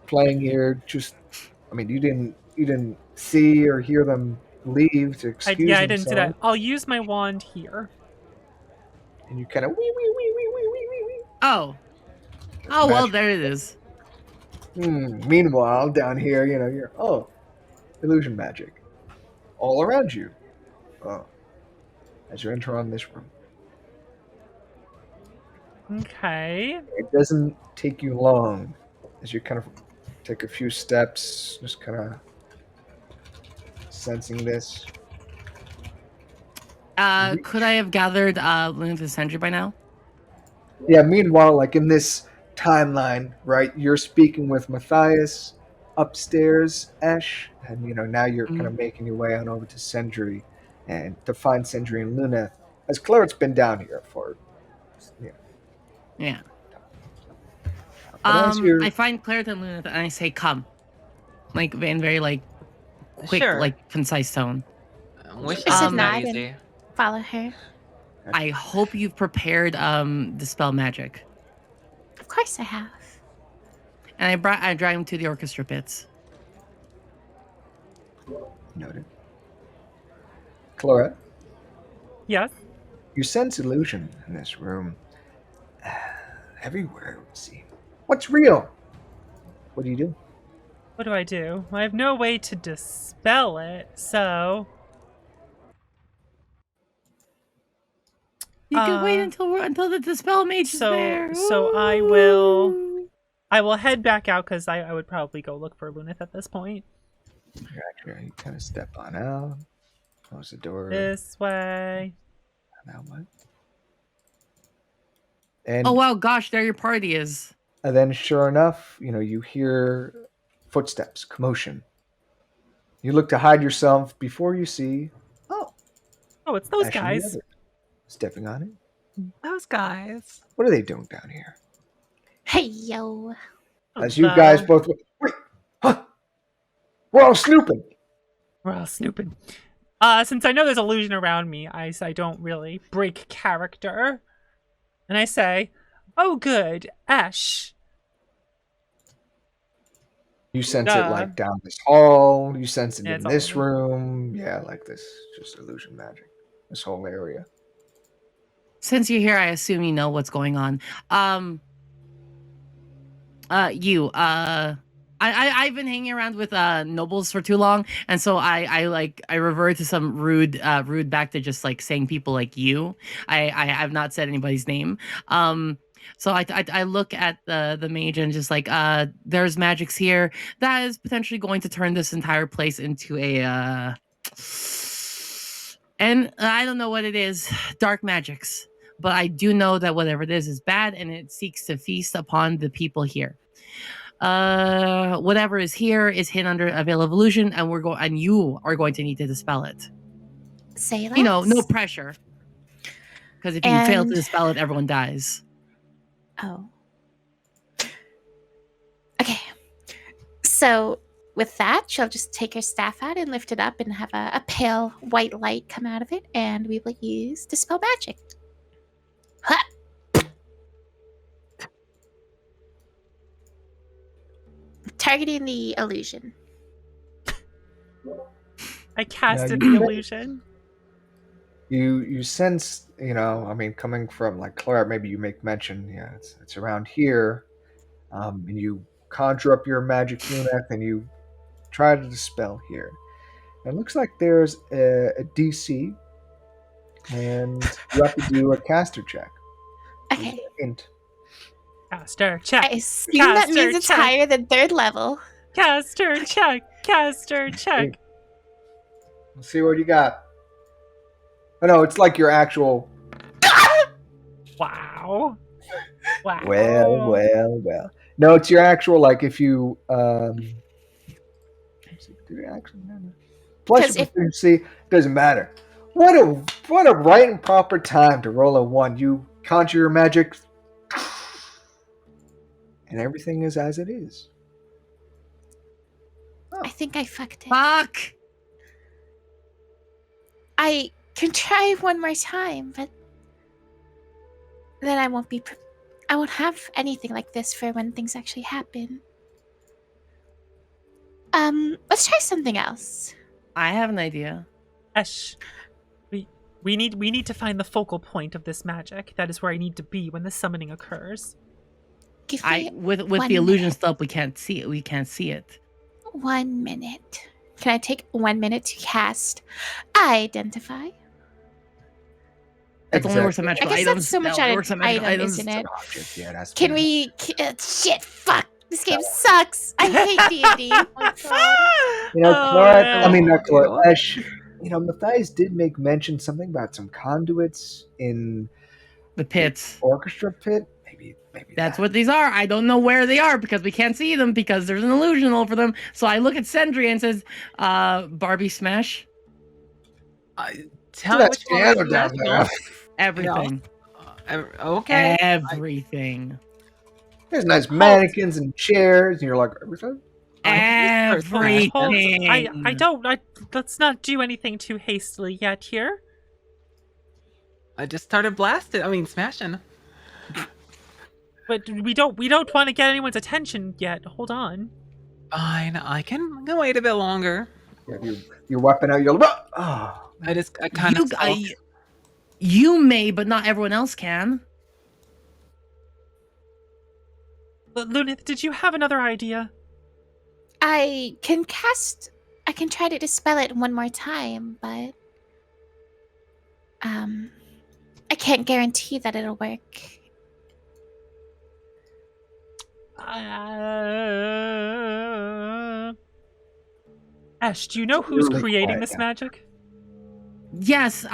playing here. You didn't see or hear them leave to excuse I didn't do that. themselves. I'll use my wand here. And you kind of wee. Oh, well, there it is. Meanwhile, down here, you're illusion magic all around you. As you enter on this room, Okay. it doesn't take you long. As you kind of take a few steps, just kind of sensing this. Could I have gathered Lilith and Sendri by now? Yeah. Meanwhile, like in this timeline, right? You're speaking with Matthias upstairs, Esh, and now you're kind of making your way on over to Sendri and to find Sindri and Luna, as Claret's been down here for, you know. Yeah. But as you're- I find Claire and Luna and I say, "Come," like in very like quick, Sure. like concise tone. Wish Just it was nod that and- easy. Follow her. I hope you've prepared dispel magic. Of course I have. And I drag him to the orchestra pits. Noted. Clara, Yes. you sense illusion in this room. Everywhere, it would seem. What's real? What do you do? What do I do? I have no way to dispel it, so You can wait until the dispel mage is there. so I will head back out because I would probably go look for Lunith at this point. Gotcha. You kind of step on out, close the door. This way. Now what? And, Oh wow, gosh, there your party is. and then, sure enough, you hear footsteps, commotion. You look to hide yourself before you see. Oh, Oh, it's those Ash and the guys. other stepping on it. Those guys. What are they doing down here? Hey, yo. As you guys both wait, huh? We're all snooping. We're all snooping. Since I know there's illusion around me, I don't really break character. And I say, "Oh, good, Ash." You sense Duh. it like down this hall. You sense it Yeah, in it's all this over. room. Yeah, like this, just illusion magic. This whole area. Since you're here, I assume you know what's going on. I've been hanging around with nobles for too long, and so I revert to some rude back to just like saying people like you. I have not said anybody's name. So I look at the mage and just like there's magics here that is potentially going to turn this entire place into a and I don't know what it is, dark magics. But I do know that whatever it is bad, and it seeks to feast upon the people here. Whatever is here is hidden under a veil of illusion, and you are going to need to dispel it. Say less. No pressure. Because if you fail to And- dispel it, everyone dies. Oh. Okay. So with that, she'll just take her staff out and lift it up and have a pale white light come out of it, and we will use dispel magic. Ha! Targeting the illusion. I casted you- the illusion. You sense, coming from like Claire, maybe you make mention, it's around here, and you conjure up your magic Luneth and you try to dispel here. And it looks like there's a DC, and you have to do a caster check. Okay. Int. Caster check. I assume that Caster means it's check. higher than 3rd level. Caster check. Caster check. Let's see what you got. Oh no, it's like your actual. Wow. Wow. Well. No, it's your actual, like, if you do your action. Plus, 'Cause if- see, doesn't matter. What a right and proper time to roll a 1. You conjure your magic, and everything is as it is. I think I fucked it. Fuck! I can try one more time, but then I won't be. I won't have anything like this for when things actually happen. Let's try something else. I have an idea. Ash, we need to find the focal point of this magic. That is where I need to be when the summoning occurs. Give me With one the illusion minute. stuff, we can't see it. We can't see it. 1 minute. Can I take 1 minute to cast Identify? That's only works on I magical guess items. that's so much No, it on works on an magical item, items. isn't it? Object, yeah, it has to Can be- we? Shit! Fuck! This game sucks. I hate D&D. Clara, no. I mean, not Clara, Ash, Matthias did make mention something about some conduits in The pits. orchestra pit. Maybe That's that. what these are. I don't know where they are because we can't see them because there's an illusion over them. So I look at Sendry and says, Barbie Smash. Tell me that which one piano is down there. Everything. Okay. Everything. There's nice mannequins and chairs, and you're like, everything? Hold. Everything. I don't. Let's not do anything too hastily yet here. I just started blasting. I mean, smashing. But we don't want to get anyone's attention yet. Hold on. Fine, I can wait a bit longer. You have your weapon out, you're like, oh. I kind of. You may, but not everyone else can. Lunith, did you have another idea? I can try to dispel it one more time, but I can't guarantee that it'll work. Ash, do you know who's Really creating quiet this now. magic? Yes,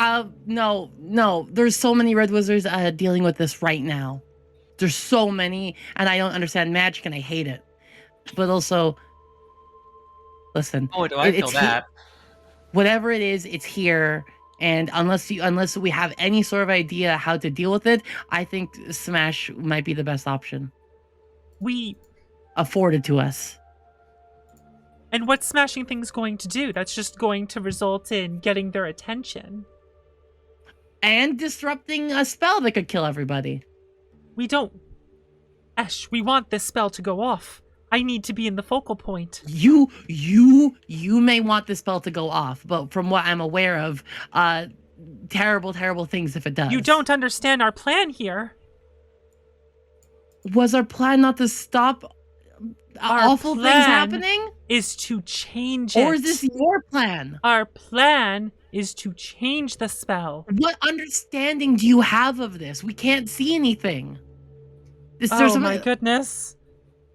no. There's so many red wizards dealing with this right now. There's so many, and I don't understand magic, and I hate it. But also, listen. Oh, do I feel that? Whatever it is, it's here. And unless we have any sort of idea how to deal with it, I think Smash might be the best option afforded to us. And what's smashing things going to do? That's just going to result in getting their attention. And disrupting a spell that could kill everybody. We don't... Ash, we want this spell to go off. I need to be in the focal point. You may want the spell to go off, but from what I'm aware of, terrible things if it does. You don't understand our plan here. Was our plan not to stop awful things happening? Is to change it. Or is this your plan? Our plan is to change the spell. What understanding do you have of this? We can't see anything. My goodness.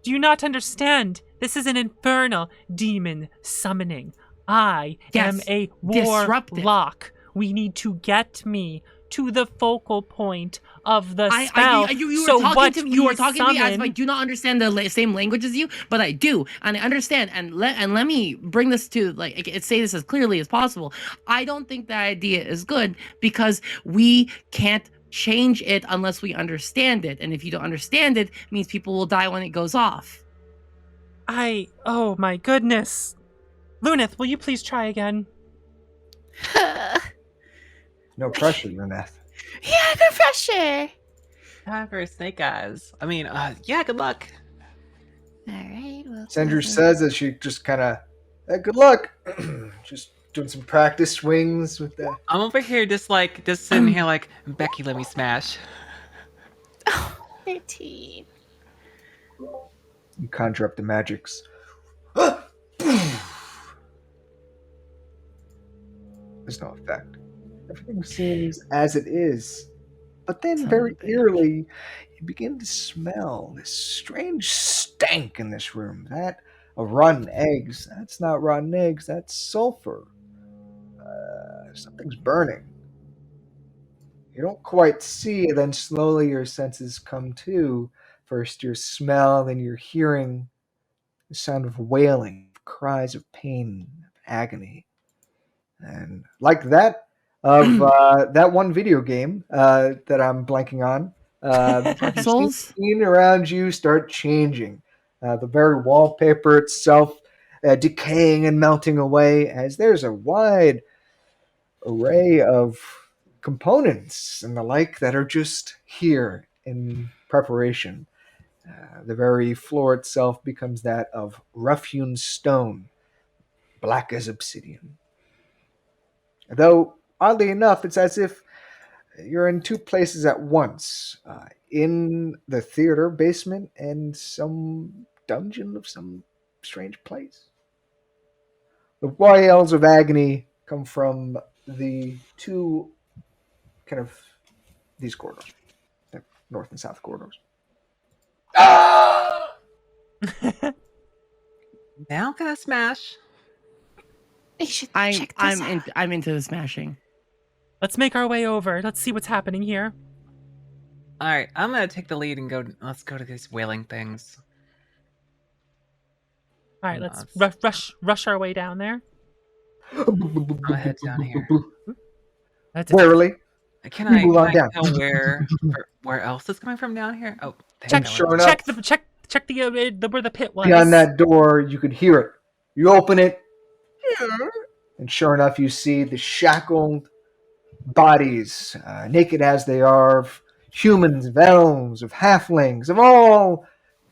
Do you not understand? This is an infernal demon summoning. I am a warlock. We need to get me to the focal point of the spell. You are talking to me as if I do not understand the same language as you, but I do, and I understand. And let me bring this to say this as clearly as possible. I don't think that idea is good because we can't change it unless we understand it, and if you don't understand it, it means people will die when it goes off. Oh my goodness. Lunith, will you please try again? No pressure, Luneth. Yeah, no pressure. Time for snake eyes. I mean, yeah, good luck. All right. Well, Sandra says as she just kind of, good luck. Just doing some practice swings with that. I'm over here just sitting here like, Becky, let me smash. 13. You conjure up the magics. There's no effect. Everything seems as it is. But then very eerily, you begin to smell this strange stank in this room. That of rotten eggs. That's not rotten eggs, that's sulfur. Something's burning. You don't quite see, then slowly your senses come to. First your smell, then you're hearing the sound of wailing, cries of pain, of agony. And like that, of that one video game that I'm blanking on, Dark Souls? the scene around you start changing. The very wallpaper itself decaying and melting away as there's a wide array of components and the like that are just here in preparation. The very floor itself becomes that of rough-hewn stone, black as obsidian. Though, oddly enough, it's as if you're in two places at once. In the theater basement and some dungeon of some strange place. The wails of agony come from the two these corridors. The north and south corridors. Now can I smash? You should check this out. I'm into the smashing. Let's make our way over. Let's see what's happening here. All right, I'm gonna take the lead and go. Let's go to these wailing things. All right, let's rush our way down there. I'm gonna head down here. That's Warily. Can We move on I down. tell where else is coming from down here? Oh, check, thank sure God. enough- check the where the pit was. Beyond that door, you could hear it. You open it, and sure enough, you see the shackled bodies, naked as they are, of humans, of elves, of halflings, of all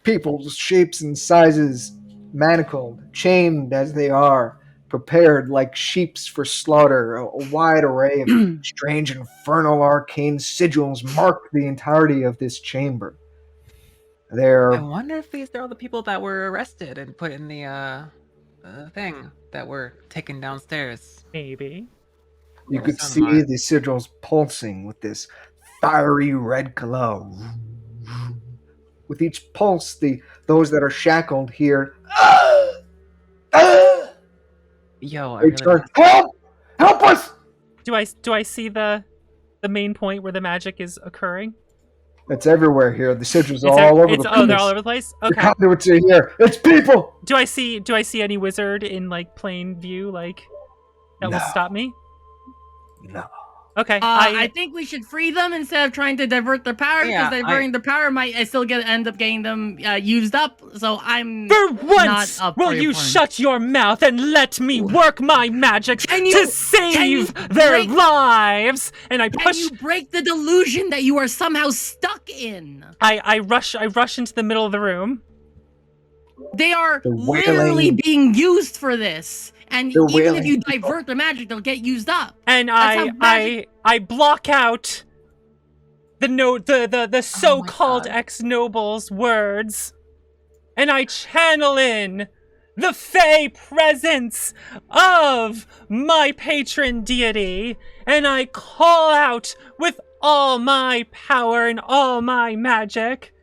peoples, shapes, and sizes, manacled, chained as they are, prepared like sheeps for slaughter. A wide array of strange, infernal, arcane sigils mark the entirety of this chamber. They're I wonder if these are all the people that were arrested and put in the thing that were taken downstairs. Maybe. You could Sound see hard. the sigils pulsing with this fiery red glow. With each pulse, those that are shackled hear, Yo, I they really turn, help us! Do I see the main point where the magic is occurring? It's everywhere here. The sigils It's are all over the place. oh, they're all over the place. The Okay. conduits are here. It's people. Do I see any wizard in like plain view like that will No. stop me? No. Okay. I think we should free them instead of trying to divert their power, Yeah, because diverting their power might still end up getting them used up. So I'm For once, not up will for your you plan. shut your mouth and let me work my magic Can you- to save their break- lives? And I Can push. you break the delusion that you are somehow stuck in? I rush into the middle of the room. They are The literally wailing- being used for this. And They're even if wailing you people. divert their magic, they'll get used up. And That's how magic- I block out the so-called God. ex-noble's words, and I channel in the fey presence of my patron deity, and I call out with all my power and all my magic.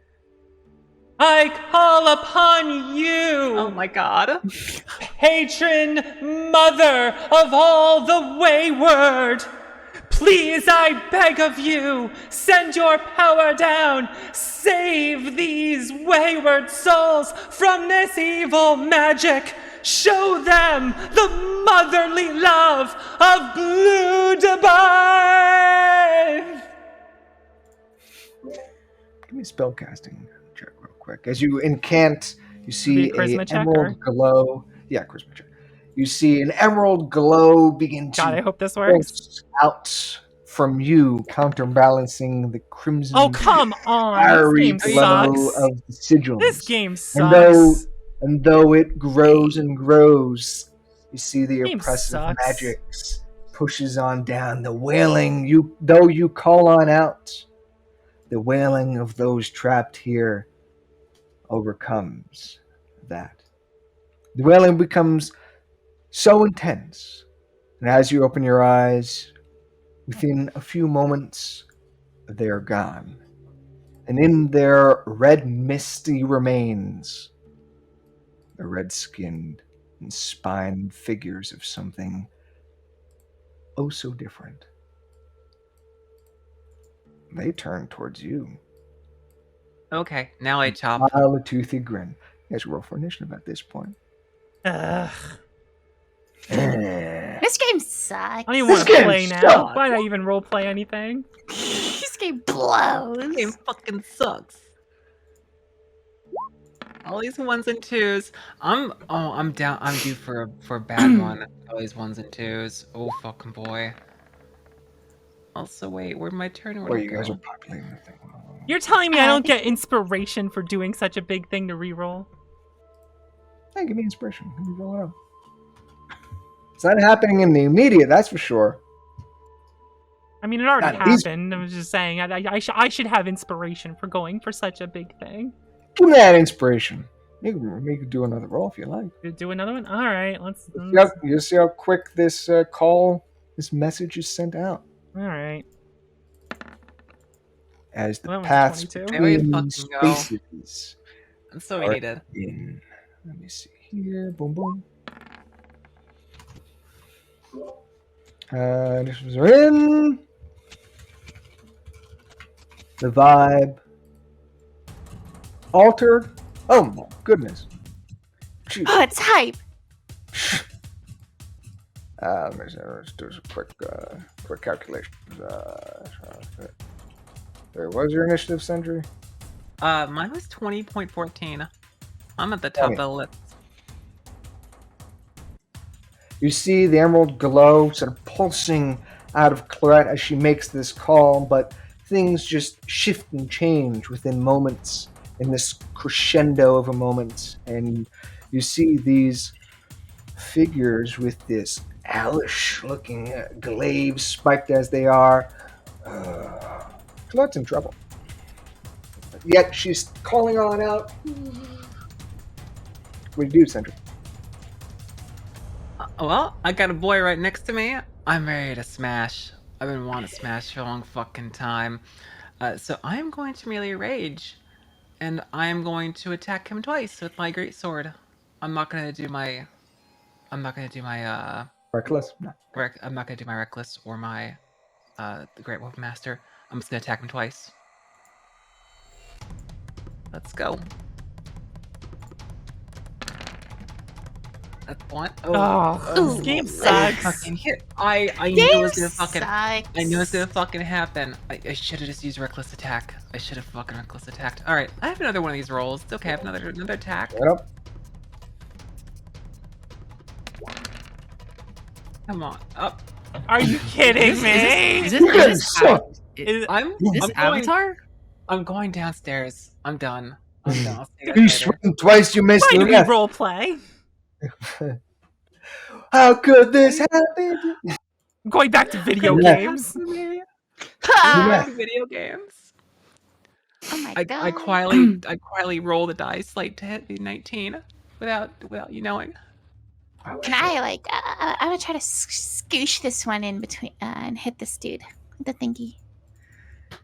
I call upon you, Oh my God. patron mother of all the wayward. Please, I beg of you, send your power down. Save these wayward souls from this evil magic. Show them the motherly love of Blue Dubai. Give me a spellcasting check real quick. As you incant, you see Be a charisma an check, emerald glow. Yeah, charisma check. You see an emerald glow begin to God, I hope this works. pulse out from you, counterbalancing the crimson Oh, come on. This fiery game glow sucks. of the sigils. This game And sucks. though it grows and grows, you see the Game oppressive sucks. magics pushes on down. The wailing, though you call on out, the wailing of those trapped here overcomes that. The wailing becomes so intense, and as you open your eyes, within a few moments, they are gone. And in their red, misty remains, the red-skinned and spined figures of something oh so different. They turn towards you. Okay, now I chop. Smile a toothy grin. You guys roll for initiative at this point. Ugh. This game sucks. I don't even This want to game play now. sucks. Why not even roleplay anything? This game blows. This game fucking sucks. All these ones and twos. I'm down. I'm due for a bad one. All these ones and twos. Oh fucking boy. Also, wait, where'd my turn? Well, you guys are populating the thing. You're telling me I don't get inspiration for doing such a big thing to reroll? Hey, give me inspiration. Give me roll it up. It's not happening in the immediate, that's for sure. I mean, it already God, these- happened. I was just saying, I should have inspiration for going for such a big thing. Give me that inspiration. You can do another roll if you like. Do another one? All right, let's. Yep, you see how quick this this message is sent out. All right. As the Well, that was paths 22. There we between fucking go. spaces That's so we are needed. in. Let me see here. Boom, boom. Initials are in. The vibe altered. Oh my goodness. Jeez. Oh, it's hype. Let's do some quick calculations. What was your initiative, Sentry? Mine was 20.14. I'm at the top of the list. You see the emerald glow sort of pulsing out of Clarette as she makes this call, but things just shift and change within moments in this crescendo of a moment. And you see these figures with this owlish-looking glaives spiked as they are. Clarette's in trouble. Yet she's calling on out. What do you do, Sentry? Well, I got a boy right next to me. I'm ready to smash. I've been wanting to smash for a long fucking time. So I'm going to melee rage, and I'm going to attack him twice with my great sword. I'm not gonna do my Reckless? No. I'm not gonna do my reckless or my the great weapon master. I'm just gonna attack him twice. Let's go. That's one. Oh, this game sucks. Fucking hit. I knew it was gonna Sucks. fucking. I knew it was gonna fucking happen. I should have just used reckless attack. I should have fucking reckless attacked. All right, I have another one of these rolls. It's okay. I have another attack. Right up. Come on, up. Are you kidding me? Is You this, guys suck. I'm this I'm going, Avatar? I'm going downstairs. I'm done. I'm done. I'll see you You guys later. swing twice, you missed Why do the we left. role play? How could this happen? I'm going back to video Yeah. games. Yeah. Video games. Oh my I god. quietly roll the dice like to hit the 19 without you knowing. Can I like? I'm gonna try to scoosh this one in between and hit this dude with the thingy.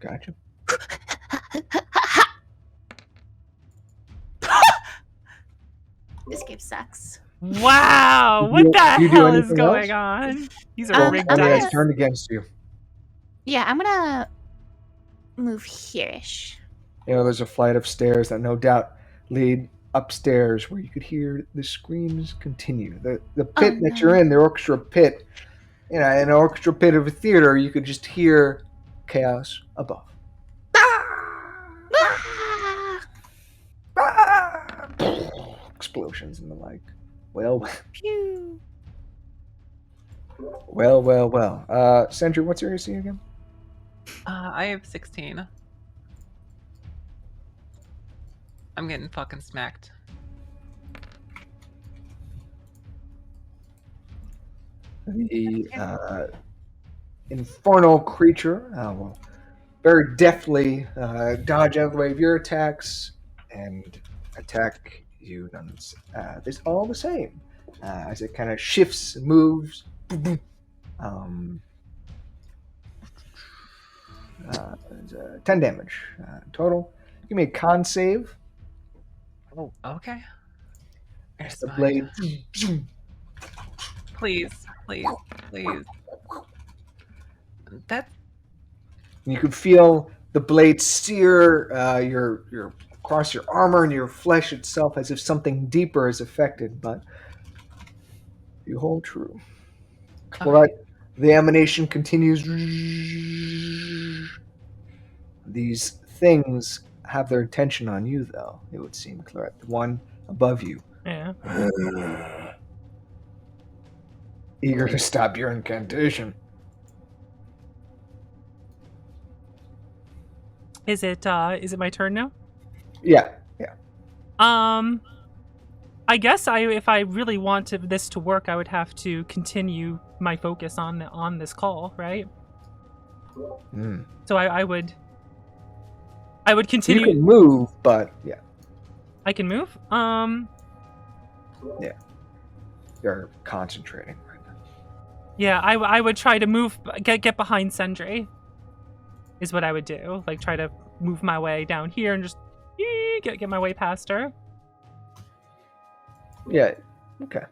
Gotcha. This game sucks. Wow, You what do- the you do hell is anything going else? on? These are rigged I'm Yeah, gonna- dice. it's turned against you. Yeah, I'm gonna move here-ish. You know, there's a flight of stairs that no doubt lead upstairs where you could hear the screams continue. The pit Oh, that no. you're in, the orchestra pit, you know, in an orchestra pit of a theater, you could just hear chaos above. Ah! Explosions and the like. Well, Pew. well. Sentry, what's your AC again? I have 16. I'm getting fucking smacked. The infernal creature will very deftly dodge out of the way of your attacks and attack you. It's all the same as it kind of shifts and moves. 10 damage total. Give me a con save. Oh, okay. There's The mine. blade. Please. That You can feel the blade sear your across your armor and your flesh itself as if something deeper is affected, but you hold true. Clarette, the emanation continues. These things have their attention on you, though, it would seem, Clarette. The one above you. Yeah. Eager to stop your incantation. Is it my turn now? Yeah. I guess if I really wanted this to work, I would have to continue my focus on this call, right? Mm. So I would continue. You can move, but yeah, I can move. you're concentrating right now. Yeah, I would try to move, get behind Sendry. Is what I would do. Like try to move my way down here and just get my way past her. Yeah. Okay.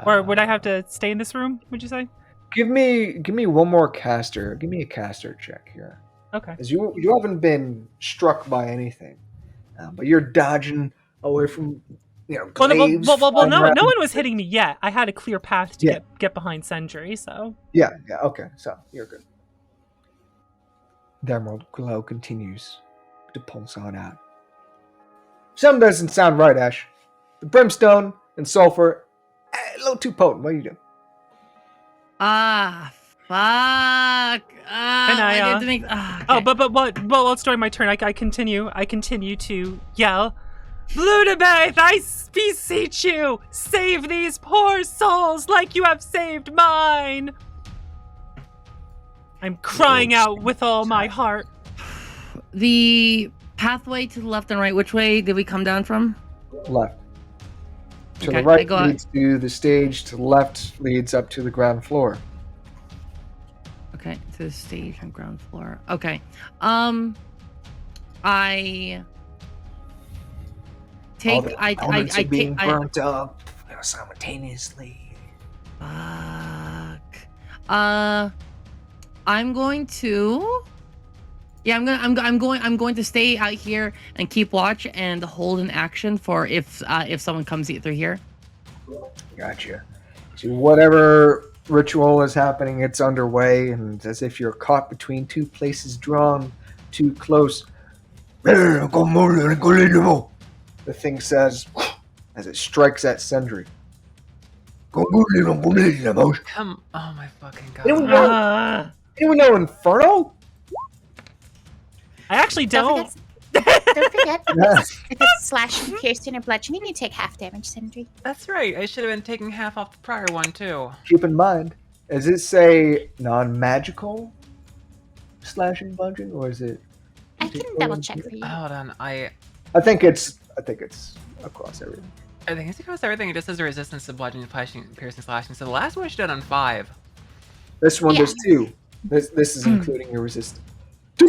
Or would I have to stay in this room? Would you say? Give me one more caster. Give me a caster check here, Okay. as you haven't been struck by anything, but you're dodging away from Well, glaives. no flying around. one was hitting me yet. I had a clear path to Yeah. get behind Sentry, so. Yeah, okay, so you're good. The emerald glow continues to pulse on out. Something doesn't sound right, Ash. The brimstone and sulfur, a little too potent. What do you do? Ah, fuck. And I, I need to make. Okay. Oh, but it's during my turn. I continue to yell, Bludebeth, I beseech you, save these poor souls like you have saved mine. I'm crying out with all my heart. The pathway to the left and right. Which way did we come down from? Left. To Okay, the right I go out. leads to the stage. To the left leads up to the ground floor. Okay, to the stage on ground floor. Okay. I take. All the components are being take. burnt up simultaneously. Fuck. I'm going to. Yeah, I'm going to stay out here and keep watch and hold an action for if someone comes through here. Gotcha. So whatever ritual is happening, it's underway, and as if you're caught between two places drawn too close. The thing says as it strikes at Sentry. Come. Oh my fucking god. Anyone know Inferno? I actually don't. Don't forget, Yes. if it's slashing, piercing, or bludgeoning, you take half damage, Sentry. That's right. I should have been taking half off the prior one too. Keep in mind, does it say non-magical slashing bludgeon, or is it? I can double check for you. Hold on. I think it's across everything. I think it's across everything. It just says resistance to bludgeoning, slashing, piercing, slashing. So the last one should have done on 5. This one Yeah. does 2. This is including your resistance.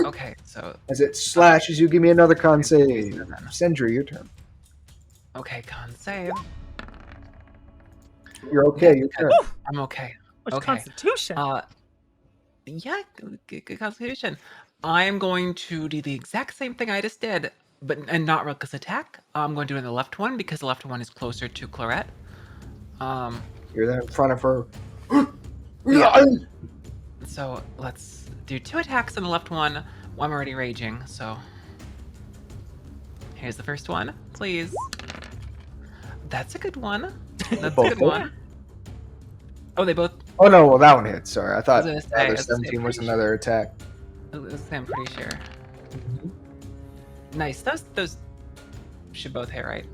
Okay, so As it slashes, you give me another con save. Sentry, your turn. okay, con save. You're okay. Your turn. I'm okay. Which Okay. Constitution? Yeah, good constitution. I am going to do the exact same thing I just did, and not reckless attack. I'm going to do it in the left one because the left one is closer to Clarette. You're there in front of her. Yeah. So let's do 2 attacks on the left one. Well, I'm already raging, so here's the first one, please. That's a good one. That's a Both good hit? one. Oh, they both. Oh no, well that one hit. Sorry, I thought I the was gonna say, other it's the 17 was same. another attack. I'm pretty sure. Nice. Those should both hit, right?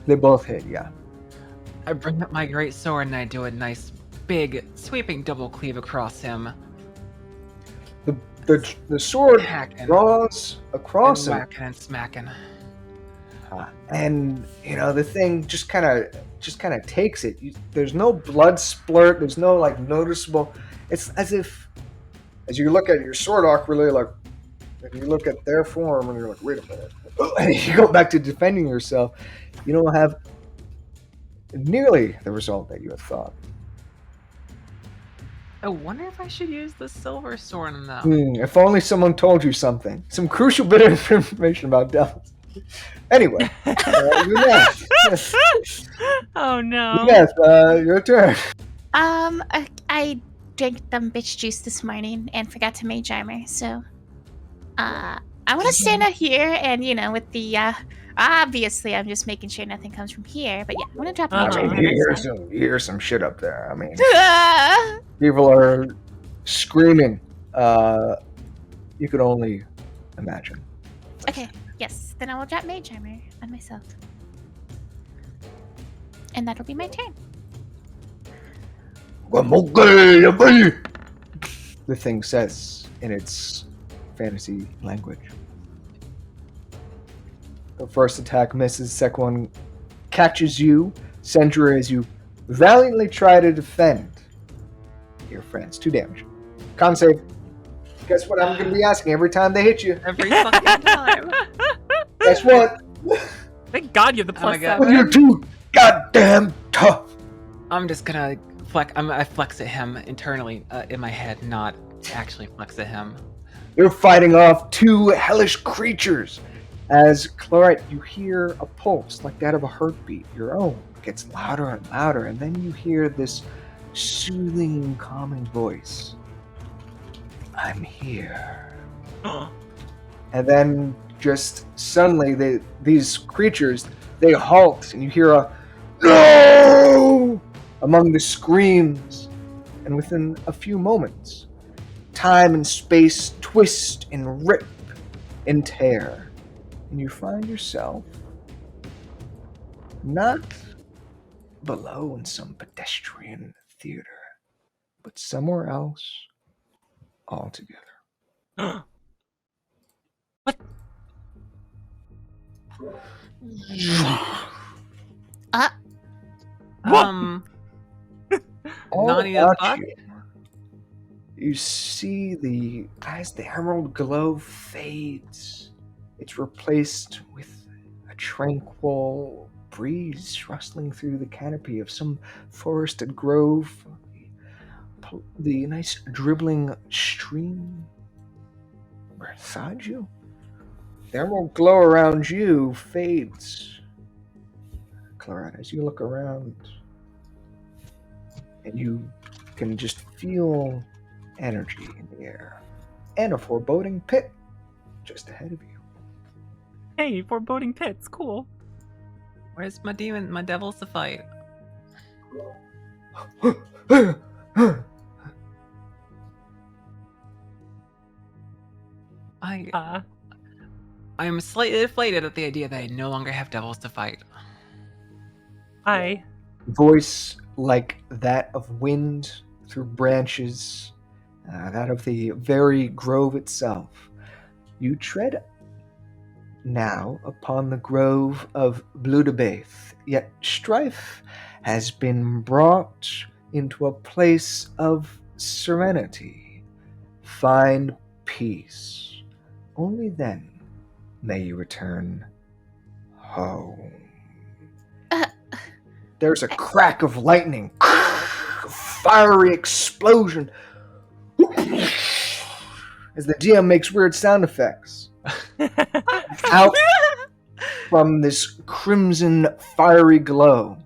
They both hit. Yeah. I bring up my great sword and I do a nice, big, sweeping double cleave across him. The sword Hacking. draws across And him, whacking and smacking. and the thing just kind of takes it. There's no blood splurt. There's no like noticeable. It's as if, as you look at your sword awkwardly, like, if you look at their form and you're like, wait a minute, and you go back to defending yourself, you don't have nearly the result that you had thought. I wonder if I should use the silver sword on them. If only someone told you something, some crucial bit of information about devils. Anyway, you're next. Oh no. Yes, your turn. I drank them bitch juice this morning and forgot to mage armor, so I want to stand out here and with the obviously I'm just making sure nothing comes from here, but yeah, I want to drop mage armor. You hear some shit up there. I mean, people are screaming. You could only imagine. Okay, yes, then I will drop mage armor on myself, and that'll be my turn. The thing says in its fantasy language. The first attack misses, second one catches you, Sentry, as you valiantly try to defend your friends. 2 damage. Con save. Guess what I'm going to be asking every time they hit you? Every fucking time. Guess what? Thank God you have the Oh my plus God. 7. You're too goddamn tough. I'm just gonna I flex at him internally in my head, not actually flex at him. You're fighting off 2 hellish creatures. As Chlorite, you hear a pulse like that of a heartbeat. Your own gets louder and louder, and then you hear this soothing, calming voice. I'm here. And then just suddenly these creatures, they halt, and you hear a no among the screams. And within a few moments, time and space twist and rip and tear. And you find yourself not below in some pedestrian theater, but somewhere else altogether. What? All Naughty about as fuck? you see the emerald glow fades. It's replaced with a tranquil breeze rustling through the canopy of some forested grove. The nice dribbling stream beside you. The emerald glow around you fades. Clara, as you look around, and you can just feel energy in the air, and a foreboding pit just ahead of you. Hey, foreboding pits, cool. Where's my demon, my devils to fight? I am slightly deflated at the idea that I no longer have devils to fight. Voice like that of wind through branches, that of the very grove itself. You tread now upon the grove of Bludebaith, yet strife has been brought into a place of serenity. Find peace. Only then may you return home. There's a crack of lightning, a fiery explosion, as the DM makes weird sound effects. Out from this crimson fiery glow,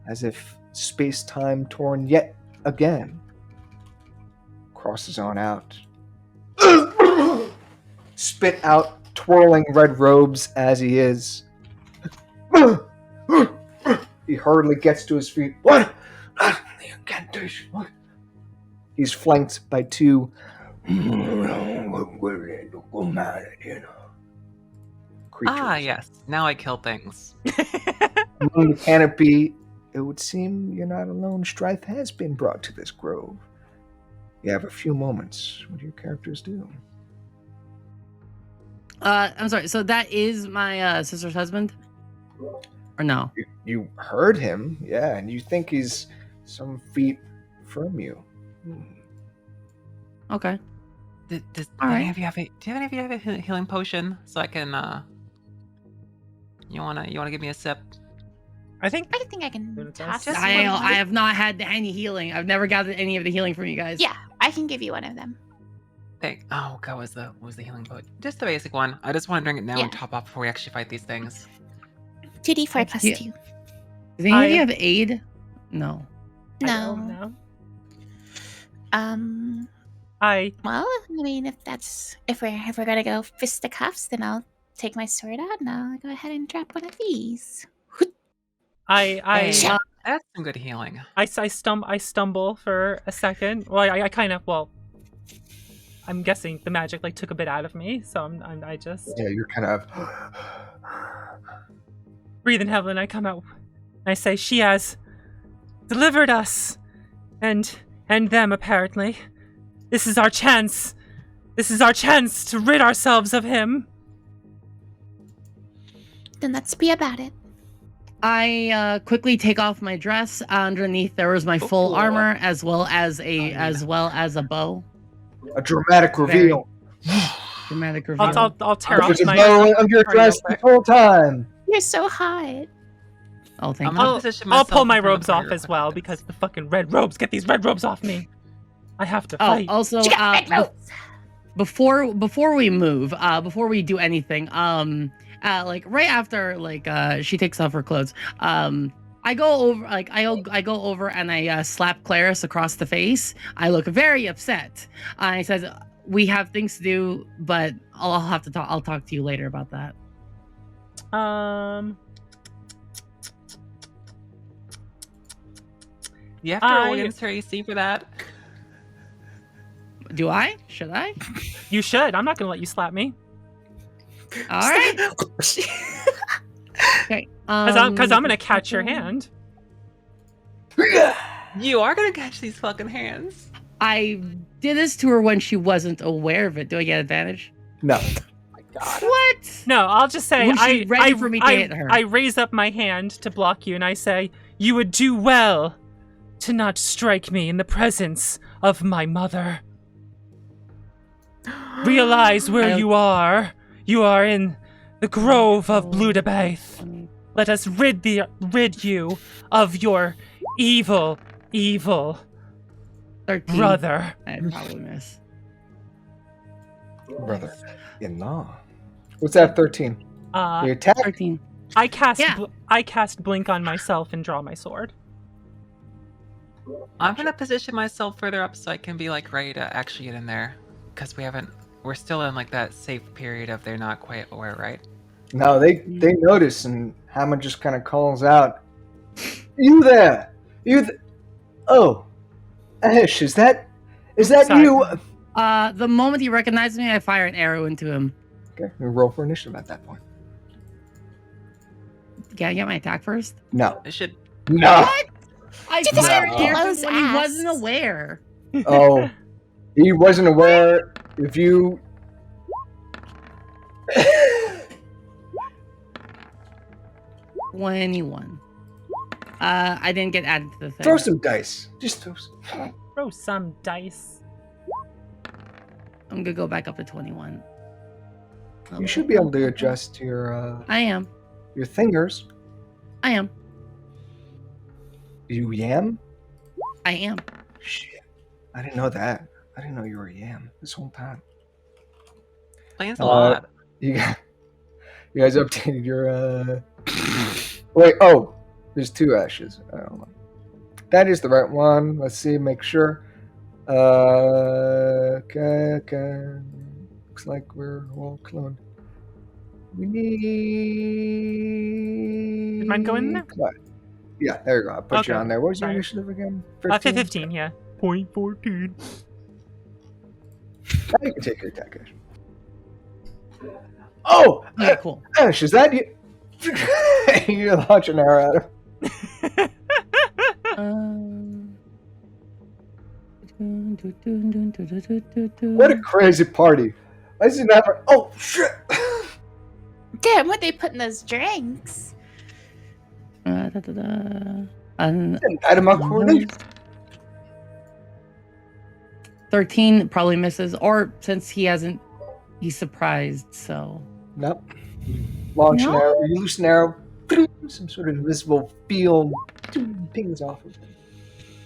as if space-time torn yet again, crosses on out. Spit out twirling red robes as he is. He hurriedly gets to his feet. What? The incantation. What? He's flanked by two creatures. Ah, yes. Now I kill things. Among the canopy, it would seem you're not alone. Strife has been brought to this grove. You have a few moments. What do your characters do? I'm sorry. So that is my sister's husband, or no? You heard him, yeah, and you think he's some feet from you. Okay. Do All right. any of you have a healing potion so I can? You wanna give me a sip? I think I think I can toss Just this one. I have not had any healing. I've never gathered any of the healing from you guys. Yeah, I can give you one of them. Oh god, what was the healing potion? Just the basic one. I just want to drink it now Yeah. and top off before we actually fight these things. 2d4 plus Yeah. 2. Does any of you have aid? No. I No. don't know. Well, I mean, if we're gonna go fisticuffs, then I'll take my sword out and I'll go ahead and drop one of these. Hey, I that's some good healing. stumble for a second. Well, I kind of, well, I'm guessing the magic like took a bit out of me, so I just Yeah, you're kind of. breathing heavily, and I come out and I say, she has delivered us and them, apparently. This is our chance. This is our chance to rid ourselves of him. Then let's be about it. I quickly take off my dress. Underneath there was my full Ooh. armor, as well as a bow. A dramatic reveal. Dramatic reveal. I'll tear off There's a my. bow under your dress the whole time. You're so hot. Oh, thank I'm you. gonna I'll position pull myself my in front robes of off her as well for because this. the fucking red robes. Get these red robes off me. I have to Oh, fight. also, She got red robes. before we move, before we do anything, like right after she takes off her clothes, I go over I go over and I slap Claris across the face. I look very upset. He says, "We have things to do, but I'll have to talk. I'll talk to you later about that." You have to roll against her AC for that. Do I? Should I? You should. I'm not gonna let you slap me. All right. Okay. Because I'm gonna catch your hand. You are gonna catch these fucking hands. I did this to her when she wasn't aware of it. Do I get advantage? No. What? No, I'll just say Was she ready for me to hit her? I raise up my hand to block you, and I say, "You would do well to not strike me in the presence of my mother. Realize where you are. You are in the grove of Bludabaith. Let us rid you of your evil 13. brother." I'd probably miss. Brother. In-law. What's that, 13? The attack? 13. I cast Yeah. I cast blink on myself and draw my sword. I'm gonna position myself further up so I can be like ready to actually get in there, because we're still in like that safe period of they're not quite aware, right? No, they notice, and Hammond just kind of calls out, "You there? Oh, Ash, is that Sorry. you?" The moment he recognizes me, I fire an arrow into him. Okay, we roll for initiative at that point. Can I get my attack first? No. It should. No. What? I Did fired this an arrow close when he ass. wasn't aware. Oh, he wasn't aware if you. 21. I didn't get added to the thing. Throw some dice. Just throw some. Throw some dice. I'm gonna go back up to 21. You should be able to adjust your I am. fingers. I am. You yam? I am. Shit, I didn't know that. I didn't know you were a yam this whole time. Explains a lot. You guys updated your Wait, oh, there's 2 ashes. I don't know. That is the right one. Let's see, make sure. Okay. Looks like we're all cloned. We need. Did mine go in there? What? Yeah, there you go. I'll put you Okay, on there. What was your sorry. initiative again? 15, yeah. 0.14. Now you can take your attack action. Oh! Okay, cool. Ash, is that you? You launch an arrow at him. What a crazy party. I didn't have a... Oh, shit! Damn, what they put in those drinks? Macaroni. 13 probably misses, or since he's surprised, so. Nope. Launch an No. arrow. You loose an arrow. Some sort of invisible field pings off of him.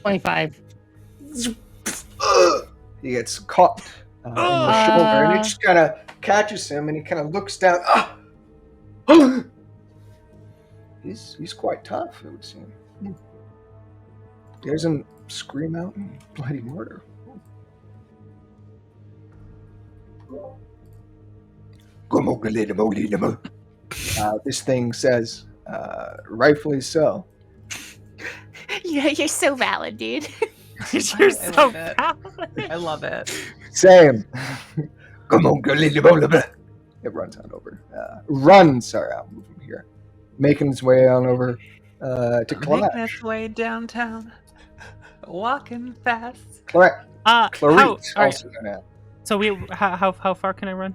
25. He gets caught in the shoulder, and it just kind of catches him, and he kind of looks down. He's quite tough, it would seem. He doesn't scream out in bloody murder. This thing says, rightfully so. You're so valid, dude. You're I so love it. valid. I love it. Same. It runs on over. I'll move him here. Making his way on over to Making Clash. its way downtown, walking fast. Clarice, all right. also known as. So how far can I run?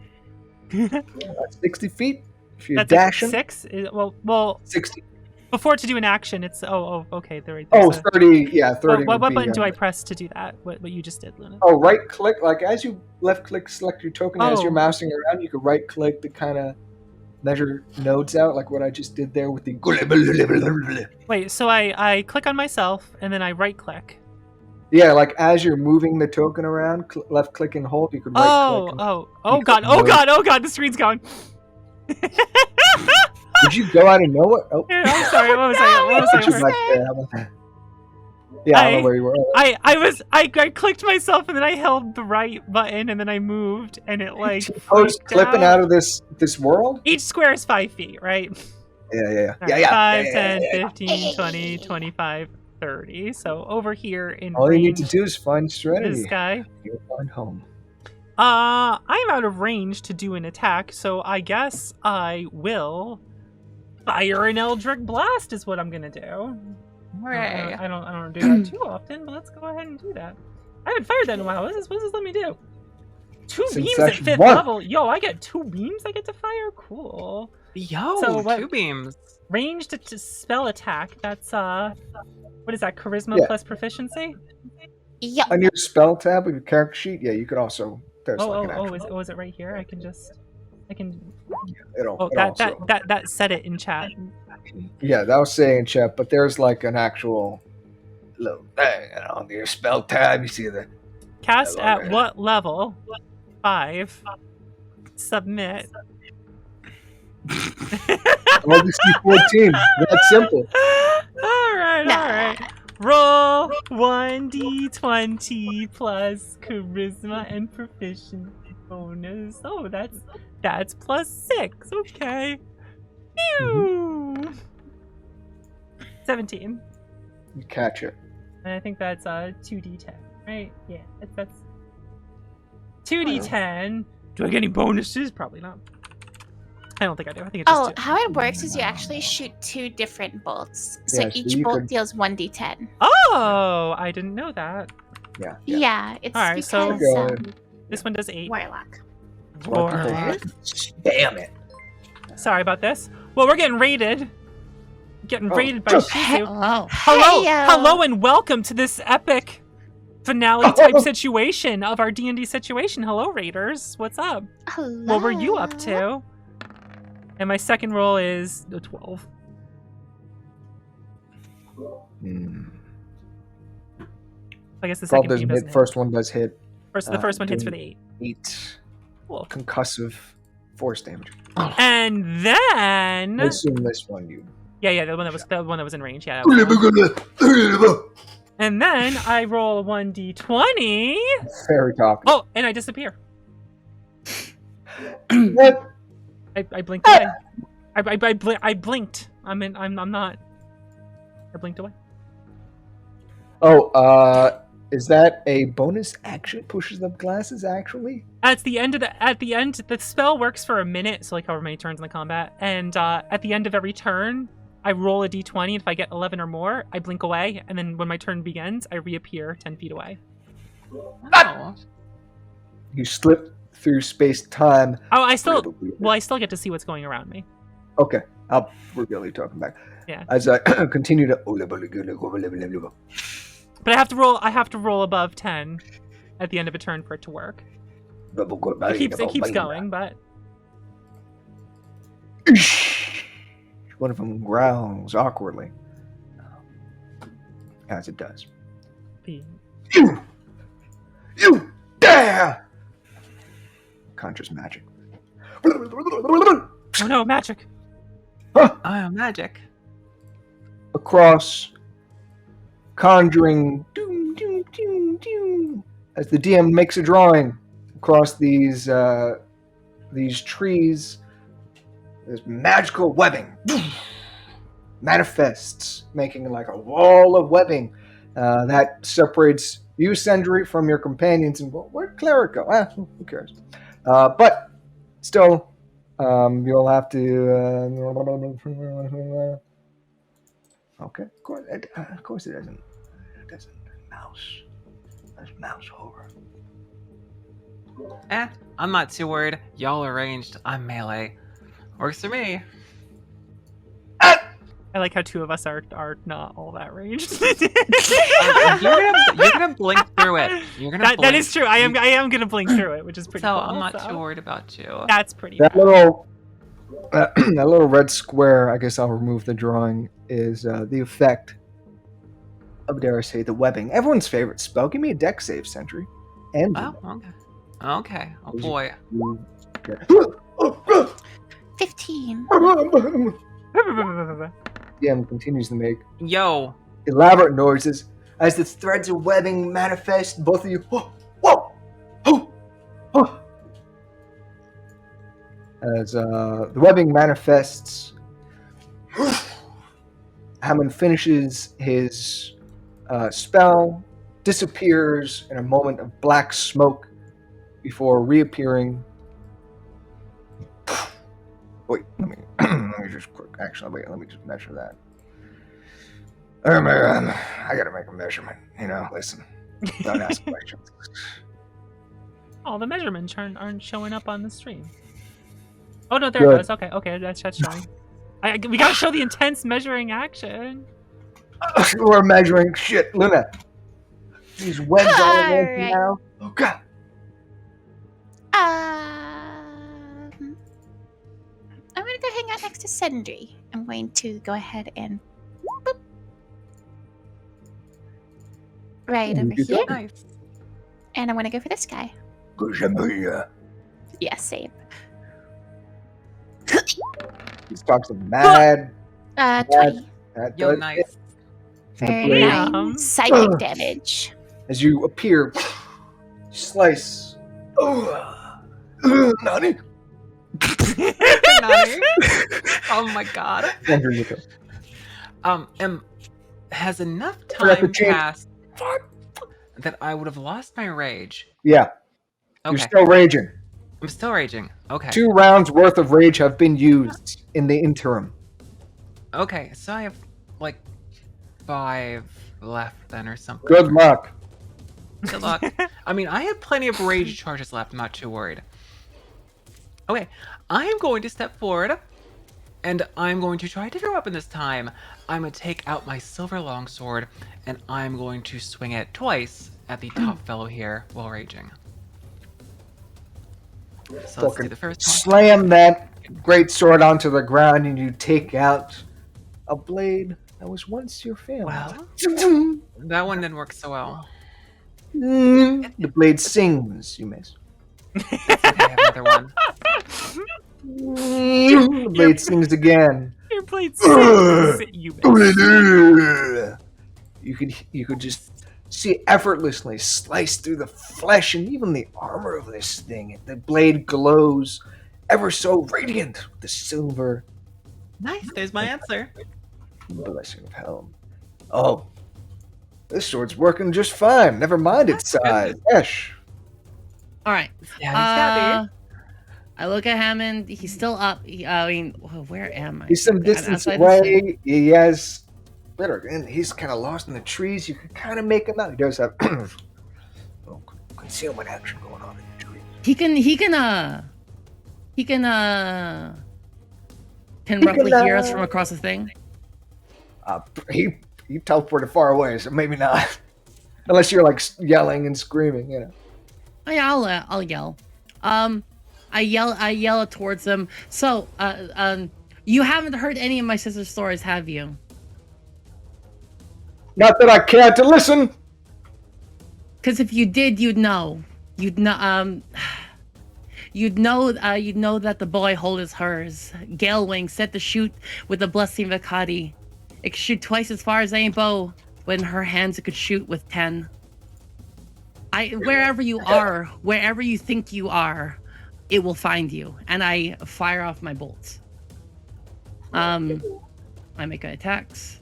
60 feet. If you're That's dashing. like 6? Well, 60. before to do an action, it's okay. There. Oh, 30. Yeah, 30. What would be, button do I press to do that? What you just did, Luna? Oh, right click. Like as you left click, select your token. As you're Oh. mousing around, you can right click to kind of measure nodes out, like what I just did there with the. Wait, so I click on myself and then I right click. Yeah, like as you're moving the token around, left click and hold, you could right click. Oh god, the screen's going. Did you go out of nowhere? Oh, Yeah, I'm sorry, what was I? put you back there. Yeah, I don't know where you were. I clicked myself and then I held the right button and then I moved and it like Clipping out of this world? Each square is 5 feet, right? Yeah. All right, 5, 10, 15, 20, 25, 30. So over here in all you need range, to do is find Serenity. this guy. You'll find home. I'm out of range to do an attack, so I guess I will fire an Eldritch Blast is what I'm gonna do. Hooray. I don't do that too often, but let's go ahead and do that. I haven't fired that in a while. What does this let me do? 2 Since beams at session 5th one. level. Yo, I get 2 beams I get to fire? Cool. Yo, So what- 2 beams. Range to spell attack. That's what is that? Charisma Yeah. plus proficiency? Yep. On your spell tab of your character sheet, yeah, you could also. There's like an actual. Is it right here? I can. It'll that also. that said it in chat. Yeah, that was saying chat, but there's like an actual little thing, and on your spell tab, you see the. Cast I love at it. what level? 5. Submit. Well, this is 14. That's simple. all right. Roll 1d20 plus charisma and proficiency bonus. Oh, that's plus 6. Okay. Phew. 17. You catch it. And I think that's 2d10, right? Yeah, that's 2d10. Do I get any bonuses? Probably not. I don't think I do. I think it's just Oh, 2. how it works is you actually shoot 2 different bolts. So Yeah, so each you bolt could- deals 1d10. Oh, I didn't know that. Yeah. Yeah, it's Alright, because so- Go ahead. This one does 8. Warlock. Warlock. Damn it. Sorry about this. Well, we're getting raided. Getting Oh. raided by Oh. Shizu. Hello. Hello, and welcome to this epic finale type situation of our D&D situation. Hello, raiders. What's up? Hello. What were you up to? And my second roll is a 12. I guess the Twelve second doesn't beam doesn't hit. First one does hit. The first one hits for the doing 8. 8 Cool. concussive force damage. And then I assume this one you. yeah, the one that was in range. Yeah. that was- And then I roll 1d20. Fairy talk. Oh, and I disappear. What? I blinked away. I blinked. I'm not. I blinked away. Oh, is that a bonus action? Pushes up glasses, actually? At the end, the spell works for a minute, so like however many turns in the combat. And at the end of every turn, I roll a d20, and if I get 11 or more, I blink away, and then when my turn begins, I reappear 10 feet away. Oh. You slip through space-time. Oh, I still get to see what's going around me. Okay, I'll reveal you talking back. Yeah. As I continue to. But I have to roll above 10 at the end of a turn for it to work. It keeps going, but One of them growls awkwardly, as it does. You dare! Conjures magic. oh no, magic! Oh, magic. Across, conjuring as the DM makes a drawing across these trees. This magical webbing manifests, making like a wall of webbing that separates you, Sendry, from your companions. And where'd Cleric go? Who cares? But still, you'll have to. Okay, of course it doesn't. It doesn't. Mouse. There's mouse over. I'm not too worried. Y'all are ranged. I'm melee. Works for me. I like how 2 of us are not all that ranged. You're gonna blink through it. You're gonna. That is true. I am gonna blink through it, which is pretty So cool. I'm not too worried about you. That's pretty. That bad. little red square. I guess I'll remove the drawing. Is the effect of, dare I say, the webbing. Everyone's favorite spell. Give me a deck save, Sentry. And Oh, okay. Okay. Oh boy. 15. DM continues to make Yo. elaborate noises as the threads of webbing manifest. Both of you, whoa, whoa, whoa, whoa. As the webbing manifests, Hammond finishes his spell, disappears in a moment of black smoke before reappearing. Wait, let me just quick. Actually, wait, let me just measure that. I gotta make a measurement. Listen, don't ask questions. Oh, the measurements aren't showing up on the stream. Oh no, there it goes. Okay, that's showing. We gotta show the intense measuring action. We're measuring shit, Luna. These webs all around Alright. now. Oh god. I'm gonna go hang out next to Sendry. I'm going to go ahead and boop. Right over You here. Nice. And I'm gonna go for this guy. Yeah, same. He's talking mad. 20. That Yo, does nice. it. Very blade. nice. Psychic damage. As you appear, slice. Nani? Nani? Oh my god. Andrew, you go. Has enough Forgot to time change- passed that I would have lost my rage? Yeah, you're Okay. still raging. I'm still raging. Okay. 2 rounds worth of rage have been used in the interim. Okay, so I have like 5 left then or something. Good luck. Good luck. I mean, I have plenty of rage charges left. I'm not too worried. Okay, I am going to step forward, and I'm going to try a different weapon this time. I'm going to take out my silver longsword, and I'm going to swing it twice at the top fellow here while raging. So let's do Fucking the first slam that great sword onto the ground, and you take out a blade that was once your family. Well, that one didn't work so well. The blade sings. You miss. It's okay, I have another one. The blade sings again. Your plate sings. You missed. You could just see effortlessly slice through the flesh and even the armor of this thing. The blade glows ever so radiant with the silver Nice, there's my answer. blessing of Helm. Oh, this sword's working just fine. Never mind its size. Esh. All right. Yeah, he's got me. I look at Hammond. He's still up. Where am I? He's some I'm distance outside the city. away. He has glitter, and he's kind of lost in the trees. You can kind of make him out. He does have little concealment action going on in the trees. Can roughly hear us from across the thing. He teleported far away, so maybe not. Unless you're like yelling and screaming, you know. Oh, yeah, I'll yell. I yell towards them. So, you haven't heard any of my sister's stories, have you? Not that I care to listen. Because if you did, you'd know. You'd know that the boy hold is hers. Galewing set to shoot with the blessing of Akadi. It could shoot twice as far as any bow, but in her hands it could shoot with 10. Wherever you are, wherever you think you are, it will find you. And I fire off my bolts. I make attacks.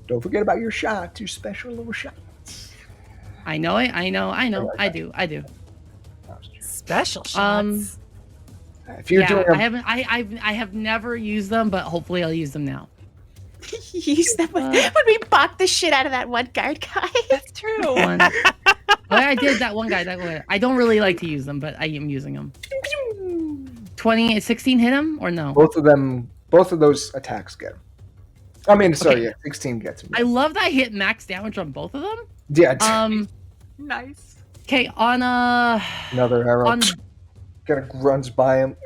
Don't forget about your shots, your special little shots. I know it. I know. I do. Special shots. If you're doing I have never used them, but hopefully I'll use them now. Use them when we bought the shit out of that one guard guy. That's true. Well, I did that one guy. I don't really like to use them, but I am using them. 16 hit him or no? both of those attacks get him. I mean, sorry, yeah, 16 gets him. I love that I hit max damage on both of them. Yeah, Nice. Okay, on another arrow on kind of runs by him.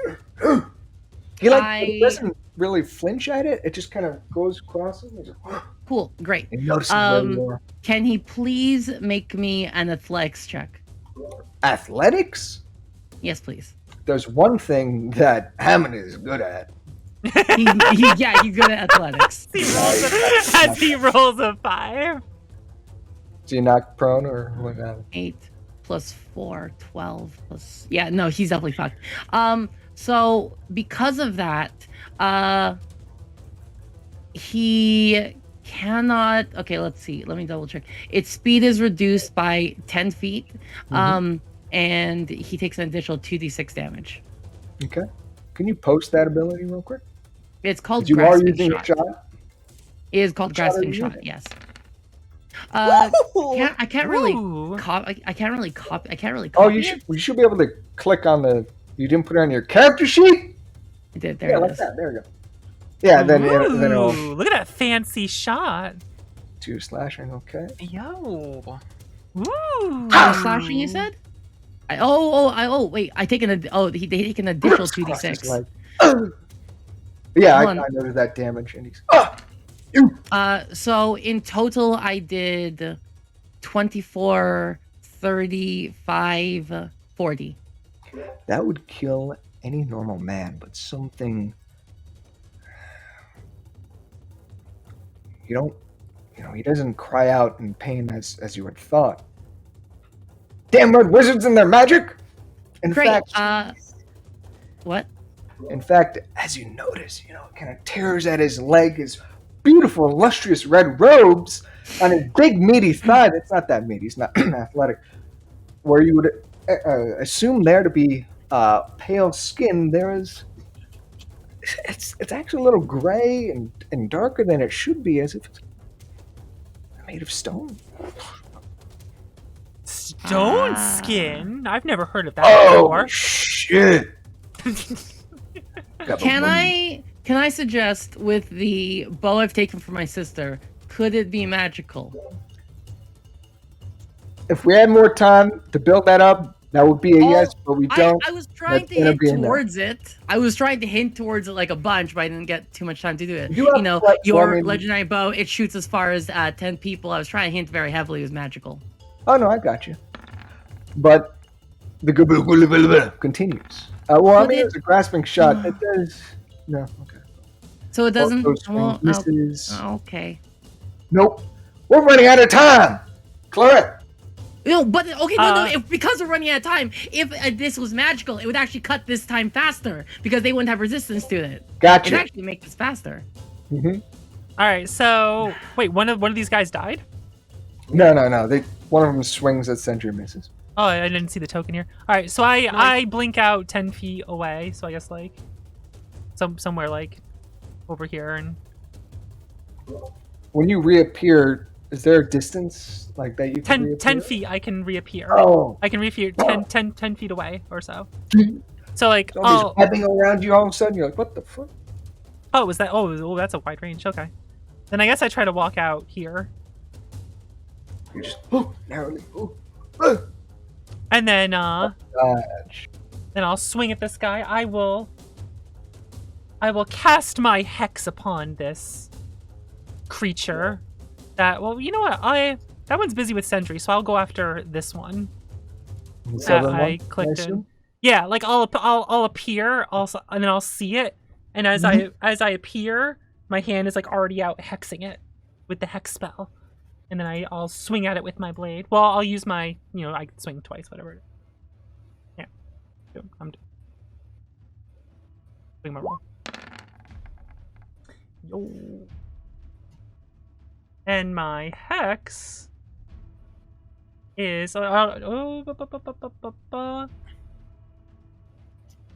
He he doesn't really flinch at it. It just kind of goes across him. Cool, great. He notices where you are. Can he please make me an athletics check? Athletics? Yes, please. There's one thing that Hammond is good at. He's good at athletics. As he rolls a 5. Is he knocked prone or what happened? 8 plus 4, 12 plus... Yeah, no, he's definitely fucked. So, because of that, he cannot... Okay, let's see. Let me double check. Its speed is reduced by 10 feet, and he takes an additional 2d6 damage. Okay. Can you post that ability real quick? It's called You are Grasping using Shot. a shot? It is called What shot are Grasping you Shot, using? yes. I can't really Ooh. I can't really copy Oh, it. you should be able to click on the... You didn't put it on your character sheet? I did, there Yeah, it like is. that. There we go. Yeah, then it'll... Ooh, look at that fancy shot. 2 slashing, okay. Yo. Ooh. Slashing, you said? Wait. They take an additional 2d6. Like, yeah, I Hold on. noticed that damage, and he's... So in total, I did 24, 35, 40. That would kill any normal man, but something... he doesn't cry out in pain as you had thought. Damn red wizards and their magic! In Great. fact, What? as you notice, it kind of tears at his leg, his beautiful, lustrous red robes on his big, meaty thigh. That's not that meaty. He's not athletic. Where you would assume there to be pale skin, there is... It's actually a little gray and darker than it should be, as if it's made of stone. Stone skin? I've never heard of that Oh, before. shit! Can I suggest, with the bow I've taken from my sister, could it be magical? If we had more time to build that up, that would be a yes, but we don't. I was trying to That's gonna hint be a no. towards it. I was trying to hint towards it like a bunch, but I didn't get too much time to do it. You have Your legendary bow, it shoots as far as 10 people. I was trying to hint very heavily it was magical. Oh no, I got you. But the continues. It's a grasping shot. It does. No, okay. So it doesn't. Those misses. Okay. Nope. We're running out of time. Claret. No, but okay, no. Because we're running out of time, if this was magical, it would actually cut this time faster because they wouldn't have resistance to it. Gotcha. It actually make this faster. Mm-hmm. All right, so wait, one of these guys died? No. One of them swings at Sentry, misses. Oh, I didn't see the token here. All right, so I blink out 10 feet away, so I guess like somewhere like over here and. When you reappear, is there a distance like that you can 10 feet I can reappear. Oh. I can reappear 10 feet away or so. So like Somebody's webbing around you all of a sudden. You're like, what the fuck? Oh, was that? Oh, that's a wide range. Okay. Then I guess I try to walk out here. You just narrowly. And then Dodge. then I'll swing at this guy. I will cast my hex upon this creature. You know what? That one's busy with sentry, so I'll go after this one. I clicked in. Yeah, like I'll appear also, and then I'll see it, and as I appear, my hand is like already out hexing it with the hex spell, and then I'll swing at it with my blade. Well, I'll use my I can swing twice, whatever. Yeah, I'm doing my roll. Yo. And my hex is oh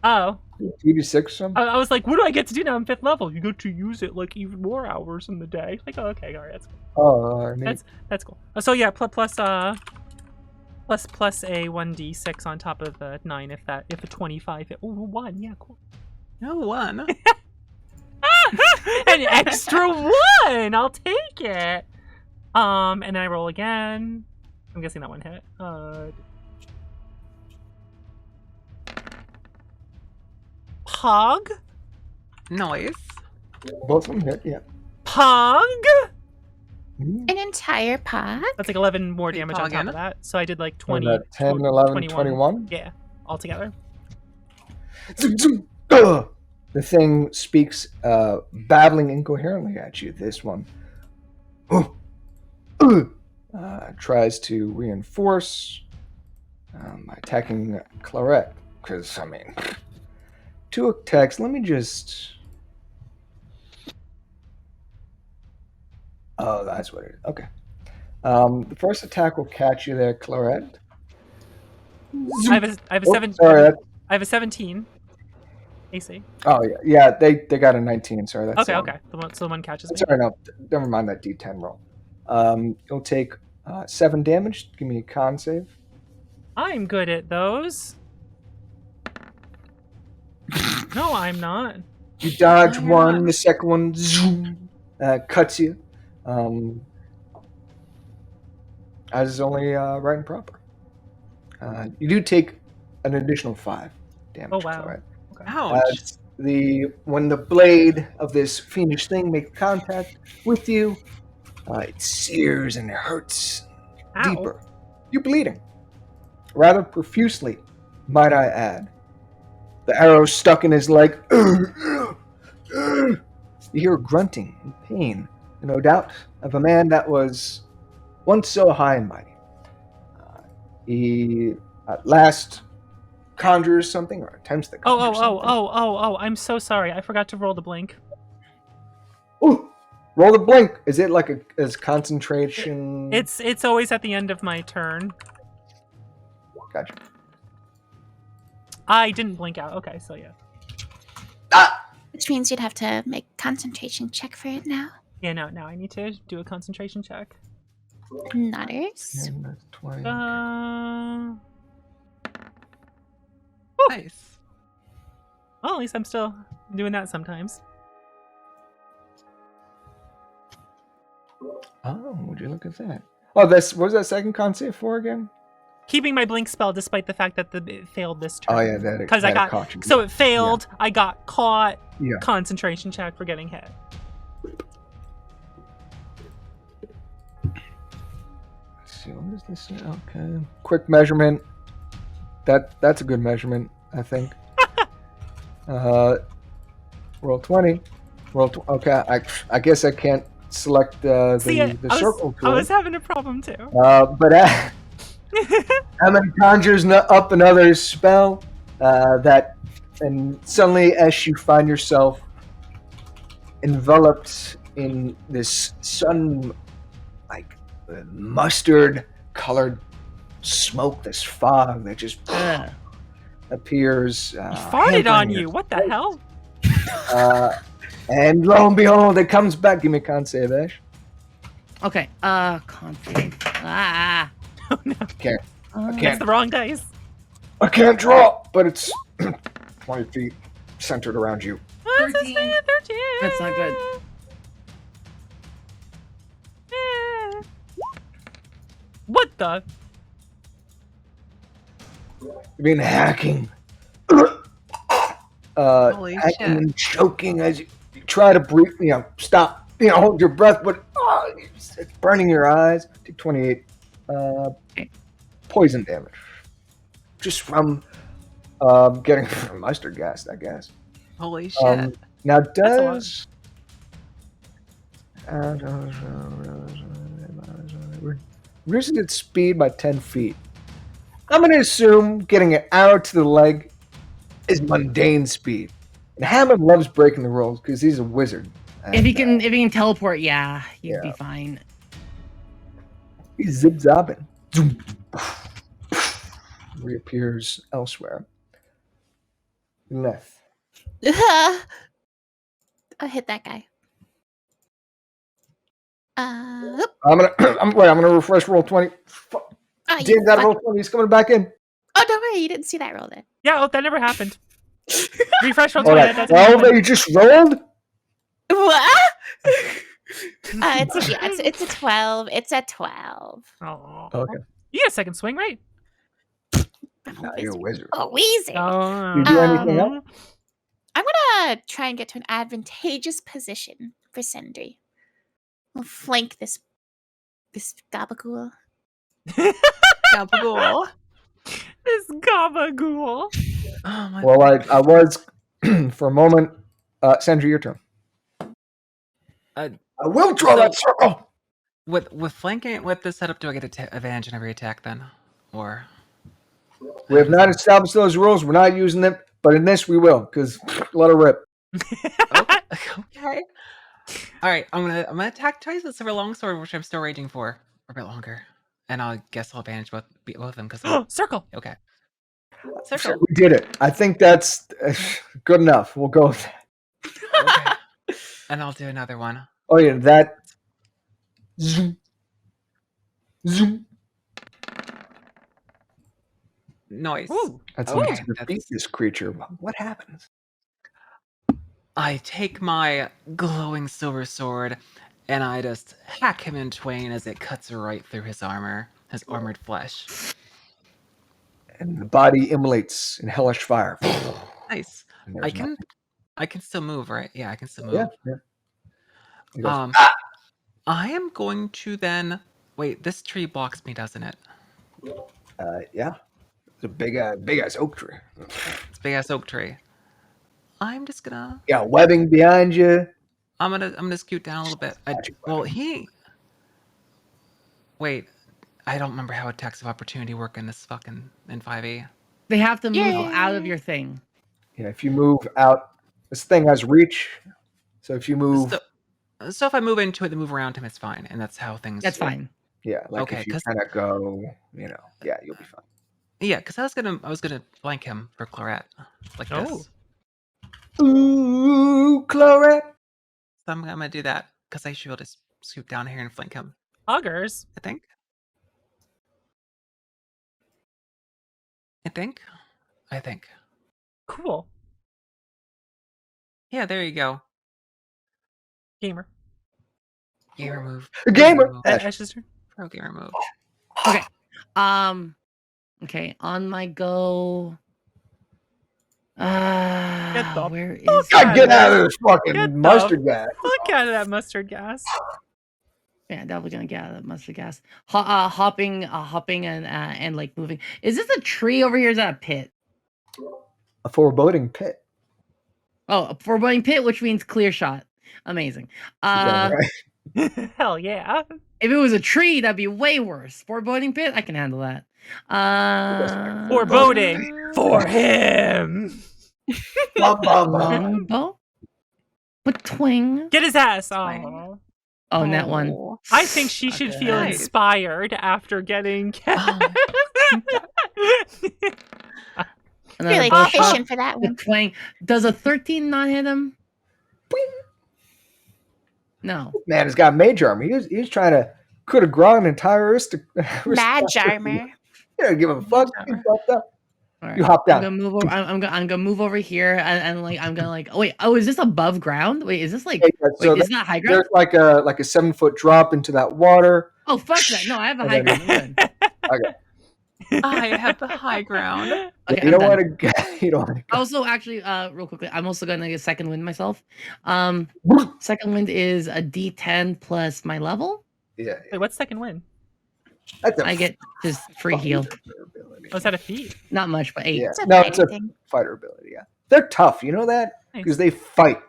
2d6 something? I was like, what do I get to do now? I'm 5th level. You get to use it like even more hours in the day. Like, oh, okay, all right, that's cool. That's cool. So yeah, plus a 1d6 on top of the 9 if a 25 hit. Ooh, 1, yeah, cool. No one. An extra 1! I'll take it. And then I roll again. I'm guessing that one hit. Pog? Nice. Both of them hit, yeah. Pog! Mm. An entire pod. That's like 11 more Big damage on pog top in. of that. So I did like What 20. was that, 10, 11, 21. 21? Yeah, altogether. The thing speaks, babbling incoherently at you, this one. Tries to reinforce by attacking Claret. Because, I mean, 2 attacks. Let me just... Oh, that's what it is. Okay. The first attack will catch you there, Claret. I have a Oh, 7. sorry, I have a 17 AC. oh, yeah, they got a 19. Sorry, that's Okay. The one catches me. Sorry, no, never mind that D10 roll. You'll take 7 damage. Give me a con save. I'm good at those. No, I'm not. You dodge you're one, not. the second one zoom, cuts you. As is only right and proper. You do take an additional 5 damage. Oh, wow. Claret. Ouch. As when the blade of this fiendish thing makes contact with you, it sears and it hurts Ow. deeper. You're bleeding, rather profusely, might I add. The arrow stuck in his leg. You hear grunting and pain, no doubt, of a man that was once so high and mighty. He at last conjures something or attempts to conjure something. Oh, I'm so sorry. I forgot to roll the blink. Ooh, roll the blink. Is it like a concentration? It's always at the end of my turn. Gotcha. I didn't blink out. Okay, so yeah. Which means you'd have to make a concentration check for it now. Yeah, no, now I need to do a concentration check. Nutters. 10, that's 20. Nice. Well, at least I'm still doing that sometimes. Oh, would you look at that? Oh, what was that second con save for again? Keeping my blink spell despite the fact that it failed this turn. Oh yeah, that Because I got caught you. so it failed. I got caught. Yeah. Concentration check for getting hit. Let's see, what is this? Okay, quick measurement. That's a good measurement, I think. Roll 20. Okay, I guess I can't select the circle tool. I was having a problem too. But I'm gonna conjures up another spell and suddenly, as you find yourself enveloped in this like mustard-colored smoke, this fog that just appears. He farted on you. What the hell? And lo and behold, it comes back. Give me a con save, Ash. Okay. Con save. Ah. Oh no. Can't. I That's can't. the wrong dice. I can't draw, but it's 20 feet centered around you. 13. 13. That's not good. What the? You've been hacking. Holy hacking shit. and choking as you try to breathe. Stop. Hold your breath, but it's burning your eyes. Take 28 poison damage, just from getting mustard gas, I guess. Holy shit. Now That's a lot. does reduces its speed by 10 feet. I'm going to assume getting an arrow to the leg is mundane speed. And Hammond loves breaking the rules because he's a wizard. If he can teleport, yeah, he'd Yeah. be fine. He's zip-zopping. Zoom. Reappears elsewhere. Neth. I'll hit that guy. I'm gonna refresh roll 20. Fuck. Oh, you Damn, that fuck- roll 20 is coming back in. Oh, don't worry, you didn't see that roll then. Yeah, that never happened. Refresh roll All 20. right. That doesn't Well, happen. that you just rolled? What? It's a 12. It's a 12. Oh. Okay. You get a second swing, right? I'm Nah, a you're a wizard. wizard. Oh, wizard. You do anything Uh-huh. else? I'm gonna try and get to an advantageous position for Sendri. We'll flank this gabagool. Gabagool. This gabagool. Oh my. Well, I was for a moment. Sandra, your turn. Uh, I will draw so- that circle. with flanking with this setup, do I get advantage in every attack then, or? We have not established those rules. We're not using them, but in this we will, because let her rip. Okay. All right, I'm gonna attack twice with Silver Longsword, which I'm still raging for a bit longer, and I'll guess I'll advantage both of them because Circle. okay. So Circle. we did it. I think that's good enough. We'll go with that. Okay. And I'll do another one. Oh yeah, that. Zoom. Zoom. Noise. Ooh. That's Okay, enough to defeat this creature. What happens? I take my glowing silver sword, and I just hack him in twain as it cuts right through his armor, his armored flesh. And the body immolates in hellish fire. Nice. And there's I can still move, right? Yeah, I can still move. Yeah. He goes, I am going to then wait. This tree blocks me, doesn't it? yeah. It's a big ass oak tree. It's a big ass oak tree. I'm just gonna. Yeah, webbing behind you. I'm gonna scoot down a little bit. Wait. I don't remember how attacks of opportunity work in this fucking in 5e. They have to move Yay. out of your thing. Yeah, if you move out, this thing has reach. So if you move, So if I move into it and move around him, it's fine, and that's how things. That's fine. yeah, like Okay, if you 'cause- kind of go, yeah, you'll be fine. Yeah, because I was gonna flank him for Claret, like this. Ooh, Claret. So I'm gonna do that because I should be able to scoot down here and flank him. Augers. I think. Cool. Yeah, there you go. Gamer. Gamer move. Gamer. Move. Ash's turn. Pro gamer move. Okay, on my go. the Where is fuck God, get out of this Get the fucking mustard gas. Fuck out of that mustard gas. Yeah, definitely gonna get out of that mustard gas. Hopping and like moving. Is this a tree over here? Is that a pit? A foreboding pit. Oh, a foreboding pit, which means clear shot. Amazing. Is that right? Hell yeah. If it was a tree, that'd be way worse. Foreboding pit, I can handle that. Foreboding for him. Bum, bum, bum. Longbow. But twing. Get his ass. Fine. Oh. Oh, and that one. Oh. I think she should Okay. feel Nice. inspired after getting. Another Really bow shot. fishing for that The one. twang. Does a 13 not hit him? No. Man, he's got mage armor. He was trying to could have grown an entire Madge armor. You don't give a fuck. Mage You armor. fucked up. All right. You hopped I'm down. gonna move over. I'm gonna move over here and like I'm gonna like. Oh wait. Oh, is this above ground? Wait, is this like? Okay, so Wait, is that high ground? there's like a 7-foot drop into that water. Oh fuck that! No, I have a And high then- ground. I'm good. I have the high ground. Okay, you don't I'm want done. to. You don't want to. Also, actually, real quickly, I'm also gonna get second wind myself. Second wind is a D10 plus my level. Yeah, Wait, what's second win? that's a I get just free heal. fighter ability. Was that a feat? Not much, but 8. Yeah, It's a no, it's a fighting thing. fighter ability. Yeah, they're tough. You know that Nice. because they fight.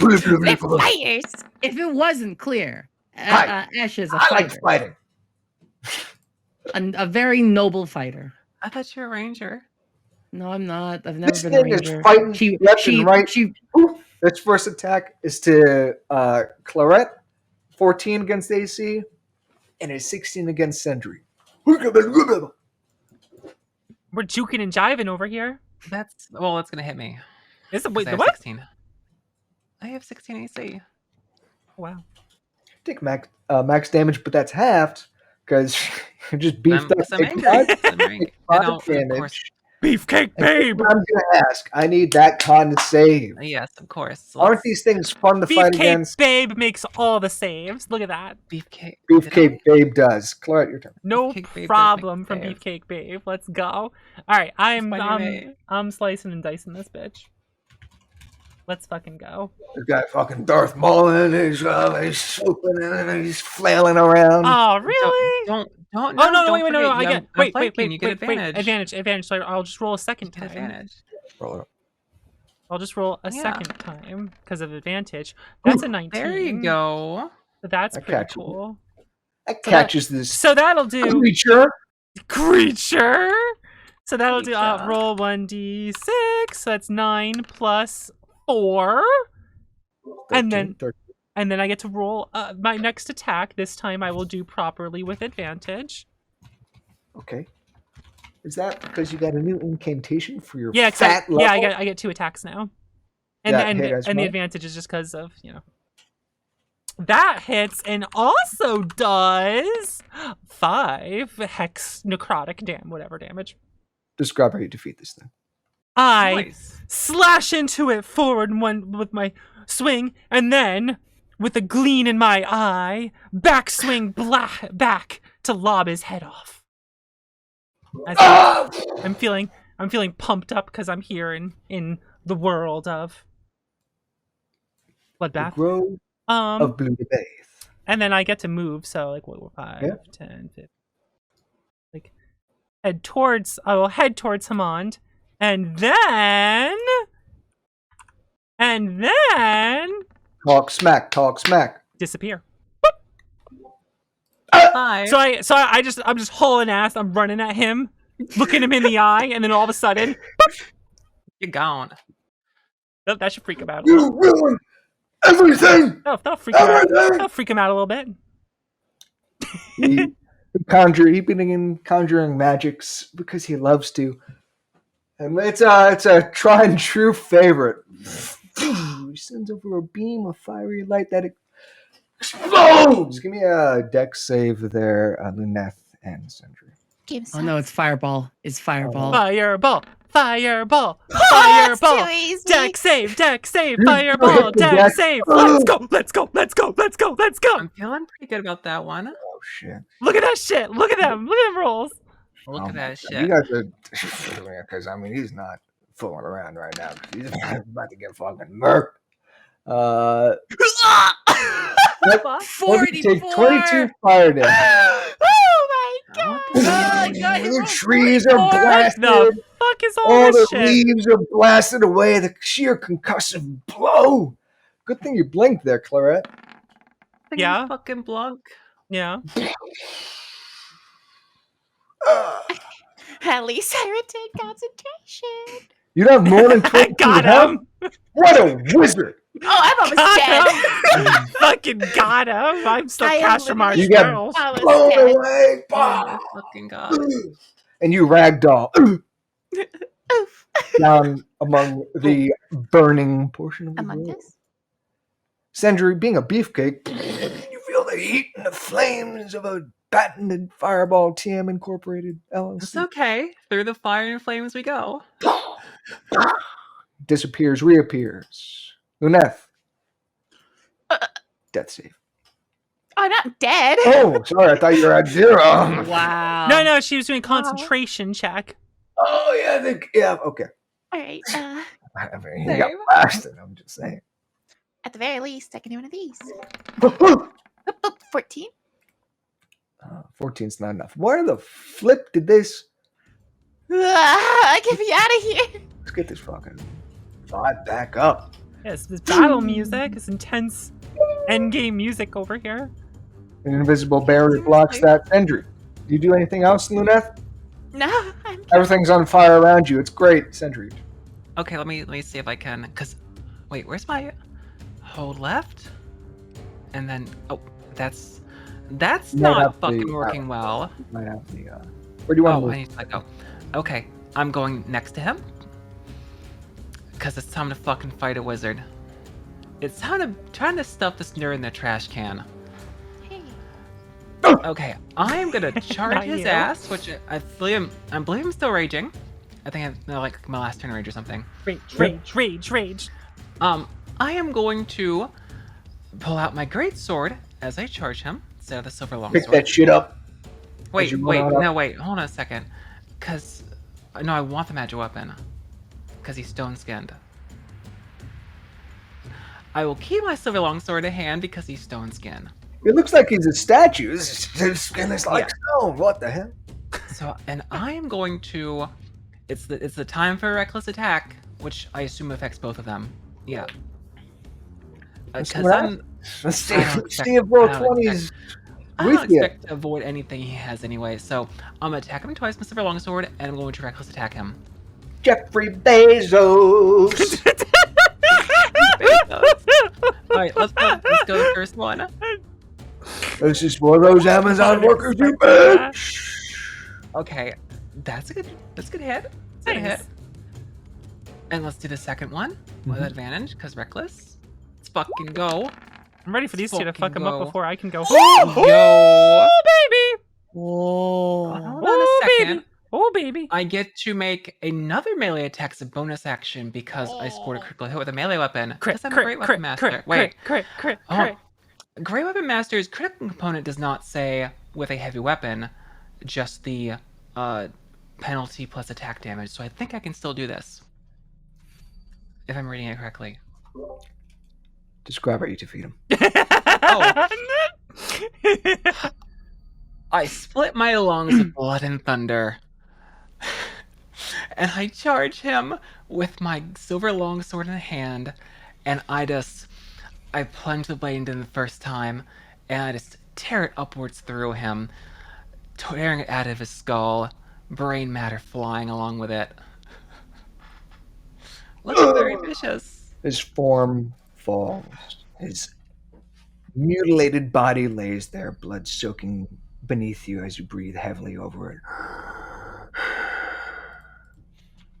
They're fighters. If it wasn't clear, Hi. Ash is a I like fighter, fighting. a very noble fighter. I thought you were a ranger. No, I'm not. I've never This been a thing is ranger. fighting She, left she, and right. she. Its first attack is to Claret, 14 against AC, and a 16 against Sentry. We're juking and jiving over here. That's gonna hit me. Is it? 'cause Wait, I the have what? 16. I have 16 AC. Wow. Take max damage, but that's halved because you just beefed up. I'm Take angry. five- I'm angry. take And 5 I'll- of damage. course, Beefcake And babe. I'm gonna ask. I need that con to save. yes, of course. So Aren't let's- these things fun to fight Beefcake against? babe makes all the saves. Look at that. beefcake? Beefcake Babe does. Claret, your turn. No Beefcake babe does problem make from save. Beefcake babe. Let's go. All right, I'm Funny way. I'm slicing and dicing this bitch. Let's fucking go. This guy fucking Darth Maul, and he's swooping and he's flailing around. Oh, really? Don't. Oh no, don't wait, no, forget, I you get. have Wait, flanking, you get advantage. advantage. So I'll just roll a second You get time. advantage. Roll it. I'll just roll a Yeah. second time because of advantage. That's a 19. There you go. So that's That pretty catches it. cool. That catches this So that'll do creature. So that'll do. Creature. Roll 1d6. So that's 9 plus 4, and 13. then I get to roll my next attack. This time I will do properly with advantage. Okay. Is that because you got a new incantation for your Yeah, fat level? yeah. I get 2 attacks now, and That and hit as the well? advantage is just because of that hits and also does 5 hex necrotic damage. Describe how you defeat this thing. I Nice. slash into it forward with my swing, and then with a gleam in my eye, backswing back to lob his head off. As I'm feeling pumped up because I'm here in the world of The bloodbath. Grove of Blue Bathe. And then I get to move, so like 5, Yeah. 10, 15. Like I will head towards Hammond, and then Talk smack. disappear. Hi. I'm just hauling ass. I'm running at him, looking him in the eye, and then all of a sudden, You're gone. that should freak him out. You ruined everything! That'll freak him out. Everything! That'll freak him out a little bit. He began conjuring magics because he loves to. And it's a tried and true favorite. He sends over a beam of fiery light that explodes! Give me a dex save there, Luneth and Sentry. Oh no, it's fireball. It's fireball. Fireball. Oh, that's too easy. Deck save. You Fireball. hit the Deck deck. save. Oh. Let's go. I'm feeling pretty good about that one. Oh, shit. Look at that shit. Look at them rolls. Look at that You shit. guys are... Because, I mean, he's not fooling around right now. He's about to get fucking murked. Take 22 fire damage. Oh my god. Oh, God, The trees are blasted. The fuck is all All this the shit? leaves are blasted away. The sheer concussive blow. Good thing you blinked there, Claret. Yeah. Fucking blunk. Yeah. At least I retained concentration. You have more than 22 Got health? him. What a wizard. Oh, I'm almost dead. Got him. Fucking got him. I'm still I am Pastor Marsh You got girls. Almost blown dead. away. Oh my fucking god. And you ragdoll Oof. down among the burning portion of the Among world. us. Sendry, being a beefcake, you feel the heat and the flames of a patented Fireball TM Incorporated It's LLC. okay. Through the fire and flames we go. Disappears, reappears. Luneth. Death save. I'm not dead. Oh, sorry, I thought you were at 0. Wow. No, she was doing concentration check. Oh, yeah, okay. All right. I mean, he got Save. blasted, I'm just saying. At the very least, I can do one of these. Boop, boop, 14. 14's not enough. Where the flip did this? Get me out of here. Let's get this fucking vibe back up. Yes, this battle music is intense endgame music over here. An invisible barrier blocks that Sendry. Do you do anything else, Luneth? No, I'm Everything's on fire around you. It's great, Sendry. Okay, let me see if I can. Cause wait, where's my hold left? And then that's Might not have fucking the, working well. Might have the, where do you want to Oh, move? I need to let go. Okay, I'm going next to him. Cause it's time to fucking fight a wizard. It's time to trying to stuff this nerd in the trash can. hey. Okay, I'm gonna charge Not his you. ass, which I believe I'm still raging. I think I like my last turn rage or something. Rage. I am going to pull out my great sword as I charge him instead of the silver Pick longsword. that shit up. Wait, you run out of- hold on a second. No, I want the magic weapon. Because he's stone skinned. I will keep my silver longsword in hand because he's stone skin. It looks like he's a statue. His skin is like Yeah. stone. What the hell? So, and I am going to. It's the time for a reckless attack, which I assume affects both of them. Yeah. Let's Because Let's see. I don't Let's expect- see if roll I don't 20s I don't with you. expect to avoid anything he has anyway. So I'm gonna attack him twice with my silver longsword, and I'm going to reckless attack him. Jeffrey Bezos. All right, let's go the first one. This is for those Amazon workers, you bitch. Okay, that's a good hit. That's a good Nice. hit. And let's do the second one with Mhm. advantage, because reckless. Let's fucking go. I'm ready for these two to fuck Fucking him up go. before I can go. Yo. Oh, baby! Whoa. Hold on a second. Baby. Oh, baby! I get to make another melee attack as a bonus action because I scored a critical hit with a melee weapon. Crit, Because I'm a crit, great crit, weapon master. crit, Wait, crit, crit, Oh. crit. Great Weapon Master's critical component does not say with a heavy weapon, just the penalty plus attack damage. So I think I can still do this. If I'm reading it correctly. Just grab it, you defeat him. I split my lungs with blood and thunder. And I charge him with my silver longsword in hand. And I plunge the blade into him the first time. And I just tear it upwards through him, tearing it out of his skull, brain matter flying along with it. Looking very vicious. His form falls. His mutilated body lays there, blood soaking beneath you as you breathe heavily over it.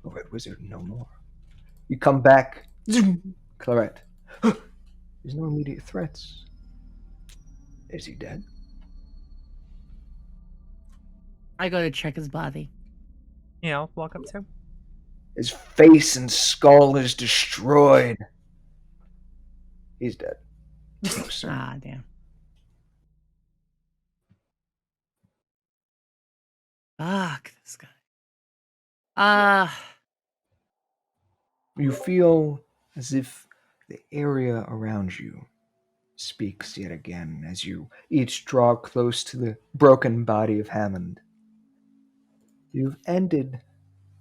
Oh, Red Wizard, no more. You come back. Claret. There's no immediate threats. Is he dead? I go to check his body. Yeah, I'll walk up to him. His face and skull is destroyed. He's dead. No, sir. Ah, damn. Fuck this guy. You feel as if the area around you speaks yet again as you each draw close to the broken body of Hammond. You've ended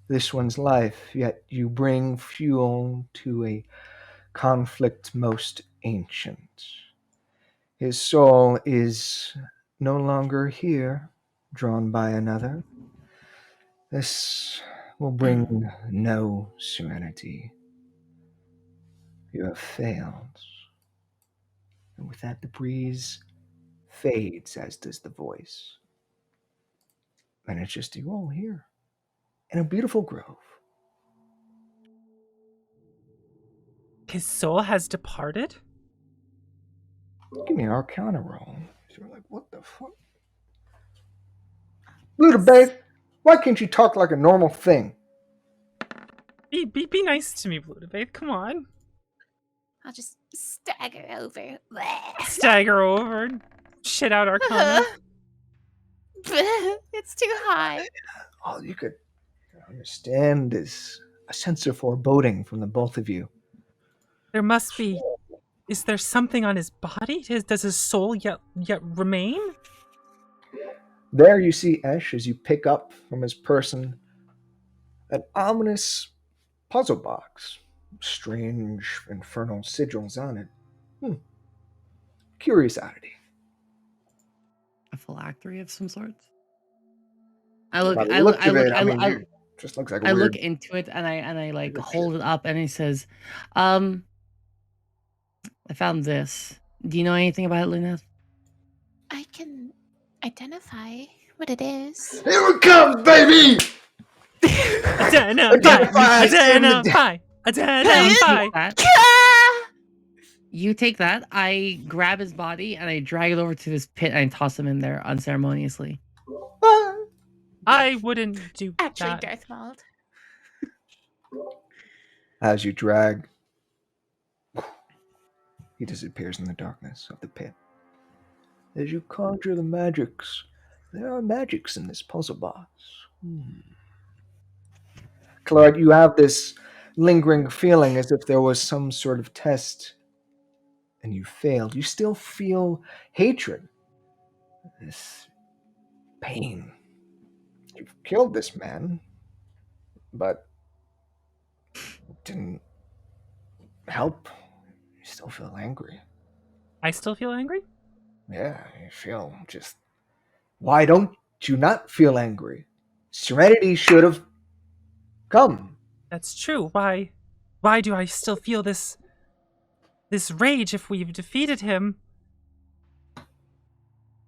this one's life, yet you bring fuel to a conflict most ancient. His soul is no longer here, drawn by another. This will bring no serenity. You have failed. And with that, the breeze fades, as does the voice. And it's just you all here in a beautiful grove. His soul has departed? Give me an Arcana roll. So we're like, what the fuck? Little babe, why can't you talk like a normal thing? Be nice to me, Blue Debate. Come on. I'll just stagger over. Stagger over. And shit out Arcana. It's too high. All you could understand is a sense of foreboding from the both of you. There must be. Is there something on his body? Does his soul yet remain? There you see Esh as you pick up from his person an ominous puzzle box. Strange infernal sigils on it. Curious oddity. A phylactery of some sorts. I look. By the I looks look. of it, I look. it just looks like a I weird. look into it and I like Look hold it up and he says, I found this. Do you know anything about it, Luneth? I can identify what it is. Here it comes, baby! Identify. You take that. I grab his body and I drag it over to this pit and I toss him in there unceremoniously. I wouldn't do Actually, that. Darth Maul. As you drag, he disappears in the darkness of the pit. As you conjure the magics, there are magics in this puzzle box. Claude, you have this lingering feeling as if there was some sort of test and you failed, you still feel hatred, this pain. You've killed this man, but it didn't help. You still feel angry. I still feel angry? Yeah, you feel just... Why don't you not feel angry? Serenity should have come. That's true. Why do I still feel this rage if we've defeated him?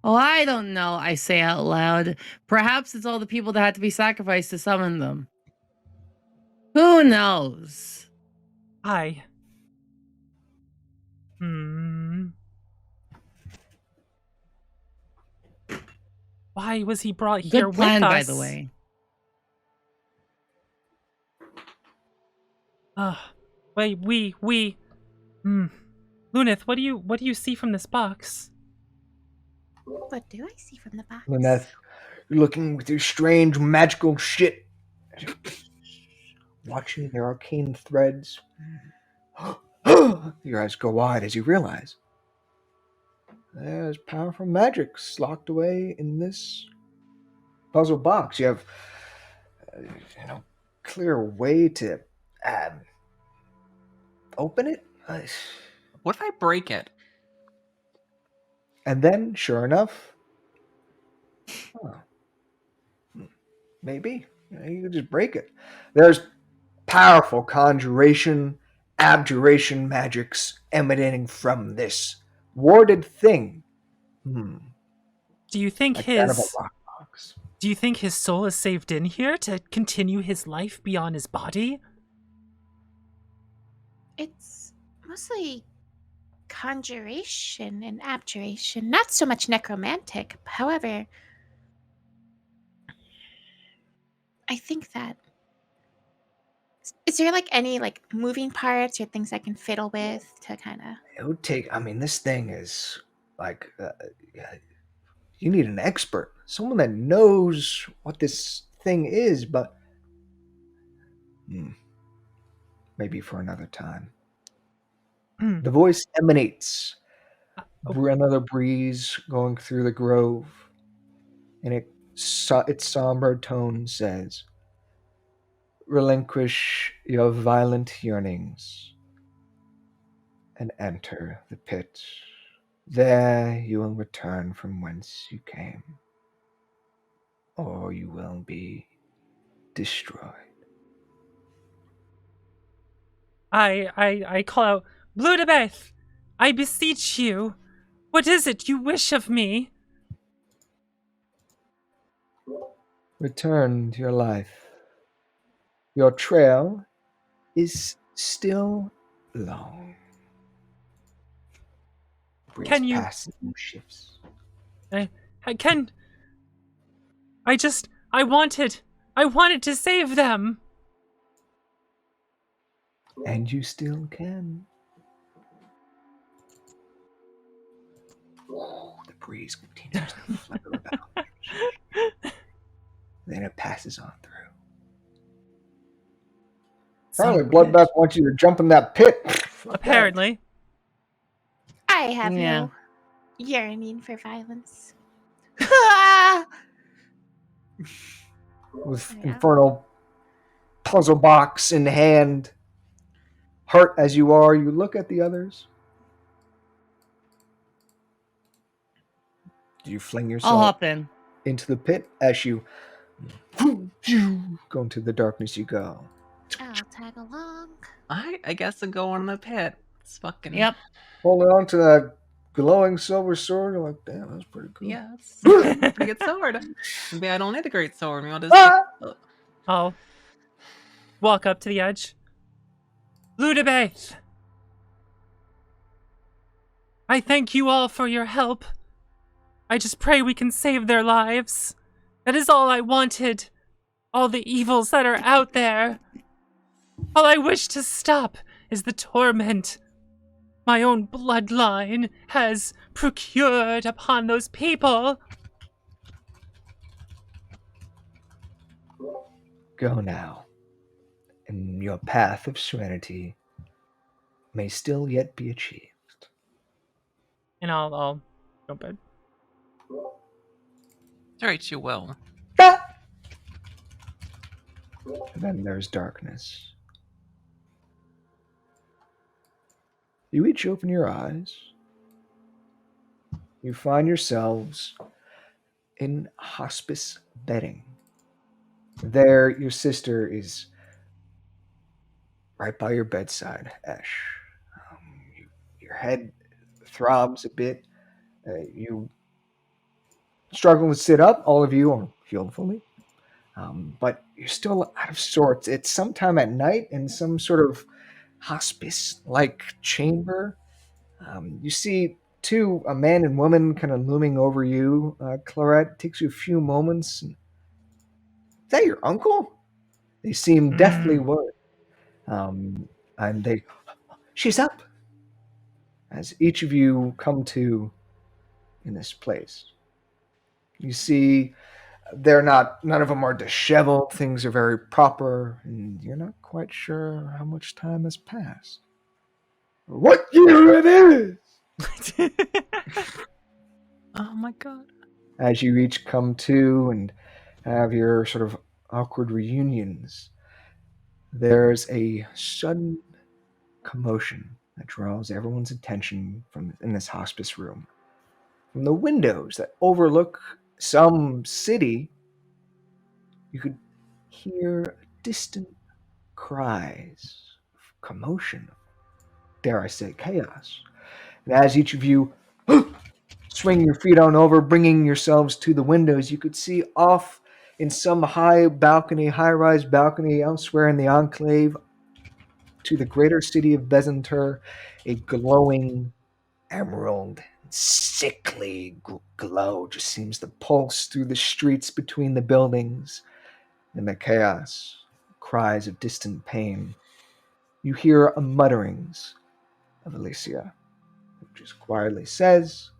Oh, I don't know, I say out loud. Perhaps it's all the people that had to be sacrificed to summon them. Who knows? Why was he brought here Good plan, with us? by the way. Wait, Lunith, what do you see from this box? What do I see from the box? Luneth, you're looking with your strange magical shit. Watching their arcane threads. Your eyes go wide as you realize there's powerful magics locked away in this puzzle box. You have clear way to open it. What if I break it? And then, sure enough, maybe you could just break it. There's powerful conjuration, abjuration magics emanating from this warded thing. Do you think Like that of a his rock box. Do you think his soul is saved in here to continue his life beyond his body? It's mostly conjuration and abjuration, not so much necromantic. However, I think that is there like any like moving parts or things I can fiddle with to kind of... It would take, this thing is like, you need an expert, someone that knows what this thing is, but maybe for another time. The voice emanates another breeze going through the grove, and its somber tone says, relinquish your violent yearnings and enter the pit. There you will return from whence you came, or you will be destroyed. I call out, Blue de Beth, I beseech you, what is it you wish of me? Return to your life. Your trail is still long. Can you- passes and shifts. I wanted to save them. And you still can. The breeze continues to flutter about. Then it passes on through. Apparently, Bloodbath wants you to jump in that pit. Apparently. I have Yeah. no yearning for violence. With Yeah. infernal puzzle box in hand, hurt as you are, you look at the others. Do you fling I'll yourself hop in. into the pit as you go into the darkness? You go. I'll tag along. I guess I'll go in the pit. It's fucking... Yep. Holding on to that glowing silver sword, you're like, damn, that's pretty cool. Yeah, it's a pretty good sword. Maybe I don't need a great sword. Maybe I'll just... I'll walk up to the edge. Blue de Beth, I thank you all for your help. I just pray we can save their lives. That is all I wanted. All the evils that are out there. All I wish to stop is the torment my own bloodline has procured upon those people. Go now, and your path of serenity may still yet be achieved. and I'll go to bed. All right, you will. Ah! And then there's darkness. You each open your eyes. You find yourselves in hospice bedding. There, your sister is right by your bedside, Ash. Your head throbs a bit. You struggle to sit up. All of you are healed fully. But you're still out of sorts. It's sometime at night in some sort of hospice-like chamber. You see a man and woman kind of looming over you. Clarette, takes you a few moments. Is that your uncle? They seem deathly worried. And she's up. As each of you come to in this place, you see none of them are disheveled. Things are very proper, and you're not quite sure how much time has passed. Or what year it is! Oh my god. As you each come to and have your sort of awkward reunions, there's a sudden commotion that draws everyone's attention in this hospice room. From the windows that overlook some city, you could hear distant cries of commotion, dare I say chaos. And as each of you swing your feet on over, bringing yourselves to the windows, you could see off in some high-rise balcony elsewhere in the enclave to the greater city of Bezentur, a glowing emerald, sickly glow just seems to pulse through the streets between the buildings. In the chaos, cries of distant pain, you hear mutterings of Alicia, who just quietly says,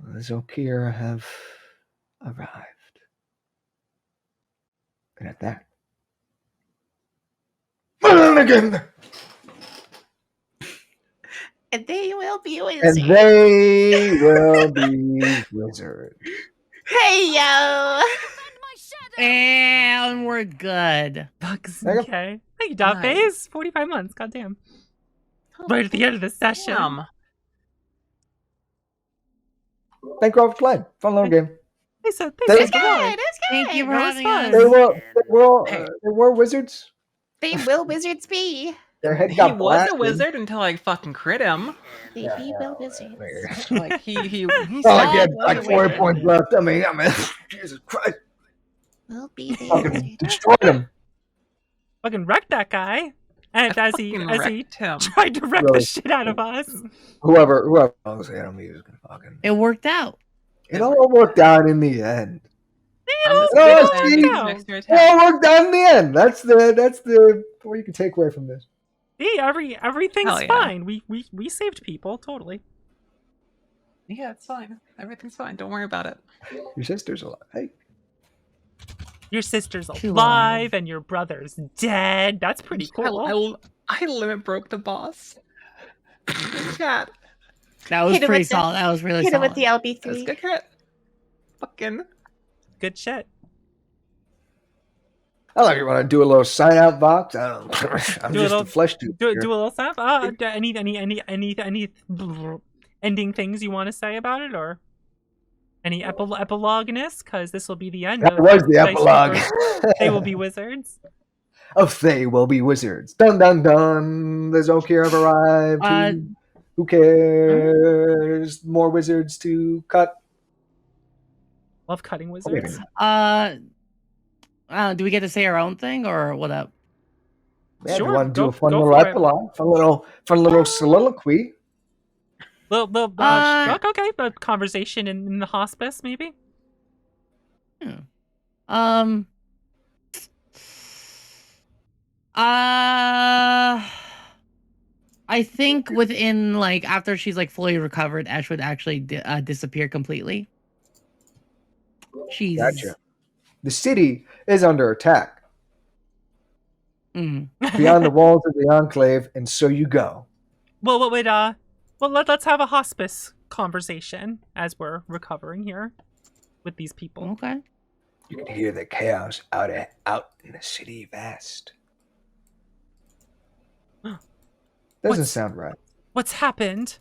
the Zokir have arrived. And at that, again! And they will be wizards. And they will be wizards. Hey yo! And we're good. Bugs. There you go. Okay. Thank you, Dot Nice. Phase. 45 months. Goddamn. Right at the end of the session. Damn. Thank you all for playing. Fun little game. They said, That It's was good. good. It's good. Thank you for That was having fun. us. They were wizards. They will wizards be. Their head He got was a blasted. wizard until I fucking crit him. They be will wizards. Like he Oh, saw I get one like 4 wizard. points left. I mean, Jesus Christ. Will be the Fucking wizards. destroyed him. Fucking wrecked that guy. And I as he fucking tried wrecked him. to wreck Really? the shit out of us. Whoever was him, he was gonna fucking. It worked out. It all worked out in the end. I'm just No, gonna see? say No. next year It all worked out in the end. That's the what you can take away from this. See, everything's Hell yeah. fine. We saved people, totally. Yeah, it's fine. Everything's fine. Don't worry about it. Your sister's alive. Hey, Your sister's She alive alive. and your brother's dead. That's pretty cool. I limit broke the boss. Good chat. That was Hit him pretty with the- solid. That was really Hit him solid. with the That's LB3. good crit. Fucking. Good shit. I don't know if you want to do a little sign out box. I don't. I'm Do a just little- a flesh tube. Do here. a little stuff. Any ending things you want to say about it, or any epilogueness? Because this will be the end. That of was the Dice epilogue. Tubers. They will be wizards. They will be wizards. Dun dun dun. The Zokir have arrived. Who cares? More wizards to cut. Love cutting wizards. Do we get to say our own thing or what up? Yeah, Sure, you want to do go- a fun go little for it. epilogue, fun little soliloquy. Little Uh, okay, but conversation in the hospice, maybe. I think within after she's fully recovered, Ash would actually disappear completely. She's Gotcha. The city is under attack. Mm. Beyond the walls of the enclave, and so you go. let's have a hospice conversation as we're recovering here with these people. Okay. You can hear the chaos out in the city vast. Doesn't What's- sound right. What's happened?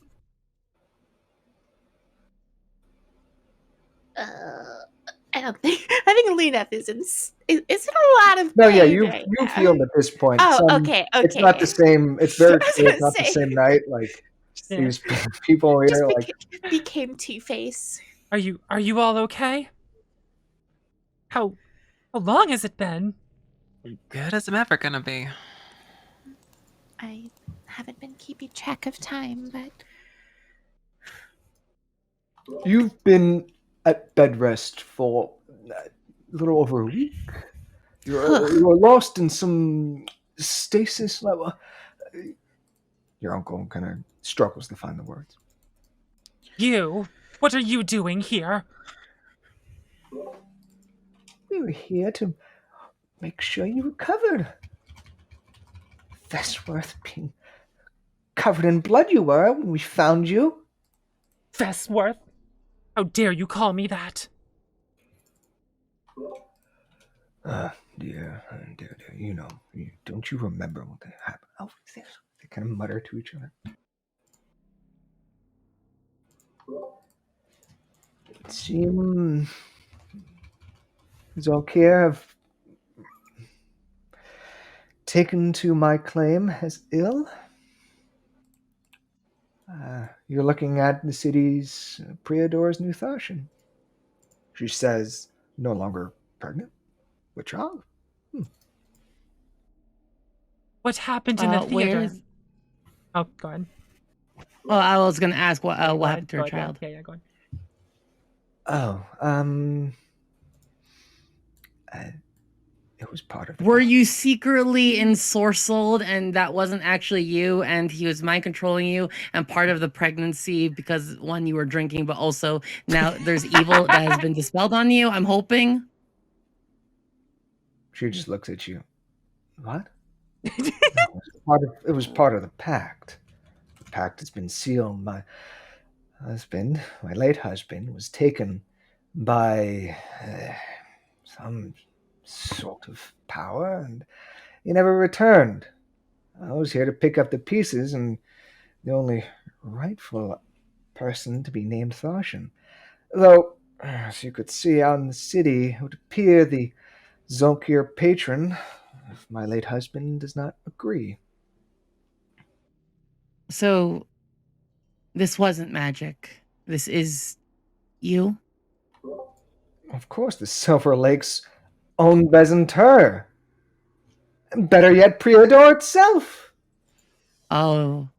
I think Lena is in it a lot of No, yeah, pain you right you now. feel at this point. Oh, okay. It's not the same. It's very I was clear it's gonna not the say. same night. Like Yeah. these people Just here, like became Two-Face. Are you all okay? How long has it been? Good as I'm ever gonna be. I haven't been keeping track of time, but you've been at bed rest for a little over a week. You're lost in some stasis. Your uncle kind of struggles to find the words. What are you doing here? We were here to make sure you recovered. That's worth being covered in blood you were when we found you. Fessworth? How dare you call me that? Dear, don't you remember what happened? Oh, they kind of mutter to each other. It seems Zolkir have taken to my claim as ill. You're looking at the city's Priador's new Thashin. She says, no longer pregnant. With child. What happened in the theater? Where's... Oh, go ahead. Well, I was going to ask what Go ahead, happened to her go ahead, child. Yeah, go Oh, on. it was part of the Were you secretly ensorcelled and that wasn't actually you and he was mind controlling you and part of the pregnancy because one, you were drinking, but also now there's evil that has been dispelled on you, I'm hoping? She just looks at you. What? No, it was part of the pact. The pact has been sealed. My late husband, was taken by some sort of power, and he never returned. I was here to pick up the pieces, and the only rightful person to be named Thashin. Though, as you could see out in the city, it would appear the Zolkir patron, if my late husband does not agree. So, this wasn't magic. This is you? Of course, the Silver Lake's own Bezentur. Better yet, Priador itself. Oh.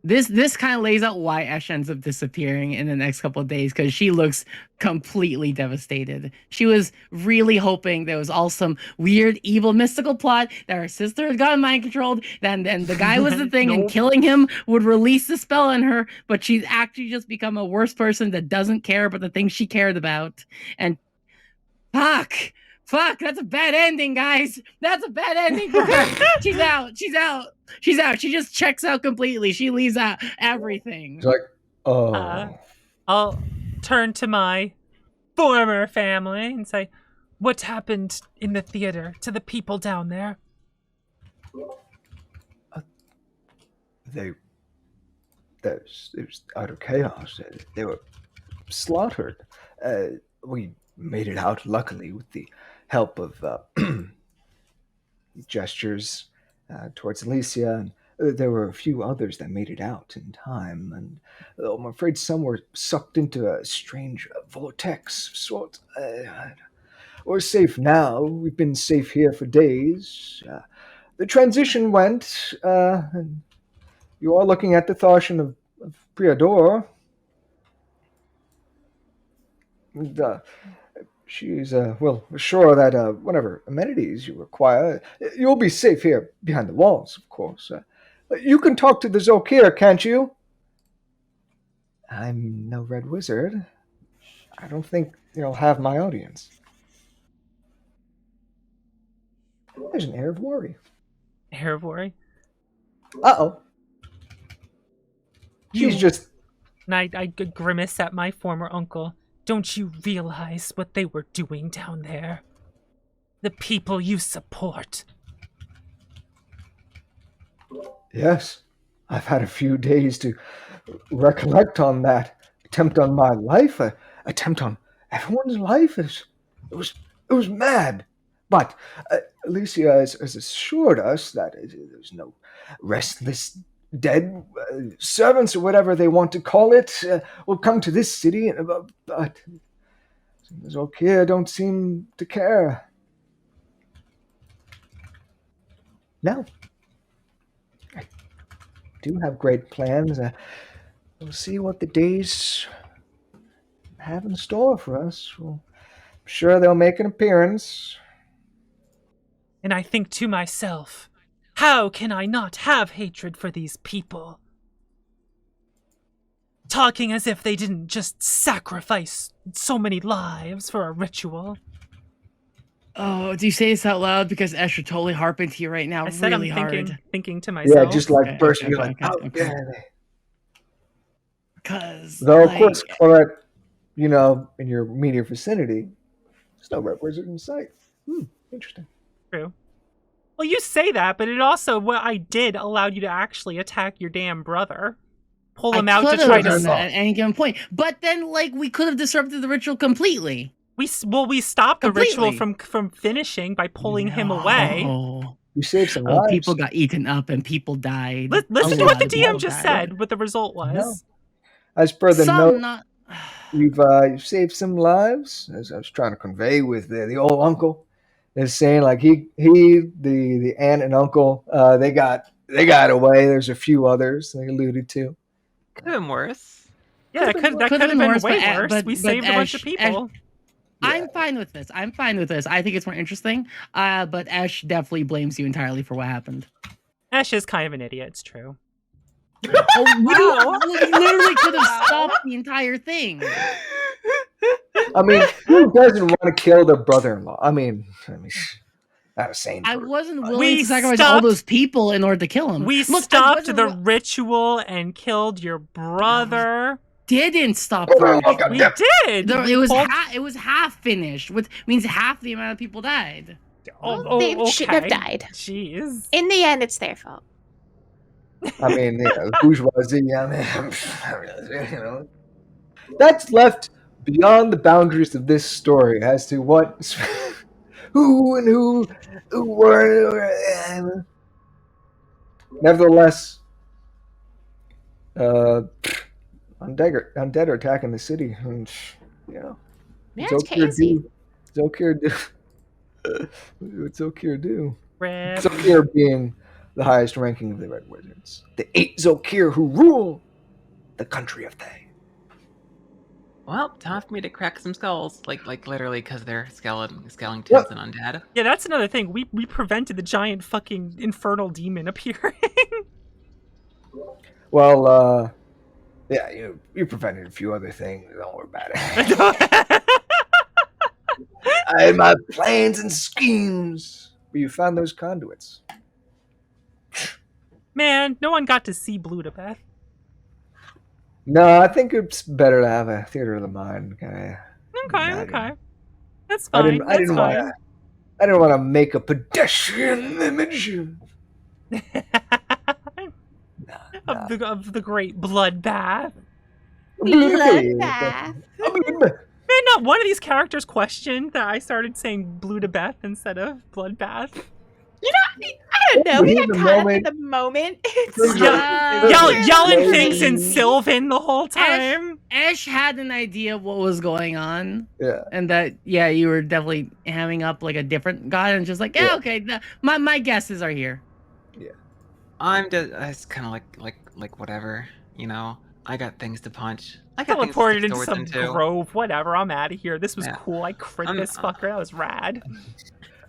This kind of lays out why Ash ends up disappearing in the next couple of days, because she looks completely devastated. She was really hoping there was all some weird, evil, mystical plot that her sister had gotten mind controlled, and the guy was the thing, and killing him would release the spell on her, but she's actually just become a worse person that doesn't care about the things she cared about. And fuck, that's a bad ending, guys. That's a bad ending for her. She's out. She just checks out completely. She leaves out everything. It's like, oh. I'll turn to my former family and say, what happened in the theater to the people down there? It was utter chaos. They were slaughtered. We made it out, luckily, with the help of gestures towards Alicia, and there were a few others that made it out in time, and I'm afraid some were sucked into a strange vortex of sort. We're safe now. We've been safe here for days. The transition went, and you are looking at the Thashin of Priador. And, she's, sure that whatever amenities you require, you'll be safe here behind the walls, of course. You can talk to the Zolkir, can't you? I'm no red wizard. I don't think you'll have my audience. There's an air of worry. Air of worry? Uh-oh. She's just... And I grimace at my former uncle. Don't you realize what they were doing down there? The people you support. Yes, I've had a few days to recollect on that attempt on my life, attempt on everyone's life. It was mad. But Alicia has assured us that there's no restless dead servants, or whatever they want to call it, will come to this city. But Zolkir don't seem to care. No. I do have great plans. We'll see what the days have in store for us. I'm sure they'll make an appearance. And I think to myself, how can I not have hatred for these people? Talking as if they didn't just sacrifice so many lives for a ritual. Oh, do you say this out loud? Because Ash are totally harping to you right now, I said really I'm hard. thinking to myself. Yeah, just like bursting. Okay, Oh, okay. yeah. Because, Though, of course, Claret, in your immediate vicinity, there's no red wizard in sight. Interesting. True. Well, you say that, but it also, what I did allowed you to actually attack your damn brother. Pull him out to try done to... that at any given point. But then, we could have disrupted the ritual completely. We stopped the ritual from finishing by pulling him away. You saved some lives. People got eaten up and people died. Listen to what the DM just said, what the result was. No. As per the note, you've saved some lives, as I was trying to convey with the old uncle. Is saying the aunt and uncle, they got away. There's a few others they alluded to. Could have been worse. Yeah, that could have been way worse. We saved a bunch of people. I'm fine with this. I think it's more interesting. But Ash definitely blames you entirely for what happened. Ash is kind of an idiot. It's true. We literally could have stopped the entire thing. I mean, who doesn't want to kill their brother-in-law? I mean, not a sane person. I wasn't willing to sacrifice all those people in order to kill him. We stopped the ritual and killed your brother. Didn't stop the ritual. We did. It was half finished, which means half the amount of people died. They shouldn't have died. Jeez. In the end, it's their fault. I mean, bourgeoisie. That's left beyond the boundaries of this story as to what, who were. Nevertheless, undead are attacking the city, and That's crazy. Zolkir do. What's Zolkir do? Rip. Zolkir being the highest ranking of the Red Wizards, the 8 Zolkir who rule the country of Thay. Well, time for me to crack some skulls, like literally, because they're skeletons and undead. Yeah, that's another thing. We prevented the giant fucking infernal demon appearing. Well, yeah, you prevented a few other things. Don't worry about it. I had my plans and schemes, but you found those conduits. Man, no one got to see Blue to Beth. No, I think it's better to have a theater of the mind kind of. Okay. That's fine. I didn't want to make a pedestrian image of the great bloodbath. Bloodbath. Man, not one of these characters questioned that I started saying Blue to Beth instead of bloodbath. I don't know. We got caught up in the moment. Yelling things in Sylvan the whole time. Ash had an idea of what was going on. Yeah. And that, you were definitely hamming up like a different guy and just like, okay, my guesses are here. Yeah. It's kind of like whatever, I got things to punch. I got teleported into some grove. Whatever, I'm out of here. This was cool. I crit this fucker. That was rad.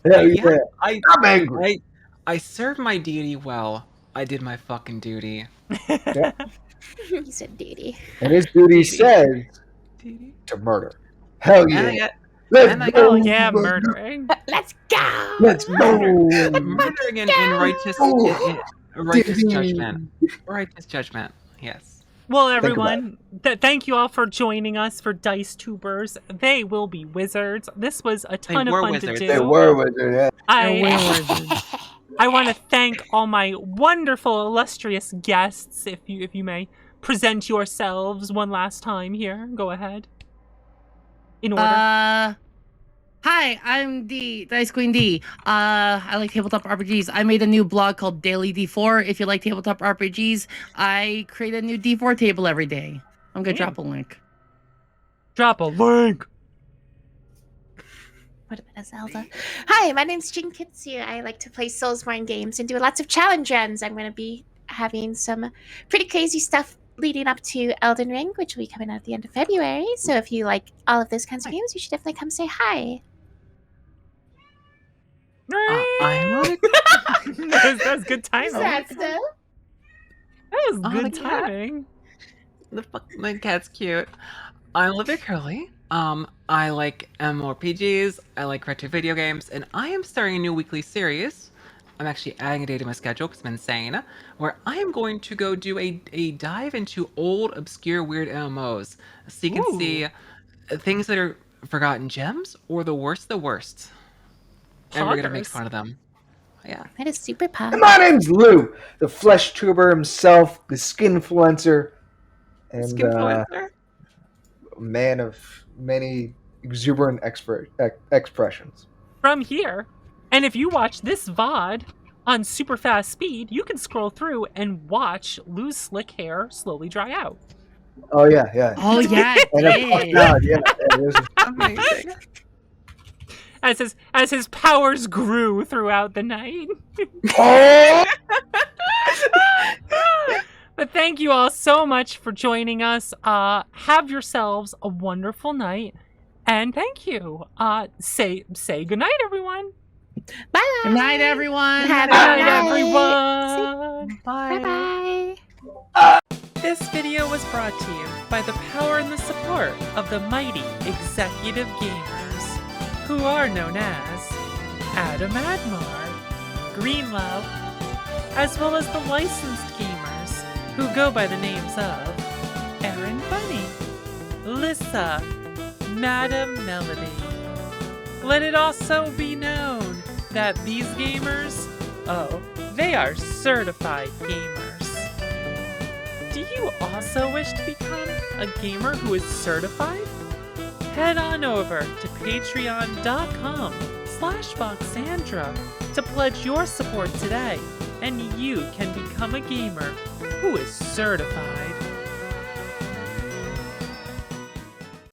I'm angry. I served my deity well. I did my fucking duty. Yeah. He said duty. And his duty says to murder. Hell yeah. Murdering. Let's go. Let's go. Murdering in righteous judgment. Righteous judgment, yes. Well, about everyone, thank you all for joining us for DiceTubers. They will be wizards. This was a ton of were fun wizards. to do. They were wizards, yeah. I want to thank all my wonderful, illustrious guests. If you may present yourselves one last time here, go ahead. In order. Hi, I'm Dice Queen D. I like tabletop RPGs. I made a new blog called Daily D4. If you like tabletop RPGs, I create a new D4 table every day. I'm gonna drop a link. Drop a link. What about a Zelda? Hi, my name's Jin Kitsu. I like to play Soulsborne games and do lots of challenge runs. I'm going to be having some pretty crazy stuff leading up to Elden Ring, which will be coming out at the end of February. So if you like all of those kinds of games, you should definitely come say hi. That was good timing. Sad stuff. That was good the cat. timing. My cat's cute. I'm Olivia Curley. I like MMORPGs, I like retro video games, and I am starting a new weekly series. I'm actually adding a day to my schedule because I'm insane, where I am going to go do a dive into old, obscure, weird MMOs, so you can see things that are forgotten gems or the worst. And we're gonna make fun of them. Yeah. That is super pop. My name's Lou, the flesh tuber himself, the skinfluencer, and Skinfluencer? man of many exuberant expressions. From here. And if you watch this VOD on super fast speed, you can scroll through and watch Lou's slick hair slowly dry out. Oh yeah. Oh yeah, And it was Amazing. As his powers grew throughout the night. oh! But thank you all so much for joining us. Have yourselves a wonderful night. And thank you. Say goodnight, everyone. Bye. Good night, everyone. Have Good a night, night. everyone. Bye-bye. This video was brought to you by the power and the support of the mighty Executive Gamers, who are known as Adam Admar, Greenlove, as well as the licensed gamers who go by the names of Aaron Bunny, Lissa, Madam Melody. Let it also be known that these gamers, they are certified gamers. Do you also wish to become a gamer who is certified? Head on over to patreon.com/Voxandra to pledge your support today, and you can become a gamer who is certified.